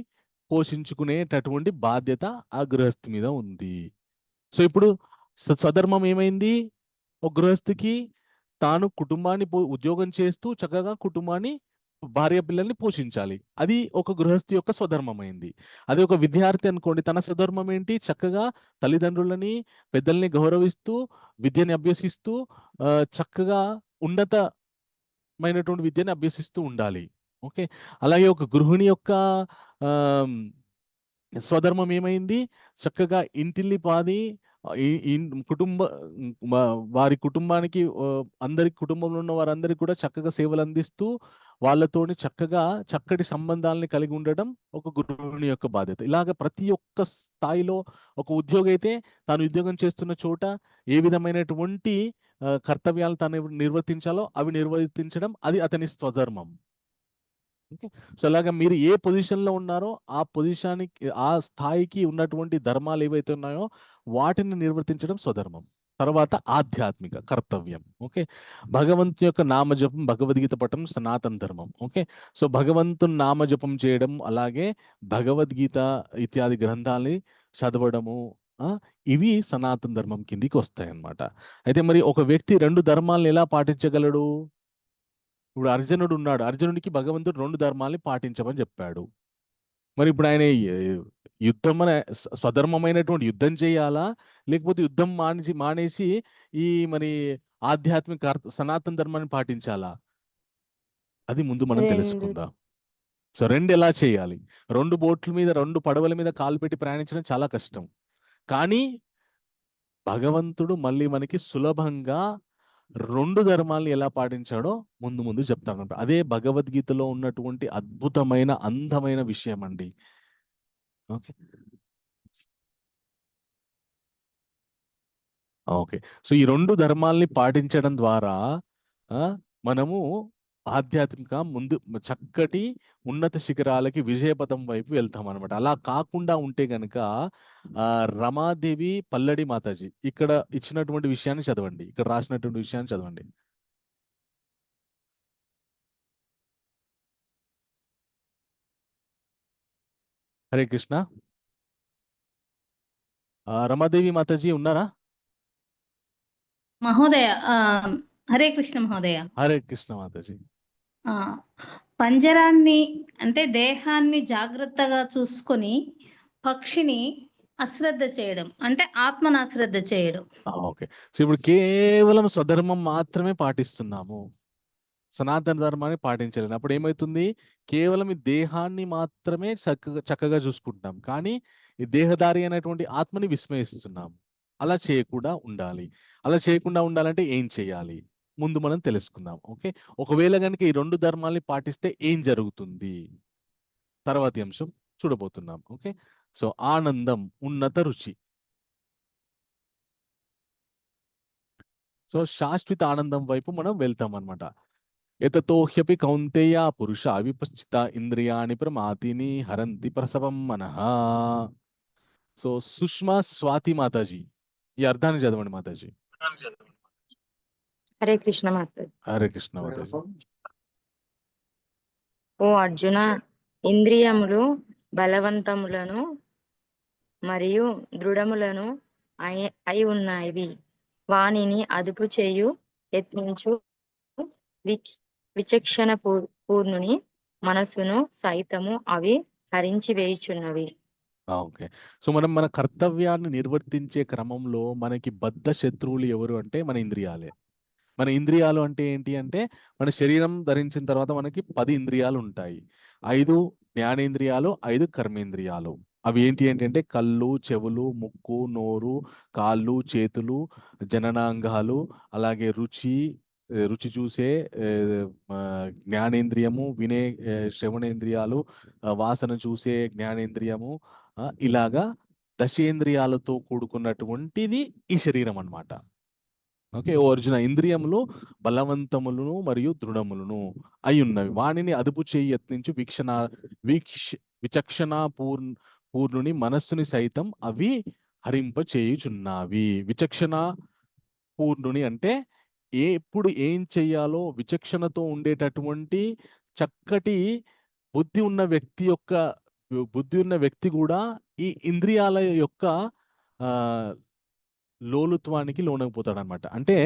పోషించుకునేటటువంటి బాధ్యత ఆ గృహస్థి మీద ఉంది. సో ఇప్పుడు స్వధర్మం ఏమైంది? ఒక గృహస్థికి తాను కుటుంబాన్ని ఉద్యోగం చేస్తూ చక్కగా కుటుంబాన్ని, భార్య పిల్లల్ని పోషించాలి. అది ఒక గృహస్థి యొక్క స్వధర్మం అయింది. అదే ఒక విద్యార్థి అనుకోండి, తన స్వధర్మం ఏంటి? చక్కగా తల్లిదండ్రులని, పెద్దల్ని గౌరవిస్తూ విద్యని అభ్యసిస్తూ చక్కగా ఉన్నతమైనటువంటి విద్యని అభ్యసిస్తూ ఉండాలి. ఓకే. అలాగే ఒక గృహిణి యొక్క స్వధర్మం ఏమైంది? చక్కగా ఇంటిల్లి పాది వారి కుటుంబానికి, అందరి కుటుంబంలో ఉన్న వారందరికీ కూడా చక్కగా సేవలు అందిస్తూ వాళ్ళతోని చక్కగా చక్కటి సంబంధాలని కలిగి ఉండడం ఒక గృహిణి యొక్క బాధ్యత. ఇలాగ ప్రతి ఒక్క స్థాయిలో ఒక ఉద్యోగి అయితే తాను ఉద్యోగం చేస్తున్న చోట ఏ విధమైనటువంటి కర్తవ్యాలు తాను నిర్వర్తించాలో అవి నిర్వర్తించడం అది అతని స్వధర్మం. ఓకే. సో అలాగా మీరు ఏ పొజిషన్లో ఉన్నారో ఆ పొజిషన్కి, ఆ స్థాయికి ఉన్నటువంటి ధర్మాలు ఏవైతే ఉన్నాయో వాటిని నిర్వర్తించడం స్వధర్మం. తర్వాత ఆధ్యాత్మిక కర్తవ్యం. ఓకే. భగవంతు యొక్క నామజపం, భగవద్గీత పఠం సనాతన ధర్మం. ఓకే. సో భగవంతుని నామజపం చేయడం, అలాగే భగవద్గీత ఇత్యాది గ్రంథాలని చదవడము, ఇవి సనాతన ధర్మం కిందికి వస్తాయి అన్నమాట. అయితే మరి ఒక వ్యక్తి 2 ధర్మాలను ఎలా పాటించగలడు? ఇప్పుడు అర్జునుడు ఉన్నాడు. అర్జునుడికి భగవంతుడు 2 ధర్మాల్ని పాటించమని చెప్పాడు. మరి ఇప్పుడు ఆయన యుద్ధం స్వధర్మమైనటువంటి యుద్ధం చేయాలా? లేకపోతే యుద్ధం మానేసి ఈ మరి ఆధ్యాత్మిక సనాతన ధర్మాన్ని పాటించాలా? అది ముందు మనం తెలుసుకుందాం. సో 2 ఎలా చేయాలి? 2 బోట్ల మీద, 2 పడవల మీద కాలు పెట్టి ప్రయాణించడం చాలా కష్టం. కానీ భగవంతుడు మళ్ళీ మనకి సులభంగా 2 ధర్మాల్ని ఎలా పాటించాడో ముందు చెప్తాడంట. అదే భగవద్గీతలో ఉన్నటువంటి అద్భుతమైన, అందమైన విషయం అండి. ఓకే. ఓకే. సో ఈ 2 ధర్మాల్ని పాటించడం ద్వారా మనము ఆధ్యాత్మిక ముందు చక్కటి ఉన్నత శిఖరాలకి, విజయపథం వైపు వెళ్తాం అనమాట. అలా కాకుండా ఉంటే గనక రమాదేవి పల్లడి మాతాజీ ఇక్కడ ఇచ్చినటువంటి విషయాన్ని చదవండి. ఇక్కడ రాసినటువంటి విషయాన్ని చదవండి. హరే కృష్ణ. రమాదేవి మాతాజీ ఉన్నారా? మహోదయ, హరే కృష్ణ మహోదయ. హరే కృష్ణ మాతాజీ. పంజరాన్ని అంటే దేహాన్ని జాగ్రత్తగా చూసుకొని పక్షిని అశ్రద్ధ చేయడం అంటే ఆత్మను అశ్రద్ధ చేయడం. ఓకే. సో ఇప్పుడు కేవలం స్వధర్మం మాత్రమే పాటిస్తున్నాము, సనాతన ధర్మాన్ని పాటించలేము. అప్పుడు ఏమవుతుంది? కేవలం ఈ దేహాన్ని మాత్రమే చక్కగా చూసుకుంటాం, కానీ ఈ దేహదారి అయినటువంటి ఆత్మని విస్మరిస్తున్నాము. అలా చేయకుండా ఉండాలి. అలా చేయకుండా ఉండాలంటే ఏం చేయాలి? ముందు మనం తెలుసుకుందాం. ఓకే. ఒకవేళ కనుక ఈ 2 ధర్మాల్ని పాటిస్తే ఏం జరుగుతుంది? తర్వాతి అంశం చూడబోతున్నాం. ఓకే. సో ఆనందం, ఉన్నత రుచి. సో శాశ్వత ఆనందం వైపు మనం వెళ్తాం అన్నమాట. ఎతతోహ్యపి కౌంతేయ పురుష విపశ్చిత ఇంద్రియాణి ప్రమాతిని హరంతి ప్రసవం మనః. సో సుష్మా స్వాతి మాతాజీ ఈ అర్థాన్ని చదవండి మాతాజీ. హరే కృష్ణ మాతాజీ. హరే కృష్ణ మాతాజీ. ఓ అర్జున, ఇంద్రియములు బలవంతములను మరియు దృఢములను అయి ఉన్నాయి. వానిని అదుపు చేయు యత్నించు విచక్షణ పూర్ణుని మనస్సును సైతము అవి హరించి వేయుచున్నవి. ఓకే. సో మనం మన కర్తవ్యాన్ని నిర్వర్తించే క్రమంలో మనకి బద్ధ శత్రువులు ఎవరు అంటే మన ఇంద్రియాలే. మన ఇంద్రియాలు అంటే ఏంటి అంటే, మన శరీరం ధరించిన తర్వాత మనకి 10 ఇంద్రియాలు ఉంటాయి. 5 జ్ఞానేంద్రియాలు, 5 కర్మేంద్రియాలు. అవి ఏంటి అంటే కళ్ళు, చెవులు, ముక్కు, నోరు, కాళ్ళు, చేతులు, జననాంగాలు, అలాగే రుచి చూసే జ్ఞానేంద్రియము, వినే శ్రవణేంద్రియాలు, వాసన చూసే జ్ఞానేంద్రియము, ఇలాగా దశేంద్రియాలతో కూడుకున్నటువంటిది ఈ శరీరం అన్నమాట. ఓకే. ఓ అర్జున, ఇంద్రియములు బలవంతములను మరియు దృఢములను అయి ఉన్నవి. వాణిని అదుపు చేయి యత్నించు విచక్షణ పూర్ణుని మనస్సుని సైతం అవి హరింపచేయుచున్నావి. విచక్షణ పూర్ణుని అంటే ఎప్పుడు ఏం చెయ్యాలో విచక్షణతో ఉండేటటువంటి చక్కటి బుద్ధి ఉన్న వ్యక్తి కూడా ఈ ఇంద్రియాల యొక్క లోలుత్వానికి లోనైపోతాడు అనమాట. అంటే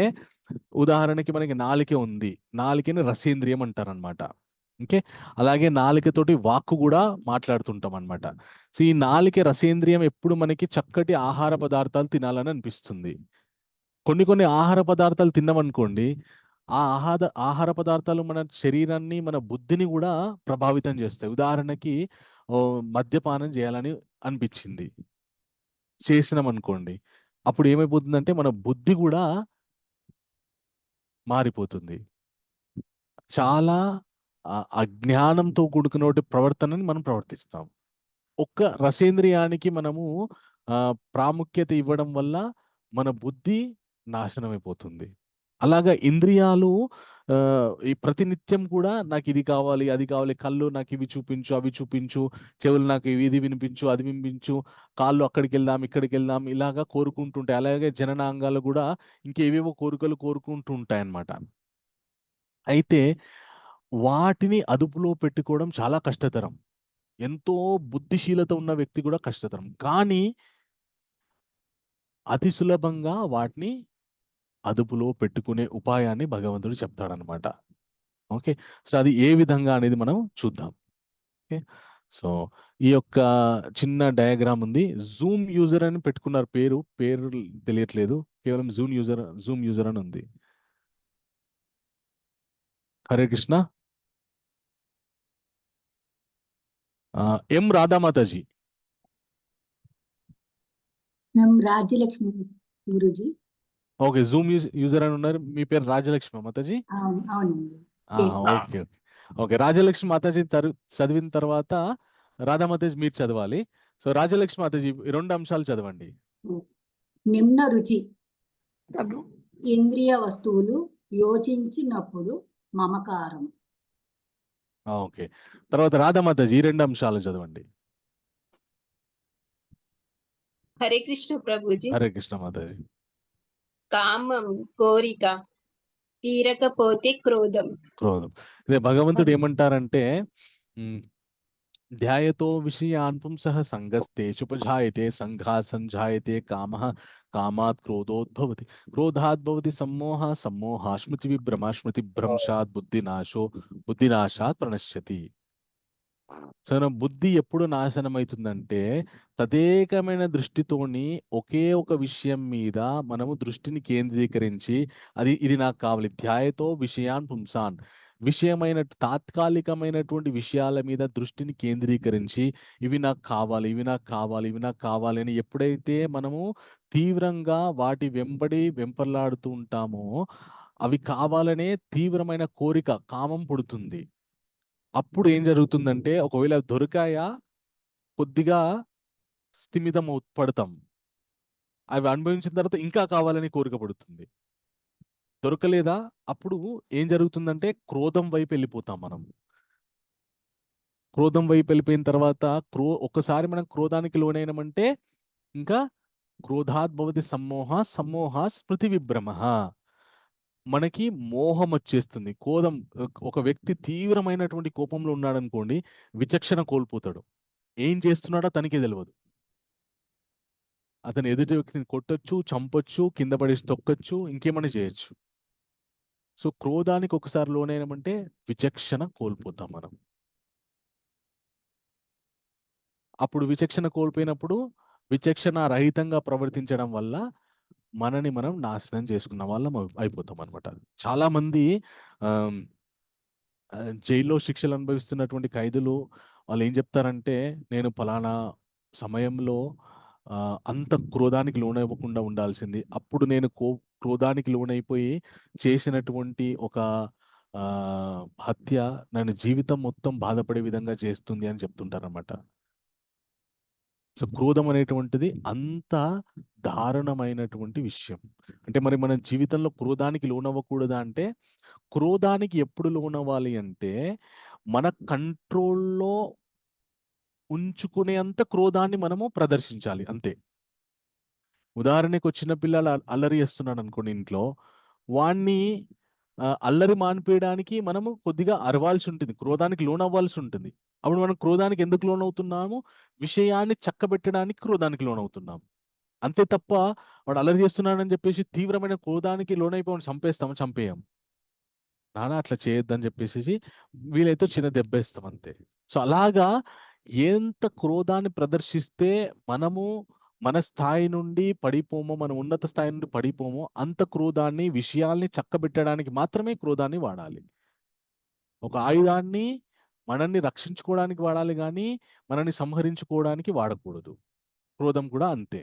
ఉదాహరణకి మనకి నాలిక ఉంది, నాలికని రసేంద్రియం అంటారనమాట. ఓకే, అలాగే నాలికతోటి వాక్కు కూడా మాట్లాడుతుంటాం అనమాట. సో ఈ నాలిక రసేంద్రియం ఎప్పుడు మనకి చక్కటి ఆహార పదార్థాలు తినాలని అనిపిస్తుంది. కొన్ని ఆహార పదార్థాలు తిన్నామనుకోండి, ఆ ఆహార పదార్థాలు మన శరీరాన్ని, మన బుద్ధిని కూడా ప్రభావితం చేస్తాయి. ఉదాహరణకి మద్యపానం చేయాలని అనిపించింది, చేసినాం అనుకోండి, అప్పుడు ఏమైపోతుందంటే మన బుద్ధి కూడా మారిపోతుంది. చాలా అజ్ఞానంతో కూడుకున్న ప్రవర్తనని మనం ప్రవర్తిస్తాం. ఒక్క రసేంద్రియానికి మనము ప్రాముఖ్యత ఇవ్వడం వల్ల మన బుద్ధి నాశనం అయిపోతుంది. అలాగా ఇంద్రియాలు ఈ ప్రతినిత్యం కూడా నాకు ఇది కావాలి, అది కావాలి, కళ్ళు నాకు ఇవి చూపించు, అవి చూపించు, చెవులు నాకు ఇది వినిపించు, అది వినిపించు, కాళ్ళు అక్కడికి వెళ్దాం, ఇక్కడికి వెళ్దాం, ఇలాగా కోరుకుంటుంటాయి. అలాగే జననాంగాలు కూడా ఇంకేవేవో కోరికలు కోరుకుంటూ ఉంటాయన్నమాట. అయితే వాటిని అదుపులో పెట్టుకోవడం చాలా కష్టతరం. ఎంతో బుద్ధిశీలత ఉన్న వ్యక్తి కూడా కష్టతరం. కానీ అతి సులభంగా వాటిని అదుపులో పెట్టుకునే ఉపాయాన్ని భగవంతుడు చెప్తాడనమాట. ఓకే, సో అది ఏ విధంగా అనేది మనం చూద్దాం. ఓకే, సో ఈ యొక్క చిన్న డయాగ్రామ్ ఉంది. జూమ్ యూజర్ అని పెట్టుకున్నారు, పేరు తెలియట్లేదు, కేవలం జూమ్ యూజర్ అని ఉంది. హరే కృష్ణ. ఎం రాధామాతాజీ. రాజ్యలక్ష్మి గురూజీ. ఓకే, జూమ్ యూజర్ అని ఉన్నారు. మీ పేరు రాజలక్ష్మి మాతాజీ? అవునండి. ఓకే ఓకే, రాజలక్ష్మి మాతాజీ చదివిన తర్వాత రాధామాతాజీ మీరు చదవాలి. సో రాజలక్ష్మి మాతాజీ 2 అంశాలు చదవండి. నిమ్న రుచి ఇంద్రియ వస్తువులు యోచించినప్పుడు మమకారం. ఓకే, తర్వాత రాధామాతాజీ 2 అంశాలు చదవండి. హరే కృష్ణ ప్రభుజీ. హరే కృష్ణ మాతాజీ. కామం కోరిక తీరకపోతే క్రోధం. ఇదే భగవంతుడు ఏమంటారంటే, ధ్యాయతో విషయాన్ పుంసః సంగస్తేషుపజాయతే సంఘాత్ సంజాయతే కామః కామాత్ క్రోధోద్భవతి క్రోధాత్ భవతి సమ్మోహ సమ్మోహాత్ స్మృతి విభ్రమ స్మృతి భ్రంశాత్ బుద్ధినాశాత్ ప్రణశ్యతి. సో బుద్ధి ఎప్పుడు నాశనం అవుతుందంటే తదేకమైన దృష్టితోని ఒకే ఒక విషయం మీద మనము దృష్టిని కేంద్రీకరించి ఇది నాకు కావాలి, ధ్యాయతో విషయాన్ పుంసాన్, విషయమైన తాత్కాలికమైనటువంటి విషయాల మీద దృష్టిని కేంద్రీకరించి ఇవి నాకు కావాలి, ఇవి నాకు కావాలి, ఇవి నాకు కావాలి అని ఎప్పుడైతే మనము తీవ్రంగా వాటి వెంపర్లాడుతూ ఉంటామో అవి కావాలనే తీవ్రమైన కోరిక, కామం పుడుతుంది. అప్పుడు ఏం జరుగుతుందంటే ఒకవేళ దొరికాయా కొద్దిగా స్థిమితం పడతాం, అవి అనుభవించిన తర్వాత ఇంకా కావాలని కోరిక పడుతుంది. దొరకలేదా అప్పుడు ఏం జరుగుతుందంటే క్రోధం వైపు వెళ్ళిపోతాం మనం. క్రోధం వైపు వెళ్ళిపోయిన తర్వాత ఒక్కసారి మనం క్రోధానికి లోనైనామంటే ఇంకా క్రోధాత్ భవతి సమ్మోహ సమ్మోహ స్మృతి విభ్రమ, మనకి మోహం వచ్చేస్తుంది. ఒక వ్యక్తి తీవ్రమైనటువంటి కోపంలో ఉన్నాడు అనుకోండి, విచక్షణ కోల్పోతాడు. ఏం చేస్తున్నాడో తనకే తెలియదు. అతను ఎదుటి వ్యక్తిని కొట్టొచ్చు, చంపొచ్చు, కింద పడేసి తొక్కచ్చు, ఇంకేమైనా చేయొచ్చు. సో క్రోధానికి ఒకసారి లోనైనామంటే విచక్షణ కోల్పోతాం మనం. అప్పుడు విచక్షణ కోల్పోయినప్పుడు విచక్షణ రహితంగా ప్రవర్తించడం వల్ల మనని మనం నాశనం చేసుకున్న వాళ్ళం అయిపోతాం అనమాట. చాలా మంది జైల్లో శిక్షలు అనుభవిస్తున్నటువంటి ఖైదులు వాళ్ళు ఏం చెప్తారంటే, నేను ఫలానా సమయంలో అంత క్రోధానికి లోనవ్వకుండా ఉండాల్సింది, అప్పుడు నేను క్రోధానికి లోనైపోయి చేసినటువంటి ఒక హత్య నన్ను జీవితం మొత్తం బాధపడే విధంగా చేస్తుంది అని చెప్తుంటారన్నమాట. సో క్రోధం అనేటువంటిది అంత దారుణమైనటువంటి విషయం. అంటే మరి మన జీవితంలో క్రోధానికి లోనవ్వకూడదా అంటే, క్రోధానికి ఎప్పుడు లోనవ్వాలి అంటే మన కంట్రోల్లో ఉంచుకునేంత క్రోధాన్ని మనము ప్రదర్శించాలి అంతే. ఉదాహరణకు చిన్న పిల్లలు అల్లరి చేస్తున్నాడు అనుకోండి ఇంట్లో, వాణ్ణి అల్లరి మానిపేయడానికి మనము కొద్దిగా అరవాల్సి ఉంటుంది, క్రోధానికి లోనవ్వాల్సి ఉంటుంది. అప్పుడు మనం క్రోధానికి ఎందుకు లోనవుతున్నాము? విషయాన్ని చక్కబెట్టడానికి క్రోధానికి లోనవుతున్నాము. అంతే తప్ప వాడు అల్లరి చేస్తున్నాడని చెప్పేసి తీవ్రమైన క్రోధానికి లోనైపోయి చంపేయం. నాన్న అట్లా చేయొద్దని చెప్పేసి వీలైతే చిన్న దెబ్బేస్తాం అంతే. సో అలాగా ఎంత క్రోధాన్ని ప్రదర్శిస్తే మనము మన స్థాయి నుండి పడిపోమో, మన ఉన్నత స్థాయి నుండి పడిపోమో, అంత క్రోధాన్ని, విషయాల్ని చక్కబెట్టడానికి మాత్రమే క్రోధాన్ని వాడాలి. ఒక ఆయుధాన్ని మనల్ని రక్షించుకోవడానికి వాడాలి కానీ మనల్ని సంహరించుకోవడానికి వాడకూడదు. క్రోధం కూడా అంతే.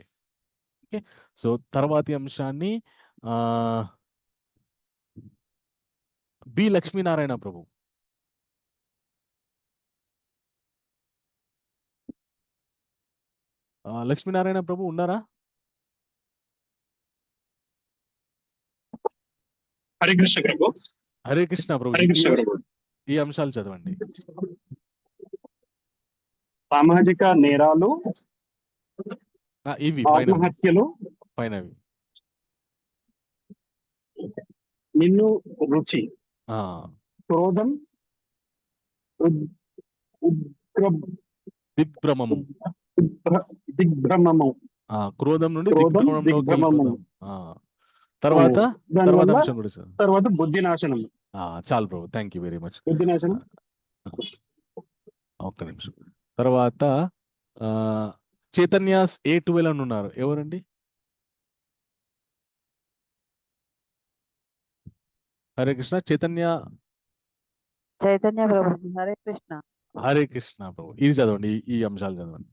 ఓకే, సో తర్వాతి అంశాన్ని బి లక్ష్మీనారాయణ ప్రభు. లక్ష్మీనారాయణ ప్రభు ఉన్నారా? హరే కృష్ణ ప్రభు. హరే కృష్ణ ప్రభు. హరే కృష్ణ ప్రభు. ఈ అంశాలు చదవండి. సామాజిక నేరాలు, ఇవి ఆత్మహత్యలు, పైనవి. నిన్ను రుచి, క్రోధం, దిగ్భ్రమము. దిగ్భ్రమము. క్రోధం నుండి దిగ్భ్రమము. తర్వాత అంశం కూడా సార్. తర్వాత బుద్ధి నాశనం. చాలు ప్రభు, థ్యాంక్ యూ వెరీ మచ్. బుద్ధి నాశనం. ఒక్క నిమిషం. తర్వాత చైతన్య A12 అని ఉన్నారు, ఎవరండి? హరే కృష్ణ. చైతన్య ప్రభు. హరే కృష్ణ. హరే కృష్ణ ప్రభు. ఇది చదవండి, ఈ అంశాలు చదవండి.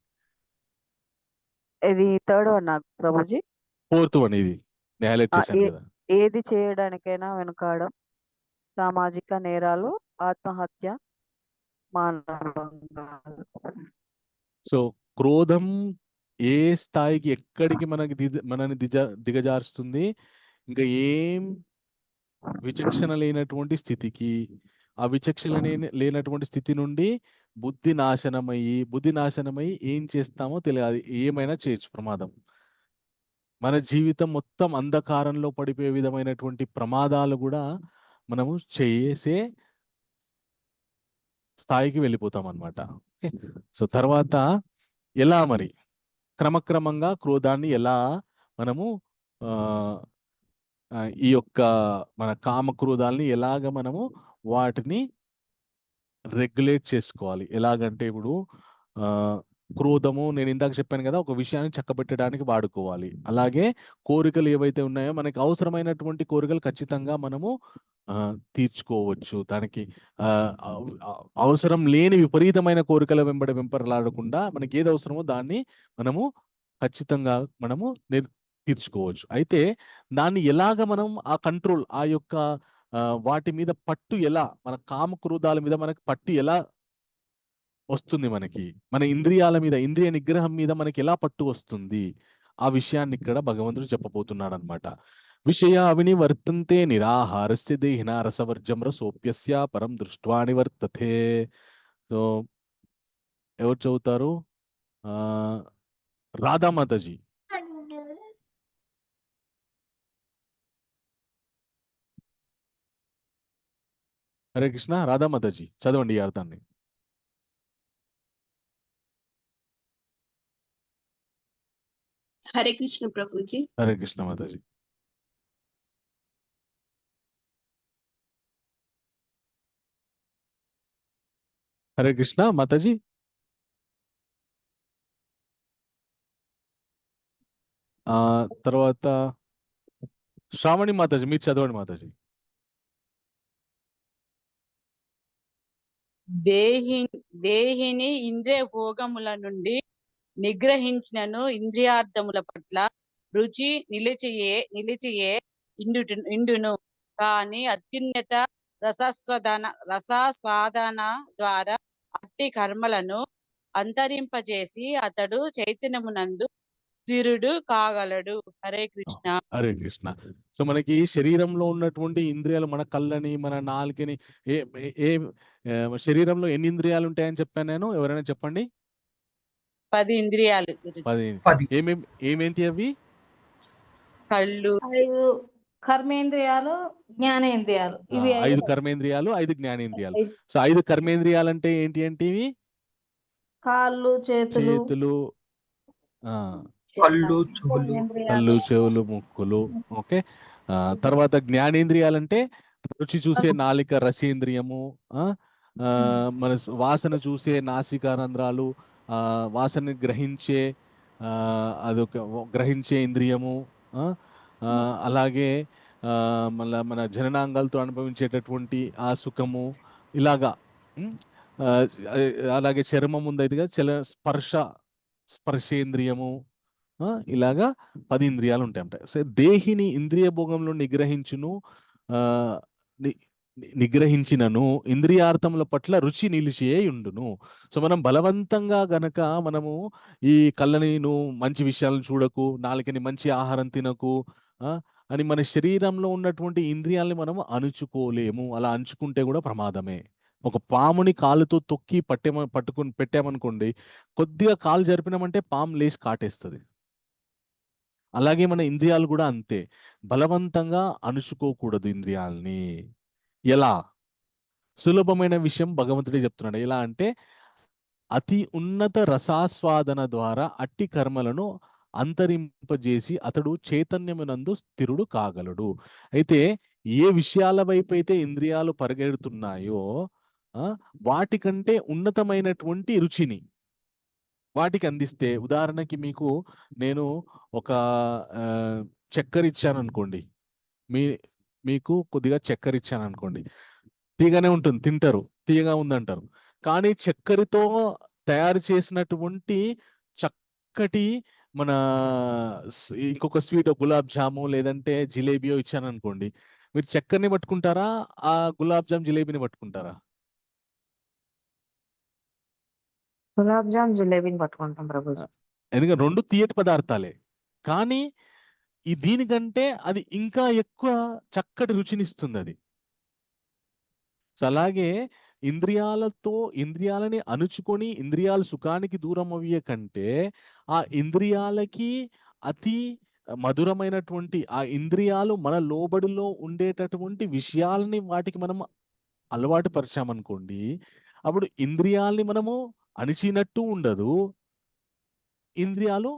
ఇది థర్డ్ వన్ నాకు ప్రభుజీ. ఫోర్త్ వన్ ఇది నేను హైలైట్ చేశాను కదా. ఏది చేయడానికైనా వెనుకాడడం, సామాజిక నేరాలు, ఆత్మహత్య, మానవంగాలు. సో క్రోధం ఏ స్థాయికి, ఎక్కడికి మనని దిగజారుస్తుంది? ఇంకా ఏం విచక్షణ లేనటువంటి స్థితికి, ఆ విచక్షణ లేనటువంటి స్థితి నుండి బుద్ధి నాశనమయ్యి ఏం చేస్తామో తెలియదు, ఏమైనా చేయొచ్చు. ప్రమాదం, మన జీవితం మొత్తం అంధకారంలో పడిపోయే విధమైనటువంటి ప్రమాదాలు కూడా మనము చేసే స్థాయికి వెళ్ళిపోతాం అన్నమాట. ఓకే, సో తర్వాత ఎలా మరి క్రమక్రమంగా క్రోధాన్ని ఎలా మనము ఈ యొక్క మన కామక్రోధాలని ఎలాగ మనము వాటిని రెగ్యులేట్ చేసుకోవాలి? ఎలాగంటే ఇప్పుడు క్రోధము, నేను ఇందాక చెప్పాను కదా, ఒక విషయాన్ని చక్కబెట్టడానికి వాడుకోవాలి. అలాగే కోరికలు ఏవైతే ఉన్నాయో మనకి అవసరమైనటువంటి కోరికలు ఖచ్చితంగా మనము తీర్చుకోవచ్చు. దానికి అవసరం లేని విపరీతమైన కోరికల వెంపర్లాడకుండా మనకి ఏది అవసరమో దాన్ని మనము ఖచ్చితంగా మనము తీర్చుకోవచ్చు. అయితే దాన్ని ఎలాగ మనం ఆ కంట్రోల్, ఆ యొక్క వాటి మీద పట్టు ఎలా, మన కామక్రోధాల మీద మనకి పట్టు ఎలా వస్తుంది, మనకి మన ఇంద్రియాల మీద, ఇంద్రియ నిగ్రహం మీద మనకి ఎలా పట్టు వస్తుంది, ఆ విషయాన్ని ఇక్కడ భగవంతుడు చెప్పబోతున్నాడు అనమాట. విషయ అవినివర్తంతే నిరాహారస్య దేహినా రసవర్జం రసోప్యస్య పరం దృష్ట్వా నివర్తతే. సో ఎవరు చదువుతారు? రాధామాతాజీ. హరే కృష్ణ. రాధామాతాజీ చదవండి ఈ అర్థాన్ని. హరే కృష్ణ ప్రభుజీ. హరే కృష్ణ మాతాజీ. హరే కృష్ణ మాతాజీ. తర్వాత శ్రావణి మాతాజీ, మీరు చదవండి మాతాజీ. దేహిని ఇంద్రియ భోగముల నుండి నిగ్రహించినను ఇంద్రియార్థముల పట్ల రుచి నిలిచియే ఇండును. కాని అత్యున్నత రసాస్వాదన ద్వారా అట్టి కర్మలను అంతరింపజేసి అతడు చైతన్యమునందు స్థిరుడు కాగలడు. హరే కృష్ణ. హరే కృష్ణ. సో మనకి శరీరంలో ఉన్నటువంటి ఇంద్రియాలు, మన కళ్ళని, మన నాలుకని, శరీరంలో ఎన్ని ఇంద్రియాలు ఉంటాయని చెప్పాను నేను? ఎవరైనా చెప్పండి. 10 ఇంద్రియాలు. 10. ఏమేంటి అవి? కళ్ళు 5 కర్మేంద్రియాలు, జ్ఞానేంద్రియాలు ఇవి 5 కర్మేంద్రియాలు, 5 జ్ఞానేంద్రియాలు. 5 సో 5 కర్మేంద్రియాలు అంటే ఏంటి అంటే ఇవి కాళ్ళు, చేతులు, చేతులు, ఆ, కళ్ళు చెవులు కర్మేంద్రియాలు, కళ్ళు, చెవులు, ముక్కులు. ఓకే. తర్వాత జ్ఞానేంద్రియాలంటే రుచి చూసే నాలిక, రసేంద్రియము, మన వాసన చూసే నాసికారంధ్రాలు, వాసన గ్రహించే అదొక గ్రహించే ఇంద్రియము, అలాగే మళ్ళా మన జననాంగాలతో అనుభవించేటటువంటి ఆ సుఖము, ఇలాగా. అలాగే చర్మం ఉంది ఇదిగా స్పర్శేంద్రియము, ఇలాగా 10 ఇంద్రియాలు ఉంటాయంట. సో దేహిని ఇంద్రియ భోగంలో నిగ్రహించినను ఇంద్రియార్థముల పట్ల రుచి నిలిచియే ఉండును. సో మనం బలవంతంగా గనక మనము ఈ కళ్ళని నువ్వు మంచి విషయాలను చూడకు, నాలుకని మంచి ఆహారం తినకు అని మన శరీరంలో ఉన్నటువంటి ఇంద్రియాలని మనం అణుచుకోలేము. అలా అంచుకుంటే కూడా ప్రమాదమే. ఒక పాముని కాలుతో తొక్కి పెట్టామనుకోండి, కొద్దిగా కాలు జరిపినామంటే పాము లేచి కాటేస్తుంది. అలాగే మన ఇంద్రియాలు కూడా అంతే, బలవంతంగా అణుచుకోకూడదు ఇంద్రియాలని. ఎలా? సులభమైన విషయం భగవంతుడే చెప్తున్నాడు. ఎలా అంటే అతి ఉన్నత రసాస్వాదన ద్వారా అట్టి కర్మలను అంతరింపజేసి అతడు చైతన్యమునందు స్థిరుడు కాగలడు. అయితే ఏ విషయాల వైపు అయితే ఇంద్రియాలు పరిగెడుతున్నాయో వాటికంటే ఉన్నతమైనటువంటి రుచిని వాటికి అందిస్తే, ఉదాహరణకి నేను ఒక చక్కెర ఇచ్చాను అనుకోండి, మీకు కొద్దిగా చక్కెర ఇచ్చాను అనుకోండి, తీయగానే ఉంటుంది, తింటారు, తీయగా ఉందంటారు. కానీ చక్కెరతో తయారు చేసినటువంటి చక్కటి మన ఇంకొక స్వీట్, గులాబ్ జాము లేదంటే జిలేబియో ఇచ్చాను అనుకోండి, మీరు చక్కెరని పట్టుకుంటారా, ఆ గులాబ్ జామ్ జిలేబీని పట్టుకుంటారా? గులాబ్ జామ్ జిలేబీని పట్టుకుంటాం ప్రభుజీ. ఎందుకంటే 2 తీయటి పదార్థాలే, కానీ దీనికంటే అది ఇంకా ఎక్కువ చక్కటి రుచినిస్తుంది అది. సో అలాగే ఇంద్రియాలని అణుచుకొని ఇంద్రియాల సుఖానికి దూరం అయ్యే కంటే ఆ ఇంద్రియాలకి అతి మధురమైనటువంటి ఆ ఇంద్రియాలు మన లోబడిలో ఉండేటటువంటి విషయాలని వాటికి మనం అలవాటు పరిచామనుకోండి, అప్పుడు ఇంద్రియాలని మనము అణిచినట్టు ఉండదు, ఇంద్రియాలు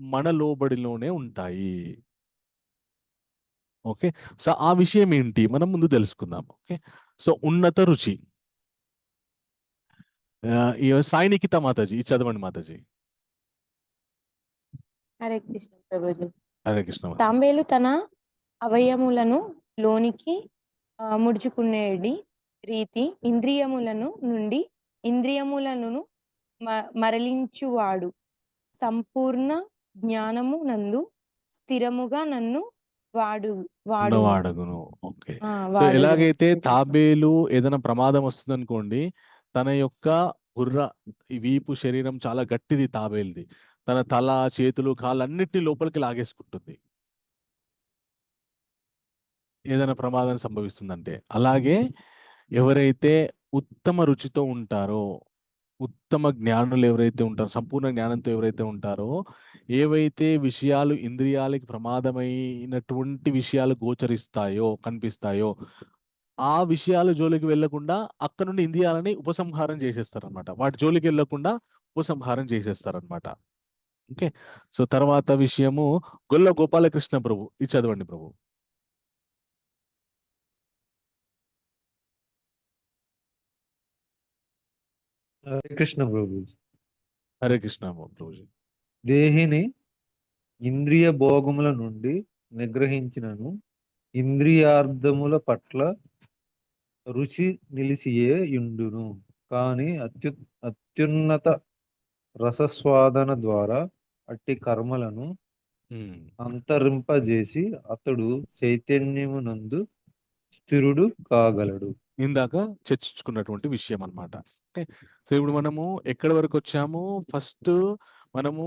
మన లోబడిలోనే ఉంటాయి. ఓకే. సో ఆ విషయం ఏంటి మనం ముందు తెలుసుకుందాం. ఓకే. సో ఉన్నత రుచి. సాయి నిఖిత మాతాజీ చదవండి మాతాజీ. హరే కృష్ణ ప్రభుజీ. హరే కృష్ణ. తాంబేలు తన అవయములను లోనికి ముడుచుకునేది రీతి ఇంద్రియములను మరలించువాడు సంపూర్ణ జ్ఞానము నందు స్థిరముగా నన్ను వాడగును. ఓకే. సో ఎలాగైతే తాబేలు ఏదైనా ప్రమాదం వస్తుంది అనుకోండి, తన యొక్క వీపు శరీరం చాలా గట్టిది తాబేలుది, తన తల, చేతులు, కాళ్ళు అన్నిటిని లోపలికి లాగేసుకుంటుంది ఏదైనా ప్రమాదం సంభవిస్తుందంటే. అలాగే ఎవరైతే ఉత్తమ రుచితో ఉంటారో, ఉత్తమ జ్ఞానులు ఎవరైతే ఉంటారో, సంపూర్ణ జ్ఞానంతో ఎవరైతే ఉంటారో, ఏవైతే విషయాలు ఇంద్రియాలకి ప్రమాదమైనటువంటి విషయాలు కనిపిస్తాయో ఆ విషయాల జోలికి వెళ్లకుండా అక్కడ నుండి ఇంద్రియాలని ఉపసంహారం చేసేస్తారనమాట. వాటి జోలికి వెళ్లకుండా ఉపసంహారం చేసేస్తారనమాట. ఓకే. సో తర్వాత విషయము గొల్ల గోపాలకృష్ణ ప్రభు, ఇది చదవండి ప్రభు. హరే కృష్ణ ప్రభు. హరే కృష్ణ ప్రభుజీ. దేహిని ఇంద్రియ భోగముల నుండి నిగ్రహించినను ఇంద్రియార్థముల పట్ల రుచి నిలిచియే యుండును. కానీ అత్యున్నత రసస్వాదన ద్వారా అట్టి కర్మలను అంతరింపజేసి అతడు చైతన్యమునందు స్థిరుడు కాగలడు. ఇందాక చర్చించుకున్నటువంటి విషయం అన్నమాట. ఓకే. సో ఇప్పుడు మనము ఎక్కడి వరకు వచ్చాము? ఫస్ట్ మనము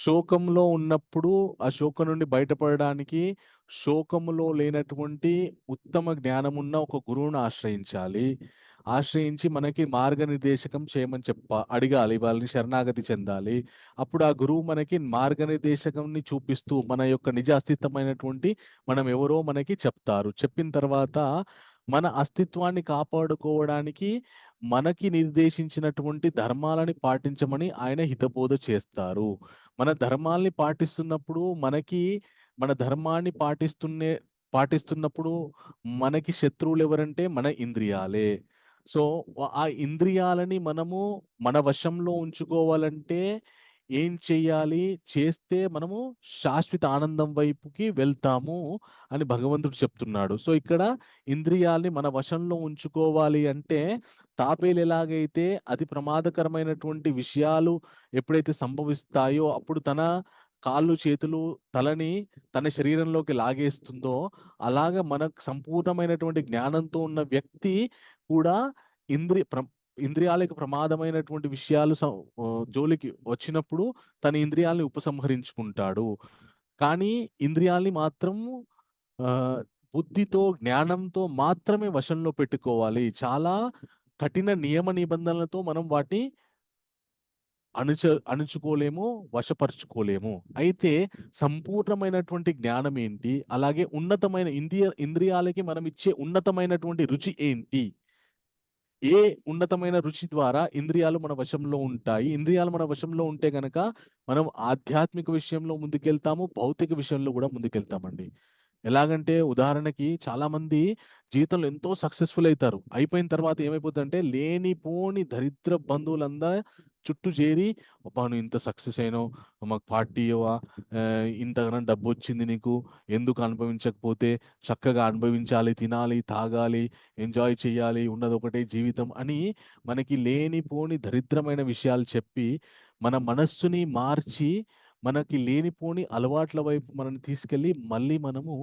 శోకంలో ఉన్నప్పుడు ఆ శోకం నుండి బయటపడడానికి శోకములో లేనటువంటి ఉత్తమ జ్ఞానమున్న ఒక గురువును ఆశ్రయించాలి. ఆశ్రయించి మనకి మార్గనిర్దేశకం చేయమని అడగాలి, వాళ్ళని శరణాగతి చెందాలి. అప్పుడు ఆ గురువు మనకి మార్గనిర్దేశకంని చూపిస్తూ మన యొక్క నిజ అస్తిత్వమైనటువంటి మనం ఎవరో మనకి చెప్తారు. చెప్పిన తర్వాత మన అస్తిత్వాన్ని కాపాడుకోవడానికి మనకి నిర్దేశించినటువంటి ధర్మాలని పాటించమని ఆయన హితబోధ చేస్తారు. మన ధర్మాల్ని పాటిస్తున్నప్పుడు మన ధర్మాన్ని పాటిస్తున్నప్పుడు మనకి శత్రువులు ఎవరంటే మన ఇంద్రియాలే. సో ఆ ఇంద్రియాలని మనము మన వశంలో ఉంచుకోవాలంటే ఏం చెయ్యాలి? చేస్తే మనము శాశ్వత ఆనందం వైపుకి వెళ్తాము అని భగవంతుడు చెప్తున్నాడు. సో ఇక్కడ ఇంద్రియాల్ని మన వశంలో ఉంచుకోవాలి అంటే తాబేలు ఎలాగైతే అతి ప్రమాదకరమైనటువంటి విషయాలు ఎప్పుడైతే సంభవిస్తాయో అప్పుడు తన కాళ్ళు చేతులు తలని తన శరీరంలోకి లాగేస్తుందో, అలాగా మనకు సంపూర్ణమైనటువంటి జ్ఞానంతో ఉన్న వ్యక్తి కూడా ఇంద్రియాలకు ప్రమాదమైనటువంటి విషయాలు జోలికి వచ్చినప్పుడు తన ఇంద్రియాలని ఉపసంహరించుకుంటాడు. కానీ ఇంద్రియాల్ని మాత్రం బుద్ధితో జ్ఞానంతో మాత్రమే వశంలో పెట్టుకోవాలి. చాలా కఠిన నియమ నిబంధనలతో మనం వాటిని అణుచుకోలేము, వశపరుచుకోలేము. అయితే సంపూర్ణమైనటువంటి జ్ఞానం ఏంటి, అలాగే ఉన్నతమైన ఇంద్రియాలకి మనం ఇచ్చే ఉన్నతమైనటువంటి రుచి ఏంటి, ఏ ఉన్నతమైన రుచి ద్వారా ఇంద్రియాలు మన వశంలో ఉంటాయి. ఇంద్రియాలు మన వశంలో ఉంటే గనక మనం ఆధ్యాత్మిక విషయంలో ముందుకెళ్తాము, భౌతిక విషయంలో కూడా ముందుకెళ్తామండి. ఎలాగంటే ఉదాహరణకి చాలా మంది జీవితంలో ఎంతో సక్సెస్ఫుల్ అవుతారు. అయిపోయిన తర్వాత ఏమైపోతుందంటే లేనిపోని దరిద్ర బంధువులందరూ చుట్టూ చేరి, అబ్బా నువ్వు ఇంత సక్సెస్ అయినావు, మాకు పార్టీ ఇవ్వవా, ఇంతగానో డబ్బు వచ్చింది నీకు, ఎందుకు అనుభవించకపోతే, చక్కగా అనుభవించాలి, తినాలి, తాగాలి, ఎంజాయ్ చేయాలి, ఉన్నది ఒకటే జీవితం అని మనకి లేనిపోని దరిద్రమైన విషయాలు చెప్పి మన మనస్సుని మార్చి మనకి లేనిపోని అలవాట్ల వైపు మనల్ని తీసుకెళ్ళి మళ్ళీ మనము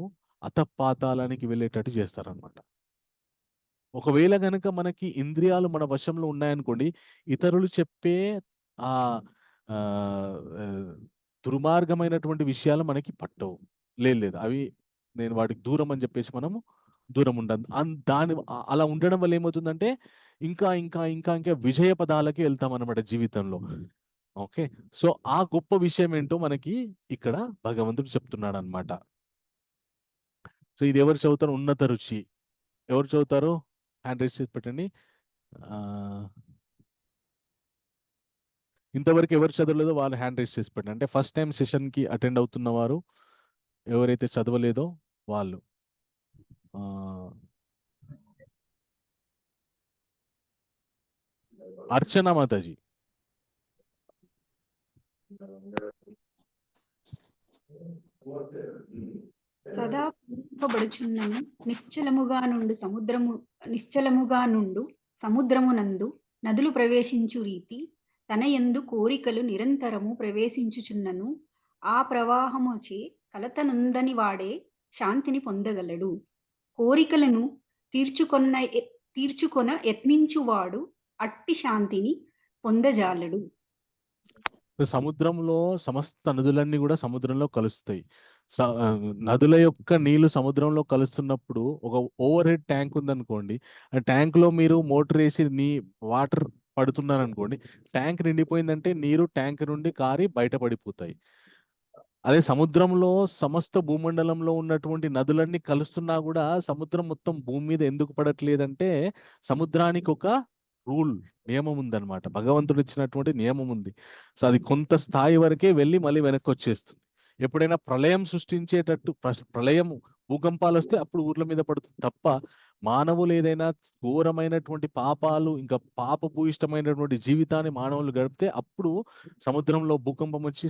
అతపాతాళానికి వెళ్ళేటట్టు చేస్తారనమాట. ఒకవేళ గనక మనకి ఇంద్రియాలు మన వశంలో ఉన్నాయనుకోండి, ఇతరులు చెప్పే ఆ దుర్మార్గమైనటువంటి విషయాలు మనకి పట్టవు. లేదు అవి నేను వాటికి దూరం అని చెప్పేసి మనము దూరం ఉండదు. అలా ఉండడం వల్ల ఏమవుతుందంటే ఇంకా ఇంకా ఇంకా ఇంకా విజయ పదాలకి వెళ్తాం అనమాట జీవితంలో. ఓకే, సో ఆ గొప్ప విషయం ఏంటో మనకి ఇక్కడ భగవంతుడు చెప్తున్నాడు అనమాట. సో ఇది ఎవరు చదువుతారు? ఉన్నత రుచి. ఎవరు చదువుతారు? హ్యాండ్ రైజ్ చేసి పెట్టండి. ఇంతవరకు ఎవరు చదవలేదో వాళ్ళు హ్యాండ్ రైజ్ చేసి పెట్టండి. అంటే ఫస్ట్ టైం సెషన్కి అటెండ్ అవుతున్న వారు, ఎవరైతే చదవలేదో వాళ్ళు. అర్చన మాతాజీ. సదా పూజింపబడుచున్నను నిశ్చలముగా నుండు సముద్రమునందు నదులు ప్రవేశించు రీతి తన యందు కోరికలు నిరంతరము ప్రవేశించుచున్నను ఆ ప్రవాహముచే కలతనందని వాడే శాంతిని పొందగలడు. కోరికలను తీర్చుకొన యత్నించువాడు అట్టి శాంతిని పొందజాలడు. సముద్రంలో సమస్త నదులన్నీ కూడా సముద్రంలో కలుస్తాయి. నదుల యొక్క నీళ్లు సముద్రంలో కలుస్తున్నప్పుడు ఒక ఓవర్ హెడ్ ట్యాంక్ ఉందనుకోండి, ఆ ట్యాంక్ లో మీరు మోటార్ వేసి వాటర్ పడుతున్నారు అనుకోండి, ట్యాంక్ నిండిపోయిందంటే నీరు ట్యాంక్ నుండి కారి బయటపడిపోతాయి. అదే సముద్రంలో సమస్త భూమండలంలో ఉన్నటువంటి నదులన్నీ కలుస్తున్నా కూడా సముద్రం మొత్తం భూమి మీద ఎందుకు పడట్లేదంటే సముద్రానికి ఒక రూల్, నియమం ఉందన్నమాట. భగవంతుడు ఇచ్చినటువంటి నియమం ఉంది. సో అది కొంత స్థాయి వరకే వెళ్ళి మళ్ళీ వెనక్కి వచ్చేస్తుంది. ఎప్పుడైనా ప్రళయం సృష్టించేటట్టు ప్రళయం భూకంపాలు వస్తే అప్పుడు ఊర్ల మీద పడుతుంది తప్ప మానవులు ఏదైనా ఘోరమైనటువంటి పాపాలు ఇంకా పాపభూయిష్టమైనటువంటి జీవితాన్ని మానవులు గడిపితే అప్పుడు సముద్రంలో భూకంపం వచ్చి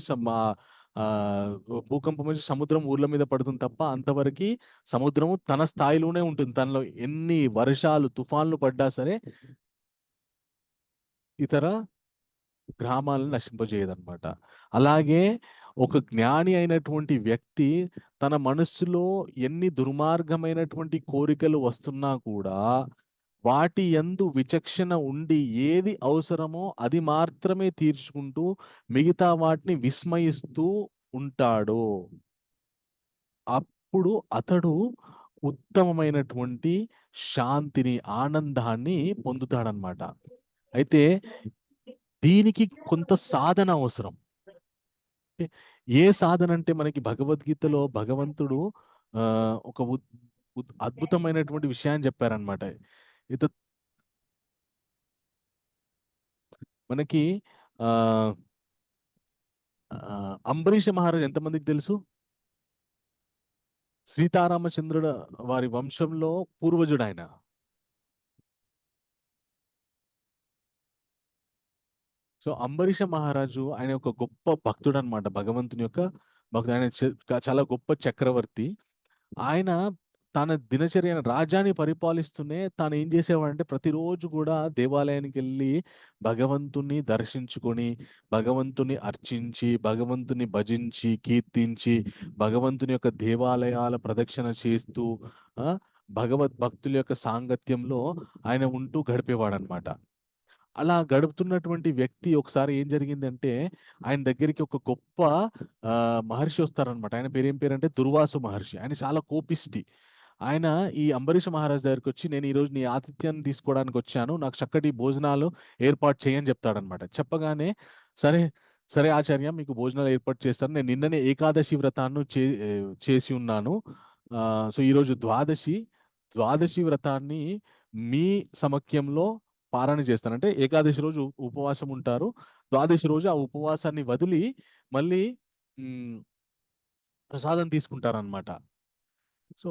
సముద్రం ఊర్ల మీద పడుతుంది తప్ప అంతవరకు సముద్రము తన స్థాయిలోనే ఉంటుంది. తనలో ఎన్ని వర్షాలు తుఫాన్లు పడ్డా సరే ఇతర గ్రామాలను నశింపజేయదన్నమాట. అలాగే ఒక జ్ఞాని అయినటువంటి వ్యక్తి తన మనస్సులో ఎన్ని దుర్మార్గమైనటువంటి కోరికలు వస్తున్నా కూడా వాటి యందు విచక్షణ ఉండి ఏది అవసరమో అది మాత్రమే తీర్చుకుంటూ మిగతా వాటిని విస్మయిస్తూ ఉంటాడు. అప్పుడు అతడు ఉత్తమమైనటువంటి శాంతిని, ఆనందాన్ని పొందుతాడనమాట. అయితే దీనికి కొంత సాధన అవసరం. ఏ సాధన అంటే మనకి భగవద్గీతలో భగవంతుడు ఒక అద్భుతమైనటువంటి విషయాన్ని చెప్పారనమాట. మనకి అంబరీష మహారాజు ఎంతమందికి తెలుసు? సీతారామచంద్రుడు వారి వంశంలో పూర్వజుడు ఆయన. సో అంబరీష మహారాజు ఆయన ఒక గొప్ప భక్తుడు అనమాట, భగవంతుని యొక్క భక్తుడు. ఆయన చాలా గొప్ప చక్రవర్తి. ఆయన తన దినచర్య రాజ్యాన్ని పరిపాలిస్తూనే తాను ఏం చేసేవాడంటే ప్రతిరోజు కూడా దేవాలయానికి వెళ్ళి భగవంతుని దర్శించుకొని, భగవంతుని అర్చించి, భగవంతుని భజించి, కీర్తించి, భగవంతుని యొక్క దేవాలయాల ప్రదక్షిణ చేస్తూ భగవద్భక్తుల యొక్క సాంగత్యంలో ఆయన ఉంటూ గడిపేవాడనమాట. అలా గడుపుతున్నటువంటి వ్యక్తి ఒకసారి ఏం జరిగిందంటే ఆయన దగ్గరికి ఒక గొప్ప మహర్షి వస్తారనమాట. ఆయన పేరు ఏం పేరంటే దుర్వాసు మహర్షి. ఆయన చాలా కోపిష్టి. ఆయన ఈ అంబరీష మహారాజ్ దగ్గరికి వచ్చి, నేను ఈరోజు నీ ఆతిథ్యాన్ని తీసుకోవడానికి వచ్చాను, నాకు చక్కటి భోజనాలు ఏర్పాటు చేయని చెప్తాడనమాట. చెప్పగానే సరే సరే ఆచార్య, మీకు భోజనాలు ఏర్పాటు చేస్తాను, నేను నిన్ననే ఏకాదశి వ్రతాన్ని చేసి ఉన్నాను. సో ఈరోజు ద్వాదశి వ్రతాన్ని మీ సమక్షంలో పారణ చేస్తాను. అంటే ఏకాదశి రోజు ఉపవాసం ఉంటారు, ద్వాదశి రోజు ఆ ఉపవాసాన్ని వదిలి మళ్ళీ ప్రసాదం తీసుకుంటారనమాట. సో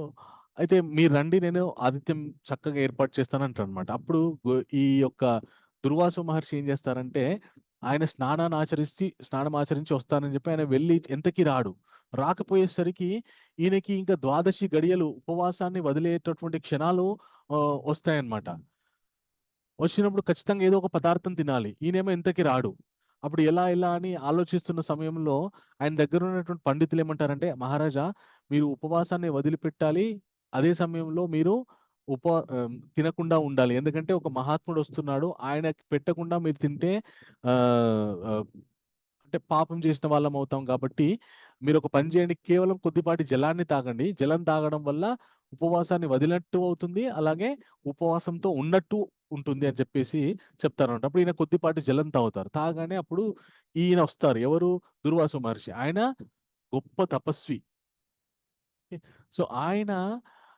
అయితే మీరు రండి, నేను ఆతిథ్యం చక్కగా ఏర్పాటు చేస్తాను అంటారనమాట. అప్పుడు ఈ యొక్క దుర్వాసు మహర్షి ఏం చేస్తారంటే ఆయన స్నానం ఆచరించి వస్తానని చెప్పి ఆయన వెళ్ళి ఎంతకి రాకపోయేసరికి ఈయనకి ఇంకా ద్వాదశి గడియలు ఉపవాసాన్ని వదిలేటటువంటి క్షణాలు వస్తాయన్నమాట. వచ్చినప్పుడు ఖచ్చితంగా ఏదో ఒక పదార్థం తినాలి. ఈయనేమో ఎంతకి రాడు. అప్పుడు ఎలా అని ఆలోచిస్తున్న సమయంలో ఆయన దగ్గర ఉన్నటువంటి పండితులు ఏమంటారంటే, మహారాజా మీరు ఉపవాసాన్ని వదిలిపెట్టాలి, అదే సమయంలో మీరు తినకుండా ఉండాలి. ఎందుకంటే ఒక మహాత్ముడు వస్తున్నాడు, ఆయనకి పెట్టకుండా మీరు తింటే అంటే పాపం చేసిన వాళ్ళం అవుతాం. కాబట్టి మీరు ఒక పని చేయండి, కేవలం కొద్దిపాటి జలాన్ని తాగండి. జలం తాగడం వల్ల ఉపవాసాన్ని వదిలినట్టు అవుతుంది, అలాగే ఉపవాసంతో ఉన్నట్టు ఉంటుంది అని చెప్పేసి చెప్తారన్నమాట. అప్పుడు ఈయన కొద్దిపాటి జలం తాగుతారు. తాగానే అప్పుడు ఈయన వస్తారు. ఎవరు? దుర్వాసు మహర్షి. ఆయన గొప్ప తపస్వి. సో ఆయన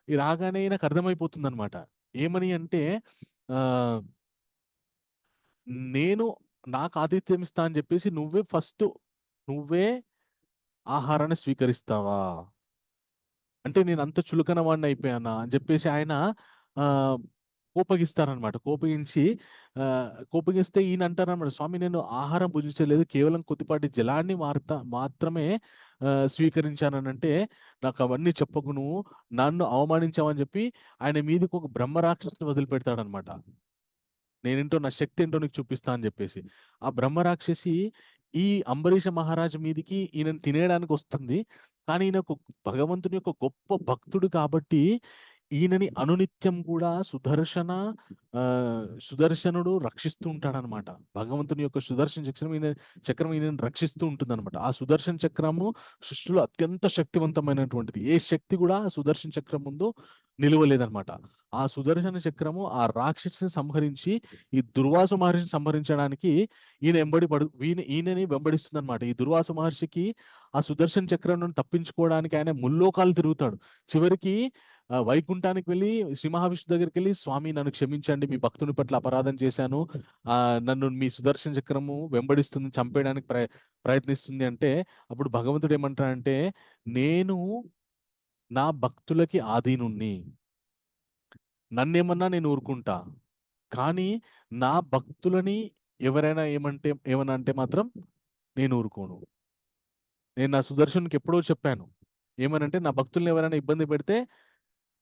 రాగానే ఈయనకు అర్థమైపోతుంది అనమాట. ఏమని అంటే నేను నాకు ఆతిథ్యం ఇస్తా అని చెప్పేసి నువ్వే ఆహారాన్ని స్వీకరిస్తావా అంటే నేను అంత చులకన వాడిని అయిపోయానా అని చెప్పేసి ఆయన కోపగిస్తారనమాట. కోపగిస్తే ఈయన అంటారనమాట, స్వామి నేను ఆహారం భుజించలేదు, కేవలం కొద్దిపాటి జలాన్ని మాత్రమే స్వీకరించానంటే నాకు అవన్నీ చెప్పకు, నువ్వు నన్ను అవమానించావని చెప్పి ఆయన మీదకి ఒక బ్రహ్మరాక్షసుని వదిలిపెడతాడనమాట. నేనేంటో, నా శక్తి ఏంటో నీకు చూపిస్తా అని చెప్పేసి. ఆ బ్రహ్మరాక్షసి ఈ అంబరీష మహారాజు మీదికి ఈయనను తినేయడానికి వస్తుంది. కానీ ఈయన భగవంతుని యొక్క గొప్ప భక్తుడు కాబట్టి ఈయనని అనునిత్యం కూడా సుదర్శనుడు రక్షిస్తూ ఉంటాడనమాట. భగవంతుని యొక్క సుదర్శన చక్రం ఈయనని రక్షిస్తూ ఉంటుంది అనమాట. ఆ సుదర్శన చక్రము సృష్టిలో అత్యంత శక్తివంతమైనటువంటిది. ఏ శక్తి కూడా సుదర్శన చక్రం ముందు నిలువలేదనమాట. ఆ సుదర్శన చక్రము ఆ రాక్షసిని సంహరించి ఈ దుర్వాసు మహర్షిని సంహరించడానికి ఈయనని వెంబడిస్తుంది అనమాట. ఈ దుర్వాసు మహర్షికి ఆ సుదర్శన చక్రం నుండి తప్పించుకోవడానికి ఆయన ముల్లోకాలు తిరుగుతాడు. చివరికి వైకుంఠానికి వెళ్ళి శ్రీ మహావిష్ణు దగ్గరికి వెళ్ళి, స్వామి నన్ను క్షమించండి, మీ భక్తుని పట్ల అపరాధం చేశాను, నన్ను మీ సుదర్శన చక్రము వెంబడిస్తుంది, చంపేయడానికి ప్రయత్నిస్తుంది అంటే అప్పుడు భగవంతుడు ఏమంటాడంటే, నేను నా భక్తులకి ఆధీనుణ్ణి, నన్నేమన్నా నేను ఊరుకుంటా, కానీ నా భక్తులని ఎవరైనా ఏమన్నా అంటే మాత్రం నేను ఊరుకోను. నేను నా సుదర్శనుకి ఎప్పుడో చెప్పాను, ఏమనంటే నా భక్తుల్ని ఎవరైనా ఇబ్బంది పెడితే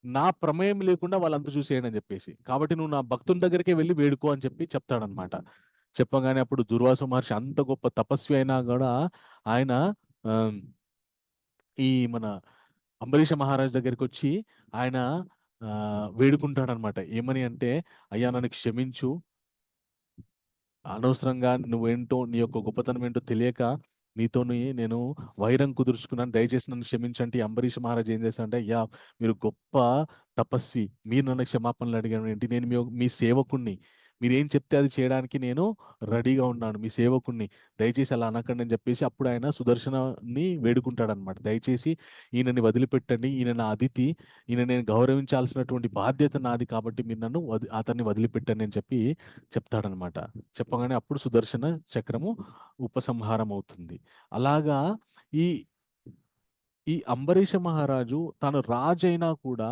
నా ప్రమేయం లేకుండా వాళ్ళంతా చూసేయండి అని చెప్పేసి, కాబట్టి నువ్వు నా భక్తుని దగ్గరికే వెళ్ళి వేడుకో అని చెప్పి చెప్తాడనమాట. చెప్పగానే అప్పుడు దుర్వాసు మహర్షి అంత గొప్ప తపస్వి అయినా కూడా ఆయన ఈ మన అంబరీష మహారాజ్ దగ్గరికి వచ్చి ఆయన వేడుకుంటాడనమాట. ఏమని అంటే, అయ్యా నన్ను క్షమించు, అనవసరంగా నువ్వేంటో నీ యొక్క గొప్పతనం ఏంటో తెలియక మీతోని నేను వైరం కుదుర్చుకున్నాను, దయచేసి నన్ను క్షమించండి. అంబరీష్ మహారాజ్ ఏం చేశారంటే, అయ్యా మీరు గొప్ప తపస్వి, మీరు నన్ను క్షమాపణలు అడిగాను ఏంటి, నేను మీ సేవకుణ్ణి, మీరేం చెప్తే అది చేయడానికి నేను రెడీగా ఉన్నాను, మీ సేవకుణ్ణి, దయచేసి అలా అనకండి అని చెప్పేసి అప్పుడు ఆయన సుదర్శనాన్ని వేడుకుంటాడనమాట. దయచేసి ఈయనని వదిలిపెట్టండి, ఈయన నా అతిథి, ఈయన నేను గౌరవించాల్సినటువంటి బాధ్యత నాది, కాబట్టి మీరు నన్ను అతన్ని వదిలిపెట్టండి అని చెప్పి చెప్తాడనమాట. చెప్పగానే అప్పుడు సుదర్శన చక్రము ఉపసంహారం అవుతుంది. అలాగా ఈ ఈ అంబరీష మహారాజు తను రాజు అయినా కూడా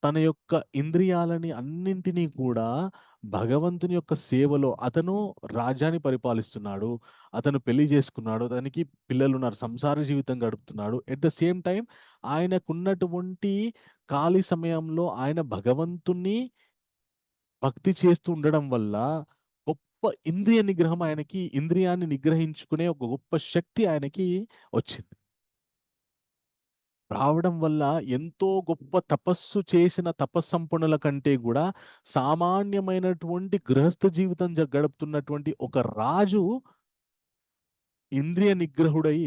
తన యొక్క ఇంద్రియాలని అన్నింటినీ కూడా భగవంతుని యొక్క సేవలో, అతను రాజ్యాన్ని పరిపాలిస్తున్నాడు, అతను పెళ్లి చేసుకున్నాడు, అతనికి పిల్లలు ఉన్నారు, సంసార జీవితం గడుపుతున్నాడు. ఎట్ ద సేమ్ టైం ఆయనకున్నటువంటి ఖాళీ సమయంలో ఆయన భగవంతుని భక్తి చేస్తూ ఉండడం వల్ల గొప్ప ఇంద్రియ నిగ్రహం ఆయనకి, ఇంద్రియాన్ని నిగ్రహించుకునే ఒక గొప్ప శక్తి ఆయనకి వచ్చింది. రావడం వల్ల ఎంతో గొప్ప తపస్సు చేసిన తపస్సంపన్నుల కంటే కూడా సామాన్యమైనటువంటి గృహస్థ జీవితం గడుపుతున్నటువంటి ఒక రాజు ఇంద్రియ నిగ్రహుడై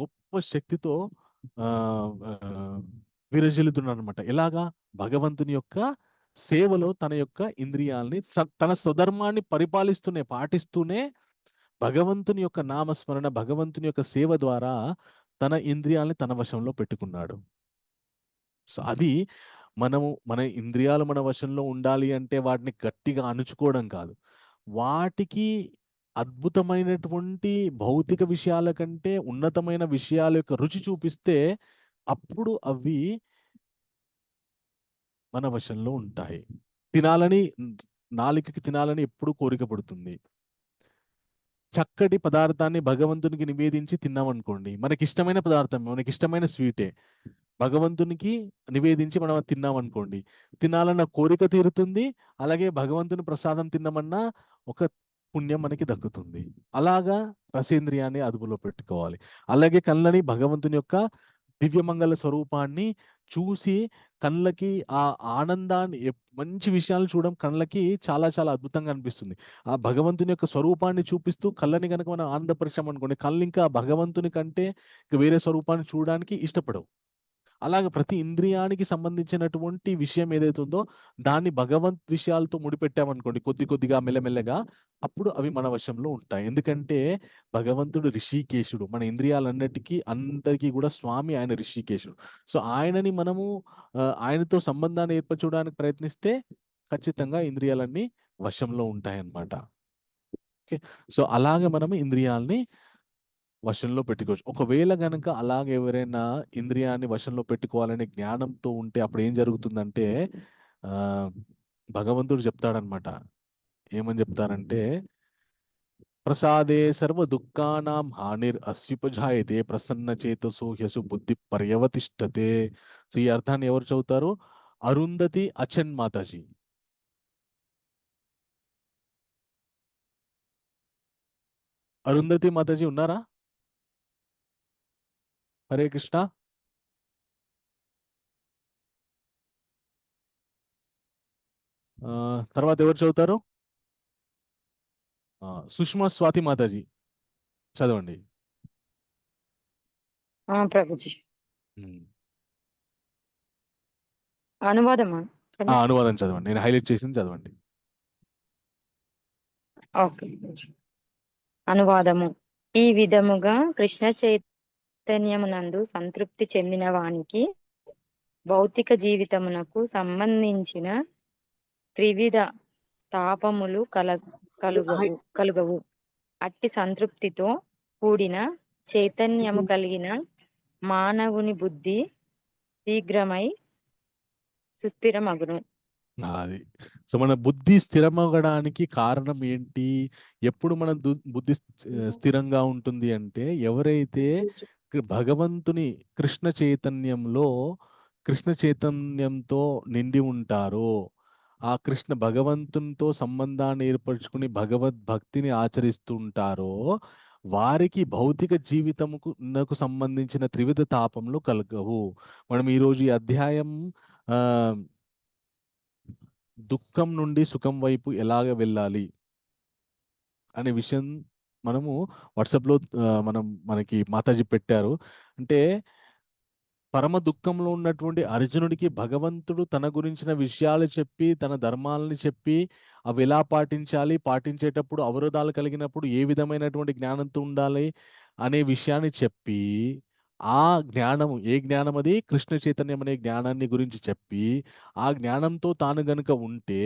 గొప్ప శక్తితో విరజిల్లుతున్నాడు అనమాట. ఎలాగా? భగవంతుని యొక్క సేవలో తన యొక్క ఇంద్రియాల్ని, తన స్వధర్మాన్ని పాటిస్తూనే భగవంతుని యొక్క నామస్మరణ, భగవంతుని యొక్క సేవ ద్వారా తన ఇంద్రియాలని తన వశంలో పెట్టుకున్నాడు. సో అది మన ఇంద్రియాలు మన వశంలో ఉండాలి అంటే వాటిని గట్టిగా అణుచుకోవడం కాదు, వాటికి అద్భుతమైనటువంటి భౌతిక విషయాల కంటే ఉన్నతమైన విషయాల యొక్క రుచి చూపిస్తే అప్పుడు అవి మన వశంలో ఉంటాయి. నాలికకి తినాలని ఎప్పుడు కోరిక పడుతుంది. చక్కటి పదార్థాన్ని భగవంతునికి నివేదించి తిన్నామనుకోండి, మనకిష్టమైన పదార్థం, మనకిష్టమైన స్వీటే భగవంతునికి నివేదించి మనం తిన్నామనుకోండి, తినాలన్న కోరిక తీరుతుంది, అలాగే భగవంతుని ప్రసాదం తిన్నామన్నా ఒక పుణ్యం మనకి దక్కుతుంది. అలాగా రసేంద్రియాన్ని అదుపులో పెట్టుకోవాలి. అలాగే కళ్ళని భగవంతుని యొక్క దివ్యమంగళ స్వరూపాన్ని చూసి కళ్ళకి ఆ ఆనందాన్ని, మంచి విషయాలు చూడడం కళ్ళకి చాలా చాలా అద్భుతంగా అనిపిస్తుంది. ఆ భగవంతుని యొక్క స్వరూపాన్ని చూపిస్తూ కళ్ళని కనుక మనం ఆనందపరిచామనుకోండి, కళ్ళు ఇంకా భగవంతుని కంటే వేరే స్వరూపాన్ని చూడడానికి ఇష్టపడవు. అలాగే ప్రతి ఇంద్రియానికి సంబంధించినటువంటి విషయం ఏదైతే ఉందో దాన్ని భగవంత్ విషయాలతో ముడిపెట్టామనుకోండి, కొద్ది కొద్దిగా మెల్లమెల్లగా, అప్పుడు అవి మన వశంలో ఉంటాయి. ఎందుకంటే భగవంతుడు ఋషికేశుడు, మన ఇంద్రియాలన్నిటికీ అందరికీ కూడా స్వామి ఆయన ఋషికేశుడు. సో ఆయనని మనము ఆయనతో సంబంధాన్ని ఏర్పరచడానికి ప్రయత్నిస్తే ఖచ్చితంగా ఇంద్రియాలన్నీ వశంలో ఉంటాయన్నమాట. ఓకే, సో అలాగే మనము ఇంద్రియాలని వశంలో పెట్టుకోవచ్చు. ఒకవేళ గనక అలాగే ఎవరైనా ఇంద్రియాన్ని వశంలో పెట్టుకోవాలనే జ్ఞానంతో ఉంటే అప్పుడు ఏం జరుగుతుందంటే భగవంతుడు చెప్తాడనమాట. ఏమని చెప్తారంటే, ప్రసాదే సర్వ దుఃఖానాం హానిర్ అస్యుపజాయతే ప్రసన్న చేతసో హ్యసు బుద్ధి పర్యవతిష్టతే. సో ఈ అర్థాన్ని ఎవరు చదువుతారు? అరుంధతి అచన్ మాతాజీ. అరుంధతి మాతాజీ ఉన్నారా? హరే కృష్ణ. తర్వాత ఎవరు చదువుతారు? సుష్మా స్వాతి మాతాజీ చదవండి. ప్రభుజీ అనువాదం అనువాదం చదవండి, నేను హైలైట్ చేసింది చదవండి. ఓకే. అనువాదము. ఈ విధముగా కృష్ణ చైతన్యమునందు సంతృప్తి చెందిన వానికి భౌతిక జీవితమునకు సంబంధించిన త్రివిధ తాపములు కలుగవు. అట్టి సంతృప్తితో కూడిన చైతన్యము కలిగిన మానవుని బుద్ధి శీఘ్రమై సుస్థిరమగును. అది సో మన బుద్ధి స్థిరమవడానికి కారణం ఏంటి? ఎప్పుడు మన బుద్ధి స్థిరంగా ఉంటుంది అంటే, ఎవరైతే భగవంతుని కృష్ణ చైతన్యంతో నిండి ఉంటారో, ఆ భగవంతునితో సంబంధాన్ని ఏర్పరచుకుని భగవద్భక్తిని ఆచరిస్తూ ఉంటారో, వారికి భౌతిక జీవితముకు సంబంధించిన త్రివిధ తాపములు కలగవు. మనం ఈరోజు ఈ అధ్యాయం దుఃఖం నుండి సుఖం వైపు ఎలాగ వెళ్ళాలి అనే విషయం మనము వాట్సాప్లో మనకి మాతాజీ పెట్టారు. అంటే పరమ దుఃఖంలో ఉన్నటువంటి అర్జునుడికి భగవంతుడు తన గురించిన విషయాలు చెప్పి, తన ధర్మాలని చెప్పి, అవి ఎలా పాటించాలి, పాటించేటప్పుడు అవరోధాలు కలిగినప్పుడు ఏ విధమైనటువంటి జ్ఞానంతో ఉండాలి అనే విషయాన్ని చెప్పి, ఆ జ్ఞానం ఏ జ్ఞానం అది? కృష్ణ చైతన్యం అనే జ్ఞానాన్ని గురించి చెప్పి, ఆ జ్ఞానంతో తాను గనుక ఉంటే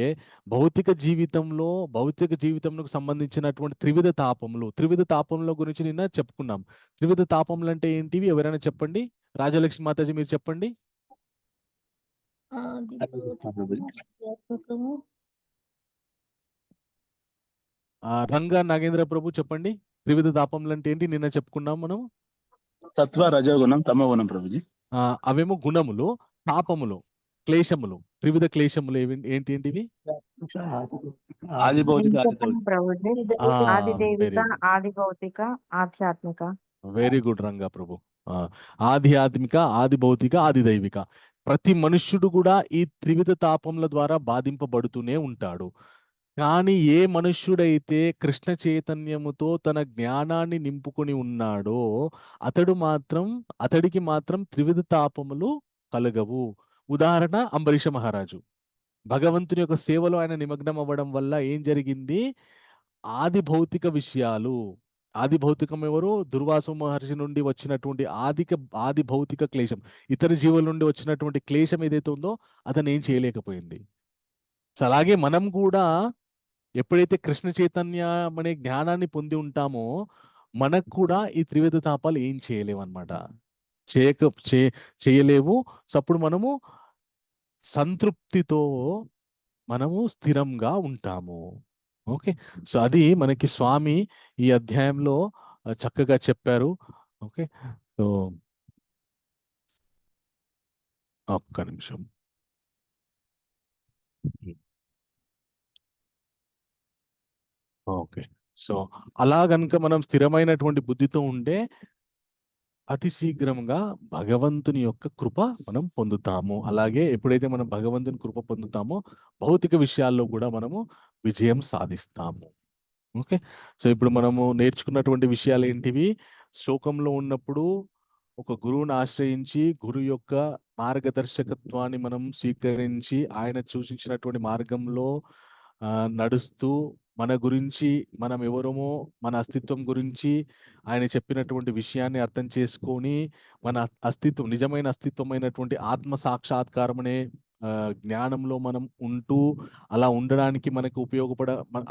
భౌతిక జీవితంకు సంబంధించినటువంటి త్రివిధ తాపముల గురించి నిన్న చెప్పుకున్నాం. త్రివిధ తాపములు అంటే ఏంటివి? ఎవరైనా చెప్పండి. రాజలక్ష్మి మాతాజీ మీరు చెప్పండి. రంగా నాగేంద్ర ప్రభు చెప్పండి. త్రివిధ తాపములు అంటే ఏంటి? నిన్న చెప్పుకున్నాం మనం. సత్వ రజోగుణం తమోగుణం ప్రభుజీ. అవేమో గుణములు, తాపములు, క్లేశములు. త్రివిధ క్లేశములు ఏంటివి? ఆది భౌతిక, ఆది దైవిక, ఆది భౌతిక, ఆధ్యాత్మిక. వెరీ గుడ్ రంగా ప్రభు. ఆధ్యాత్మిక, ఆది భౌతిక, ఆది దైవిక. ప్రతి మనుష్యుడు కూడా ఈ త్రివిధ తాపముల ద్వారా బాధింపబడుతూనే ఉంటాడు. కానీ ఏ మనుష్యుడైతే కృష్ణ చైతన్యముతో తన జ్ఞానాన్ని నింపుకొని ఉన్నాడో అతడికి మాత్రం త్రివిధ తాపములు కలగవు. ఉదాహరణ అంబరీష మహారాజు. భగవంతుని యొక్క సేవలో ఆయన నిమగ్నం అవ్వడం వల్ల ఏం జరిగింది? ఆది భౌతిక విషయాలు, ఆది భౌతికం ఎవరు? దుర్వాసు మహర్షి నుండి వచ్చినటువంటి ఆది భౌతిక క్లేశం, ఇతర జీవుల నుండి వచ్చినటువంటి క్లేశం ఏదైతే ఉందో అతను ఏం చేయలేకపోయింది. సో అలాగే మనం కూడా ఎప్పుడైతే కృష్ణ చైతన్యం అనే జ్ఞానాన్ని పొంది ఉంటామో మనకు కూడా ఈ త్రివిధ తాపాలు ఏం చేయలేవు అనమాట. చేయలేవు. సో అప్పుడు మనము సంతృప్తితో మనము స్థిరంగా ఉంటాము. ఓకే. సో అది మనకి స్వామి ఈ అధ్యాయంలో చక్కగా చెప్పారు. ఓకే. సో ఒక్క నిమిషం. ఓకే. సో అలా గనుక మనం స్థిరమైనటువంటి బుద్ధితో ఉంటే అతి శీఘ్రంగా భగవంతుని యొక్క కృప మనం పొందుతాము. అలాగే ఎప్పుడైతే మనం భగవంతుని కృప పొందుతామో భౌతిక విషయాల్లో కూడా మనము విజయం సాధిస్తాము. ఓకే. సో ఇప్పుడు మనము నేర్చుకున్నటువంటి విషయాలు ఏంటివి? శోకంలో ఉన్నప్పుడు ఒక గురువుని ఆశ్రయించి గురువు యొక్క మార్గదర్శకత్వాన్ని మనం స్వీకరించి ఆయన సూచించినటువంటి మార్గంలో నడుస్తూ మన గురించి, మనం ఎవరమో, మన అస్తిత్వం గురించి ఆయన చెప్పినటువంటి విషయాన్ని అర్థం చేసుకొని మన అస్తిత్వం, నిజమైన అస్తిత్వమైనటువంటి ఆత్మ సాక్షాత్కారం అనే జ్ఞానంలో మనం ఉంటూ అలా ఉండడానికి మనకు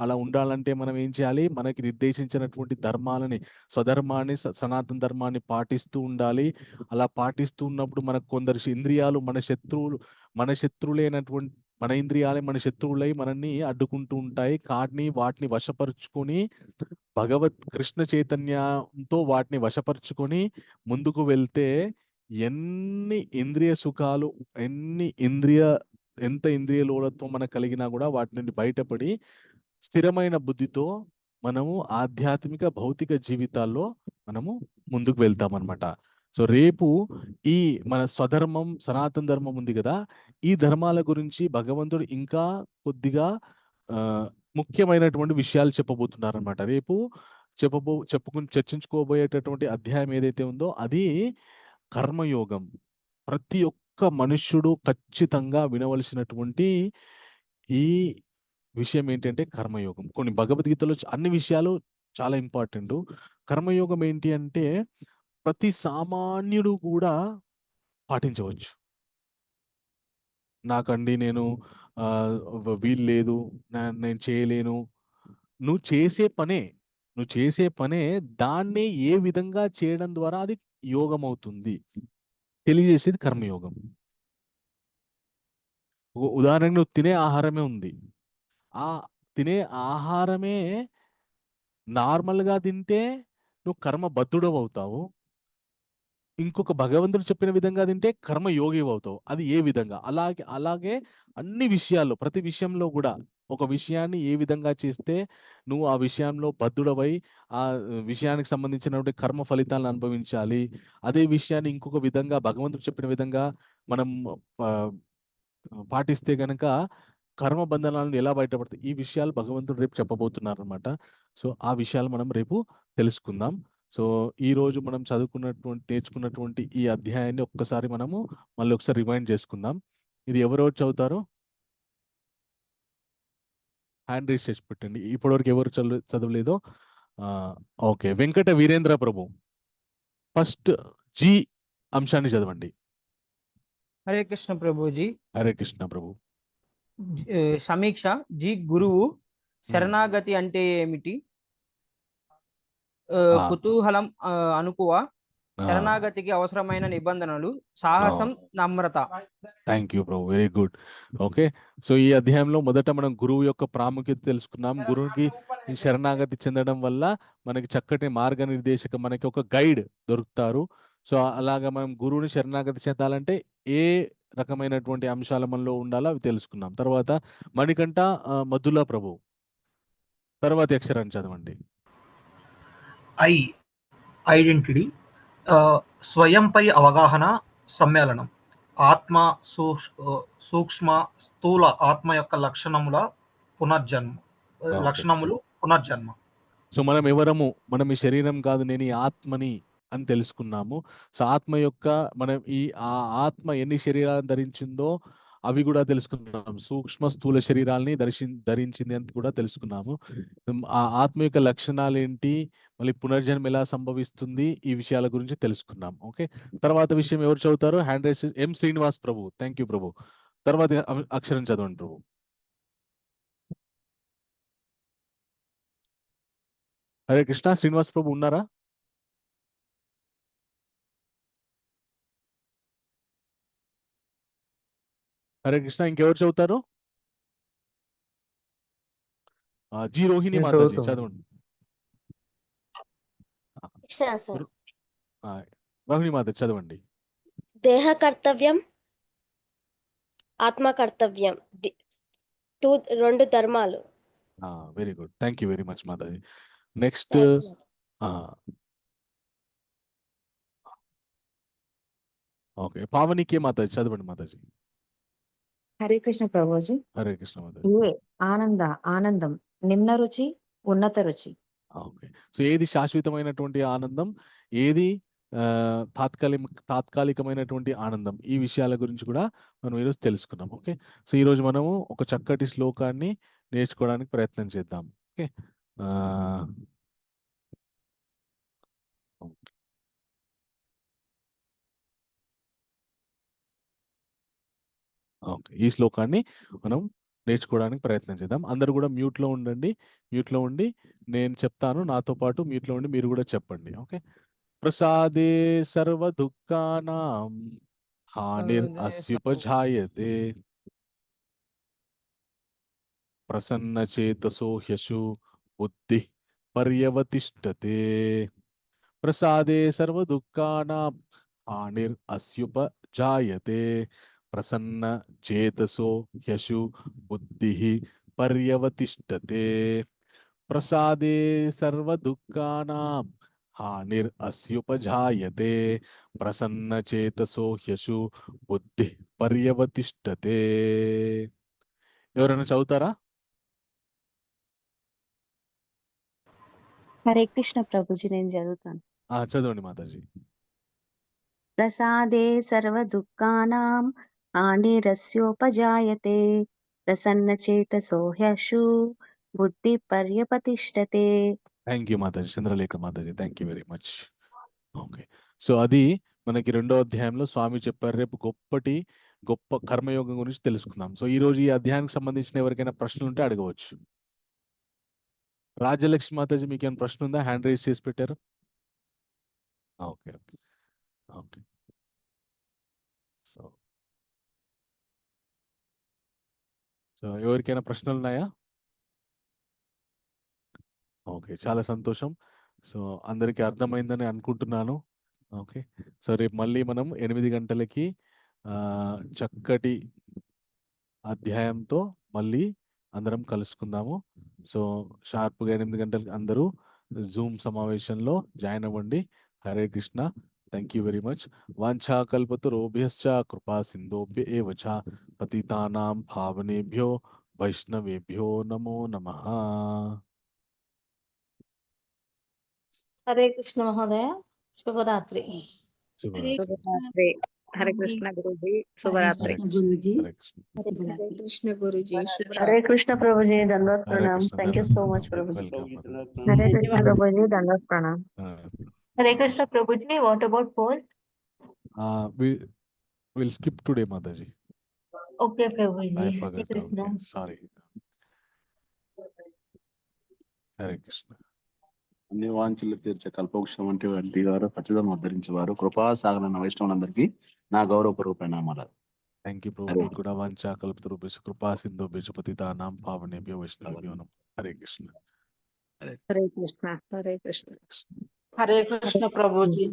అలా ఉండాలంటే మనం ఏం చేయాలి? మనకి నిర్దేశించినటువంటి ధర్మాలని, స్వధర్మాన్ని, సనాతన ధర్మాన్ని పాటిస్తూ ఉండాలి. అలా పాటిస్తూ ఉన్నప్పుడు మనకు కొందరు ఇంద్రియాలు మన శత్రువులైనటువంటి మన ఇంద్రియాలే మన శత్రువులై మనల్ని అడ్డుకుంటూ ఉంటాయి. వాటిని వశపరుచుకొని కృష్ణ చైతన్యంతో వాటిని వశపరుచుకొని ముందుకు వెళ్తే ఎన్ని ఇంద్రియ సుఖాలు, ఎంత ఇంద్రియ లోలత్వం మనకు కలిగినా కూడా వాటి నుండి బయటపడి స్థిరమైన బుద్ధితో మనము ఆధ్యాత్మిక భౌతిక జీవితాల్లో మనము ముందుకు వెళ్తాం అన్నమాట. సో రేపు ఈ మన స్వధర్మం, సనాతన ధర్మం ఉంది కదా, ఈ ధర్మాల గురించి భగవంతుడు ఇంకా కొద్దిగా ముఖ్యమైనటువంటి విషయాలు చెప్పబోతున్నారు అనమాట. రేపు చర్చించుకోబోయేటటువంటి అధ్యాయం ఏదైతే ఉందో అది కర్మయోగం. ప్రతి ఒక్క మనుష్యుడు ఖచ్చితంగా వినవలసినటువంటి ఈ విషయం ఏంటంటే కర్మయోగం. కొన్ని భగవద్గీతలో అన్ని విషయాలు చాలా ఇంపార్టెంట్. కర్మయోగం ఏంటి అంటే ప్రతి సామాన్యుడు కూడా పాటించవచ్చు. నాకండి నేను వీలు లేదు, నేను చేయలేను. నువ్వు చేసే పనే దాన్ని ఏ విధంగా చేయడం ద్వారా అది యోగం అవుతుంది తెలియజేసేది కర్మయోగం. ఉదాహరణకు నువ్వు తినే ఆహారమే ఉంది. ఆ తినే ఆహారమే నార్మల్గా తింటే నువ్వు కర్మబద్ధుడవు అవుతావు. ఇంకొక భగవంతుడు చెప్పిన విధంగా తింటే కర్మయోగి అవుతావు. అది ఏ విధంగా? అలాగే అన్ని విషయాల్లో, ప్రతి విషయంలో కూడా ఒక విషయాన్ని ఏ విధంగా చేస్తే నువ్వు ఆ విషయంలో బద్ధుడవై ఆ విషయానికి సంబంధించినటువంటి కర్మ ఫలితాలను అనుభవించాలి. అదే విషయాన్ని ఇంకొక విధంగా భగవంతుడు చెప్పిన విధంగా మనం పాటిస్తే గనక కర్మ బంధనాలను ఎలా బయటపడతాయి, ఈ విషయాలు భగవంతుడు రేపు చెప్పబోతున్నారు అనమాట. సో ఆ విషయాలు మనం రేపు తెలుసుకుందాం. సో ఈ రోజు మనం నేర్చుకున్నటువంటి ఈ అధ్యాయాన్ని ఒక్కసారి మనము మళ్ళీ ఒకసారి రిమైండ్ చేసుకుందాం. ఇది ఎవరెవరు చదువుతారు? హ్యాండ్ రైజ్ చేసి పెట్టండి. ఇప్పటివరకు ఎవరు చదవలేదో. ఓకే, వెంకట వీరేంద్ర ప్రభు ఫస్ట్ జీ అంశాన్ని చదవండి. హరే కృష్ణ ప్రభుజీ. హరే కృష్ణ ప్రభు. సమీక్ష. జీ గురువు శరణాగతి అంటే ఏమిటి? కుతూహలం అనుకువ. శరణాగతికి అవసరమైన నిబంధనలు, సాహసం, నమ్రత. థ్యాంక్ యూ ప్రభు, వెరీ గుడ్. ఓకే, సో ఈ అధ్యాయంలో మొదట మనం గురువు యొక్క ప్రాముఖ్యత తెలుసుకున్నాం. గురువుకి శరణాగతి చెందడం వల్ల మనకి చక్కటి మార్గనిర్దేశక, మనకి ఒక గైడ్ దొరుకుతారు. సో అలాగా మనం గురువుని శరణాగతి చెందాలంటే ఏ రకమైనటువంటి అంశాల మనలో ఉండాలో అవి తెలుసుకున్నాం. తర్వాత మణికంఠ మధుల ప్రభు తర్వాత అక్షరాన్ని చదవండి. ఐడెంటిటీ, స్వయంపై అవగాహన, సమ్మేళనం, ఆత్మ, సూక్ష్మ స్థూల ఆత్మ యొక్క లక్షణములు పునర్జన్మ. సో మనం ఎవరము? మనం ఈ శరీరం కాదు, నేను ఈ ఆత్మని అని తెలుసుకున్నాము. సో ఆత్మ యొక్క ఆ ఆత్మ ఎన్ని శరీరాలను ధరించిందో అవి కూడా తెలుసుకున్నాము. సూక్ష్మ స్థూల శరీరాలని ధరించింది అని కూడా తెలుసుకున్నాము. ఆ ఆత్మ యొక్క లక్షణాలు ఏంటి, మళ్ళీ పునర్జన్మ ఎలా సంభవిస్తుంది, ఈ విషయాల గురించి తెలుసుకున్నాం. ఓకే, తర్వాత విషయం ఎవరు చదువుతారు? Hand raise. ఎం శ్రీనివాస్ ప్రభు. థ్యాంక్ యూ ప్రభు. తర్వాత అక్షరం చదవండి ప్రభు. హరే కృష్ణ. శ్రీనివాస్ ప్రభు ఉన్నారా? హరే కృష్ణ. ఇంకెవరు చదువుతారు? జీ రోహిణి మాతాజీ చదవండి. రోహిణి మాతాజీ చదవండి. దేహ కర్తవ్యం, ఆత్మ కర్తవ్యం, రెండు ధర్మాలు. Very good, thank you very much మాతాజీ. నెక్స్ట్ ఓకే, పావనికి మాతాజీ చదవండి మాతాజీ. హరే కృష్ణ ప్రభుజీ. హరే కృష్ణ మాతాజీ. ఆనందం, నిమ్న రుచి, ఉన్నత రుచి. ఓకే, సో ఏది శాశ్వతమైనటువంటి ఆనందం, ఏది తాత్కాలికమైనటువంటి ఆనందం, ఈ విషయాల గురించి కూడా మనం ఈరోజు తెలుసుకున్నాం. ఓకే, సో ఈరోజు మనము ఒక చక్కటి శ్లోకాన్ని నేర్చుకోవడానికి ప్రయత్నం చేద్దాం. ఓకే, ఓకే, ఈ శ్లోకాన్ని మనం నేర్చుకోవడానికి ప్రయత్నం చేద్దాం. అందరూ కూడా మ్యూట్లో ఉండండి. మ్యూట్లో ఉండి నేను చెప్తాను, నాతో పాటు మ్యూట్లో ఉండి మీరు కూడా చెప్పండి. ఓకే, ప్రసాదే సర్వ దుఃఖానాం హానిర్ అస్యుపజాయతే ప్రసన్న చేతసో హ్యశు బుద్ధి పర్యవతిష్టతే. ప్రసాదే సర్వ దుఃఖానాం హానిర్ అస్యుపజాయతే ప్రసన్న చేతసో హ్యశు బుద్ధి పర్యవతిష్టతే. ప్రసాదే సర్వ దుఃఖానాం హానిర్ అస్యుపజాయతే ప్రసన్న చేతసో హ్యశు బుద్ధి పర్యవతిష్టతే. ఎవరైనా చదువుతారా? హరే కృష్ణ ప్రభుజీ, నేను చదువుతాను. చదవండి మాతాజీ. ప్రసాదే సర్వ దుఃఖానాం హానిరస్యోపజాయతే ప్రసన్న చేతసో హ్యశు బుద్ధి పర్యవతిష్టతే. థ్యాంక్ యూ మాతాజీ. చంద్రలేఖ మాతాజీ, thank you very much. Okay, so అది మనకి 2వ అధ్యాయంలో స్వామి చెప్పారు. రేపు గొప్ప కర్మయోగం గురించి తెలుసుకుందాం. సో ఈ రోజు ఈ అధ్యాయానికి సంబంధించిన ఎవరికైనా ప్రశ్నలు ఉంటే అడగవచ్చు. రాజ్యలక్ష్మి మాతాజీ, మీకు ఏమైనా ప్రశ్న ఉందా? హ్యాండ్ రైజ్ చేసి పెట్టారు. ఓకే ఓకే ఓకే, సో ఎవరికైనా ప్రశ్నలు ఉన్నాయా? ఓకే, చాలా సంతోషం. సో అందరికీ అర్థమైందని అనుకుంటున్నాను. ఓకే, సో రేపు మళ్ళీ మనం 8 గంటలకి చక్కటి అధ్యాయంతో మళ్ళీ అందరం కలుసుకుందాము. సో షార్ప్గా 8 గంటలకి అందరూ జూమ్ సమావేశంలో జాయిన్ అవ్వండి. Hare Krishna. Thank you very much. వాంఛాకల్పతరుభ్యశ్చ కృపా సింధుభ్య ఏవ చ పతితానాం పావనేభ్యో వైష్ణవేభ్యో నమో నమః. హరే కృష్ణ మహోదయ, శుభరాత్రి. శుభరాత్రి. హరే కృష్ణ గురూజీ, శుభరాత్రి. గురూజీ హరే కృష్ణ. హరే కృష్ణ గురుజీ హరే శుభరాత్రి. కృష్ణ ప్రభుజీ, దండవత్ హరే ప్రణామ్. Krishna. Thank you so much ప్రభుజీ. వెల్కమ్. హరే కృష్ణ ప్రభుజీ, దండవత్ ప్రణామ్. హరే కృష్ణ ప్రభుజీ, what about post? Will skip today మాతాజీ. ఓకే ప్రభుజీ, I Hare forgot. Krishna. Okay, sorry. Hare Krishna. అన్ని వాంఛలు తీర్చే కల్పవృక్షం వంటి వారు ఖచ్చితంగా ఉద్ధరించేవారు కృపా సాగరణ వైష్ణవులందరికీ నా గౌరవపూర్వక ప్రణామాలు. థ్యాంక్ యూ ప్రభు. మీకు కూడా వాంఛా కల్పతరూపేషు కృపా సింధు పతితానాం పావనేభ్యో వైష్ణవేభ్యో నమః. హరే కృష్ణ. హరే కృష్ణ. హరే కృష్ణ. హరే కృష్ణ ప్రభుజీ.